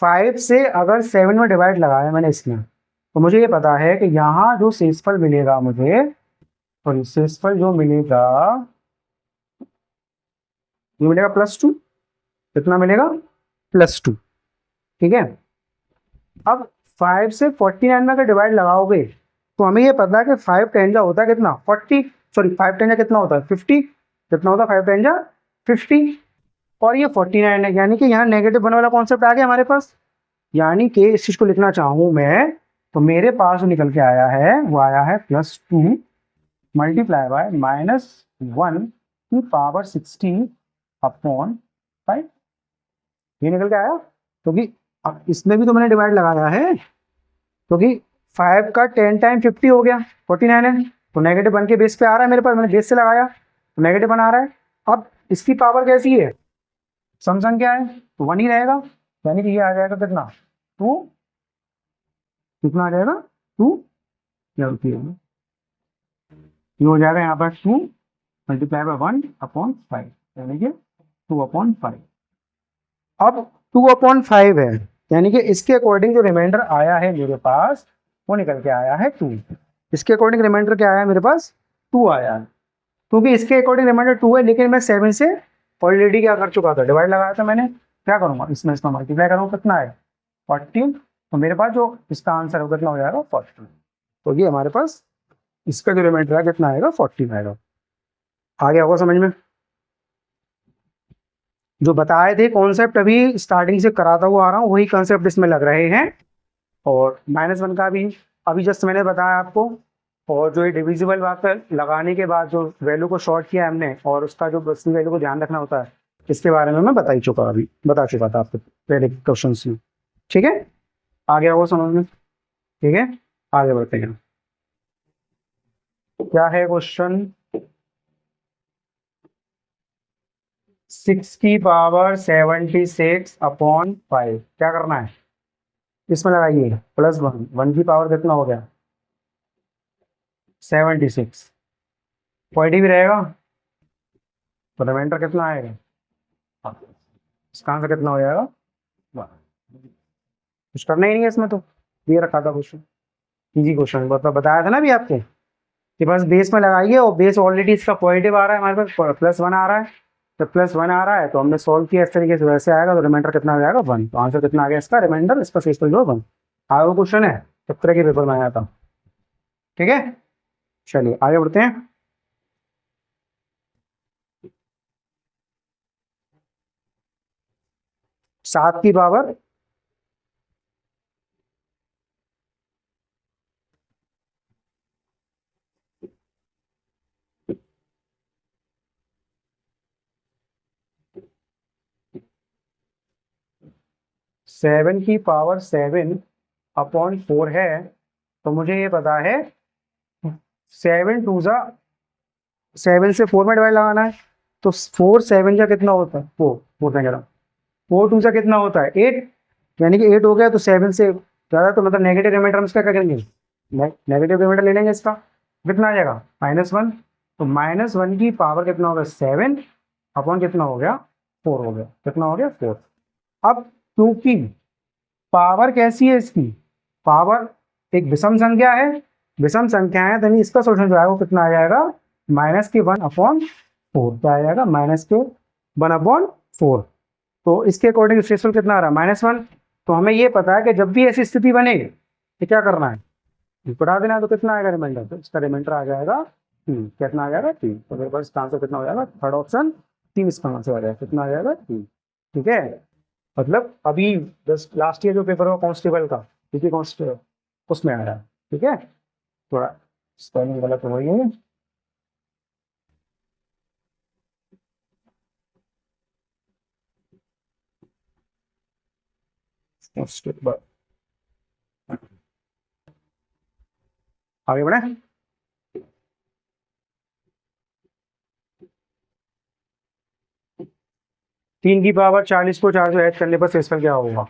Speaker 1: 5 से अगर 7 में डिवाइड लगाया मैंने इसमें, तो मुझे ये पता है कि यहाँ जो शेषफल मिलेगा मुझे, तो शेषफल जो मिलेगा ये मिलेगा +2, कितना मिलेगा, +2, ठीक है। अब 5 से 49 में अगर डिवाइड लगाओगे तो हमें ये पता है कि 5 10 जा होता है कितना, 40, सॉरी 5 10 जा कितना होता है 50, कितना होता है 5 10 जा 50, और ये 49 है, यानी कि यहाँ नेगेटिव बनने वाला कॉन्सेप्ट आ गया हमारे पास। यानी कि इस चीज को लिखना चाहूँ मैं तो मेरे पास जो निकल के आया है वो आया है +2 मल्टीप्लाई बाय -1 की पावर 60 अपॉन 5, ये निकल के आया। क्योंकि अब इसमें भी तो मैंने डिवाइड लगाया है, क्योंकि 5 का 10 टाइम 50 हो गया, 49 है, तो नेगेटिव 1 के बेस पे आ रहा है मेरे पास, मैंने बेस से लगाया तो नेगेटिव 1 आ रहा है। अब इसकी पावर कैसी है, सम संख्या है तो 1 ही रहेगा, यानी कि ये आ जाएगा कितना 2, कितना आ जाएगा 2, ये हो जाएगा यहाँ पर 2 मल्टीप्लाई बाय 1 अपॉन 5, यानी कि 2/5। अब 2/5 है, यानी कि इसके अकॉर्डिंग जो रिमाइंडर आया है मेरे पास वो निकल के आया है 2। इसके अकॉर्डिंग रिमाइंडर क्या आया है मेरे पास, 2 आया है, क्योंकि इसके अकॉर्डिंग रिमाइंडर 2 है, लेकिन मैं 7 से ऑलरेडी क्या कर चुका था, डिवाइड लगाया था मैंने। क्या करूंगा, इसमें इसका मल्टीप्लाई करूँगा, कितना है 40, तो मेरे पास जो इसका आंसर होगा कितना हो जाएगा 40। तो ये हमारे पास इसका जो रिमाइंडर है कितना आएगा 40 आएगा। आ गया होगा समझ में, जो बताए थे कॉन्सेप्ट अभी स्टार्टिंग से कराता हुआ आ रहा हूँ वही कॉन्सेप्ट इसमें लग रहे हैं। और -1 का भी अभी जस्ट मैंने बताया आपको, और जो ये डिविजिबल बात है लगाने के बाद जो वैल्यू को शॉर्ट किया हमने और उसका जो वैल्यू को ध्यान रखना होता है, इसके बारे में मैं बता चुका था आपको पहले क्वेश्चन में, ठीक है। आ गया वो समझ में, ठीक है। आगे बढ़ते हैं, क्या है क्वेश्चन, 6 की पावर 76 अपॉन 5, क्या करना है, इसमें लगाइए +1, 1 की पावर कितना हो गया 76, पॉइंट भी रहेगा तो रिमाइंडर कितना आएगा, इसका आंसर कितना हो जाएगा 1। कुछ करना ही नहीं है इसमें, तो ये रखा था क्वेश्चन, इजी क्वेश्चन बताया था ना अभी आपको कि बस बेस में लगाइए, और बेस ऑलरेडी इसका पॉजिटिव आ रहा है हमारे पास, +1 आ रहा है, तो +1 आ रहा है तो हमने सॉल्व किया इस तरीके से, वैसे आएगा तो रिमाइंडर कितना हो जाएगा 1, तो आंसर कितना आ गया इसका, रिमाइंडर इसका शेषफल जो 1। आया वो क्वेश्चन है 17 के पेपर में आया था, ठीक है। चलिए आगे बढ़ते हैं। सात की पावर 7 की पावर 7 अपॉन 4 है, तो मुझे ये पता है 7 2 जा 7 से 4 में डिवाइड लगाना है, तो 4 7 जा कितना होता है 4 4 से 4 2 जा कितना होता है 8, यानी कि 8 हो गया, तो 7 से ज़्यादा तो मतलब नेगेटिव रिमाइंडर हम इसका क्या करेंगे, नेगेटिव रिमाइंडर ले लेंगे इसका, कितना आ जाएगा -1। तो -1 की पावर कितना होगा 7 अपॉन कितना हो गया 4 हो गया, कितना हो गया 4। अब क्योंकि पावर कैसी है इसकी, पावर एक विषम संख्या है, विषम संख्या है, तो इसका सोल्यूशन जो है वो कितना आ जाएगा -1/4, क्या आ जाएगा -1/4। तो इसके अकॉर्डिंग शेषफल कितना आ रहा है -1। तो हमें ये पता है कि जब भी ऐसी स्थिति बने तो क्या करना है, बढ़ा देना है। तो कितना आएगा रिमाइंडर, तो इसका रिमाइंडर आ जाएगा 3, कितना आ जाएगा 3। तो मेरे पास इसका आंसर कितना हो जाएगा, थर्ड ऑप्शन 3 इसका आंसर आ जाएगा, कितना आ जाएगा 3। ठीक है, मतलब अभी जस्ट लास्ट ईयर जो पेपर हुआ कांस्टेबल का, ठीक है कांस्टेबल, उसमें आ रहा है। ठीक है, थोड़ा स्पेलिंग गलत हो गई है। कांस्टेबल आगे बढ़े। 3 की पावर 40 को 4 से ऐड करने पर शेषफल क्या होगा।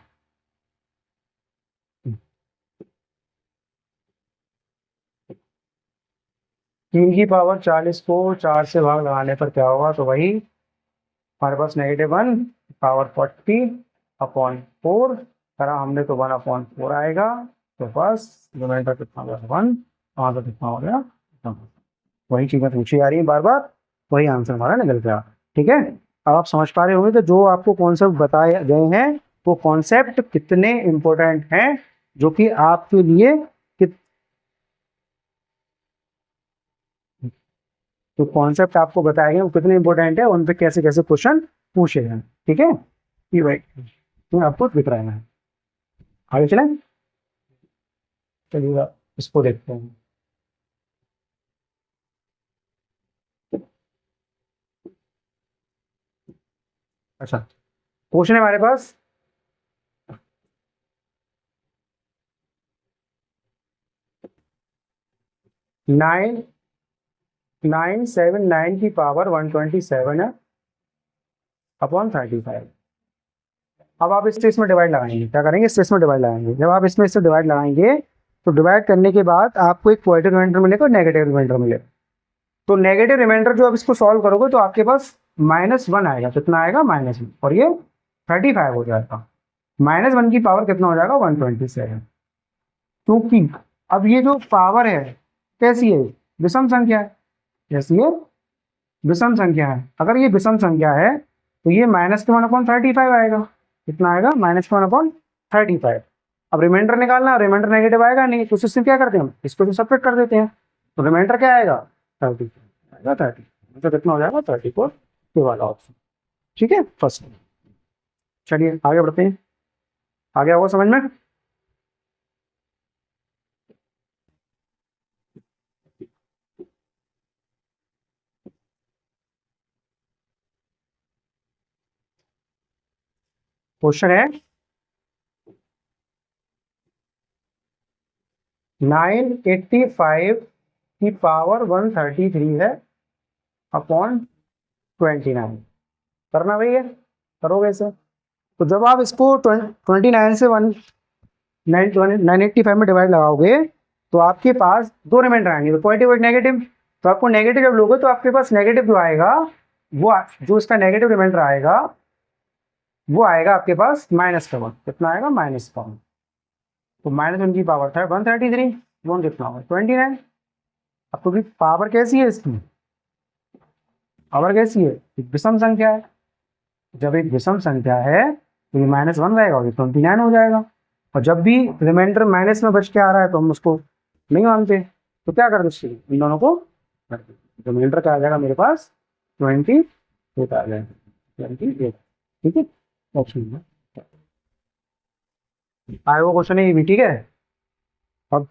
Speaker 1: 3 की पावर 40 को 4 से भाग लगाने पर क्या होगा, तो वही हमारे पास -1 पावर 40/4 करा हमने, तो 1/4 आएगा। तो बस रिमाइंडर कितना हो गया 1, वहाँ पर कितना हो गया 1। वही चीज़ें पूछी जा रही है बार बार, वही आंसर हमारा निकल गया। ठीक है, अब आप समझ पा रहे होंगे तो जो आपको कॉन्सेप्ट बताए गए हैं वो कॉन्सेप्ट कितने इम्पोर्टेंट हैं, जो कि आपके लिए जो कॉन्सेप्ट आपको बताए गए वो कितने इंपॉर्टेंट है, उन पे कैसे कैसे क्वेश्चन पूछे हैं। ठीक है, ये भाई तो आपको दिख रहा है। आगे चलें, चलिए इसको देखते हैं। अच्छा, क्वेश्चन है हमारे पास 979 की पावर 127 है अपॉन 35। अब आप इसमें डिवाइड लगाएंगे, क्या करेंगे इसमें डिवाइड लगाएंगे। जब आप इसमें इससे डिवाइड लगाएंगे तो डिवाइड करने के बाद आपको एक पॉजिटिव रिमाइंडर मिलेगा और नेगेटिव रिमाइंडर मिलेगा। तो नेगेटिव रिमाइंडर जो आप इसको सॉल्व करोगे तो आपके पास -1 आएगा, कितना आएगा -1, और ये 35 हो जाएगा। -1 की पावर कितना हो जाएगा 127, क्योंकि अब ये जो पावर है कैसी है, विषम संख्या है। जैसी है विषम संख्या है, अगर ये विषम संख्या है तो ये -1/35 आएगा, कितना आएगा -1/35। अब रिमाइंडर निकालना, रिमाइंडर नेगेटिव आएगा नहीं, तो इससे क्या करते हैं हम इसको जो सेपरेट कर देते हैं। तो रिमाइंडर क्या आएगा 30 आएगा, 30 तो कितना हो जाएगा 34, ये वाला ऑप्शन। ठीक है फर्स्ट। चलिए आगे बढ़ते हैं, आगे होगा समझ में। क्वेश्चन है 985 की पावर 133 है अपॉन 29। करना भैया, करोगे इसे। तो जब आप इसको 29 से 985 में डिवाइड लगाओगे तो आपके पास दो रिमाइंडर आएंगे, तो पॉजिटिव और नेगेटिव। तो आपको नेगेटिव जब लोगे तो आपके पास नेगेटिव जो आएगा वो जो इसका नेगेटिव रिमाइंडर आएगा वो आएगा आपके पास -1, कितना आएगा -1। तो -1 की पावर था 133, वो कितना होगा 29। अब तो पावर कैसी है इसकी, पावर कैसी है, एक विषम संख्या है। जब एक विषम संख्या है तो ये -1 रहेगा और 29 हो जाएगा। और जब भी रिमाइंडर माइनस में बच के आ रहा है तो हम उसको नहीं मानते, तो क्या कर दो इन दोनों को, रिमाइंडर क्या आ जाएगा मेरे पास 28 आ जाएगा 28। ठीक है, ऑप्शन आए वो क्वेश्चन है ये भी। ठीक है, अब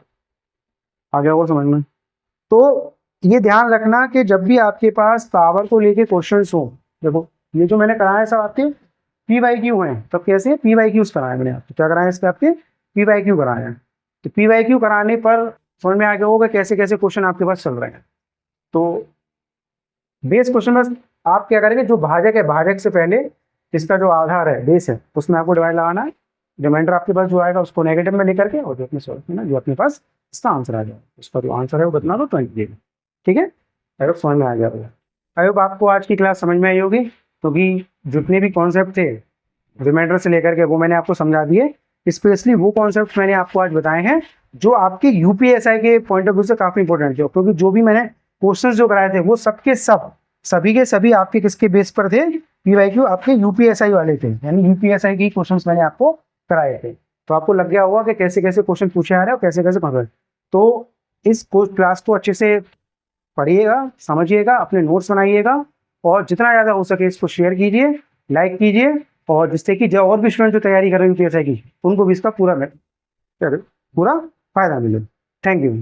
Speaker 1: आ गया वो समझ में। तो ये ध्यान रखना कि जब भी आपके पास पावर को लेके क्वेश्चंस हो, देखो ये जो मैंने कराया सब आपके PYQ हैं, तो कैसे PYQs कराए मैंने आपको, क्या कराया इसके आपके PYQ कराए हैं। तो PYQ कराने पर समझ में आ गया होगा कैसे कैसे क्वेश्चन आपके पास चल रहे हैं। तो बेस क्वेश्चन बस आप क्या करेंगे, जो भाजक है भाजक से पहले इसका जो आधार है बेस है उसमें आपको डिवाइड लगाना है। रिमाइंडर आपके पास जो आएगा उसको नेगेटिव में लेकर के, और जो अपने सॉल्व है ना, जो अपने पास इसका आंसर आ जाएगा, उसका जो आंसर है वो बतना दो 20 देगा। ठीक है, आई होप समझ में आ गया होगा। आई होप आपको आज की क्लास समझ में आई होगी, क्योंकि जितने भी कॉन्सेप्ट थे रिमाइंडर से लेकर के वो मैंने आपको समझा दिए। स्पेशली वो कॉन्सेप्ट मैंने आपको आज बताए हैं जो आपके यूपीएसआई के पॉइंट ऑफ व्यू से काफ़ी इंपॉर्टेंट थे, क्योंकि जो भी मैंने क्वेश्चन जो कराए थे वो सबके सब सभी के सभी आपके किसके बेस पर थे, पीवाईक्यू आपके यूपीएसआई वाले थे, यानी यूपीएसआई के क्वेश्चंस मैंने आपको कराए थे। तो आपको लग गया होगा कि कैसे कैसे क्वेश्चन पूछे आ रहे हैं और कैसे कैसे पढ़। तो इस क्लास को अच्छे से पढ़िएगा, समझिएगा, अपने नोट्स बनाइएगा, और जितना ज़्यादा हो सके इसको शेयर कीजिए, लाइक कीजिए, और जिससे कि जो और भी स्टूडेंट जो तैयारी कर रहे हैं यूपीएसआई की, उनको भी इसका पूरा फायदा मिले। Thank you.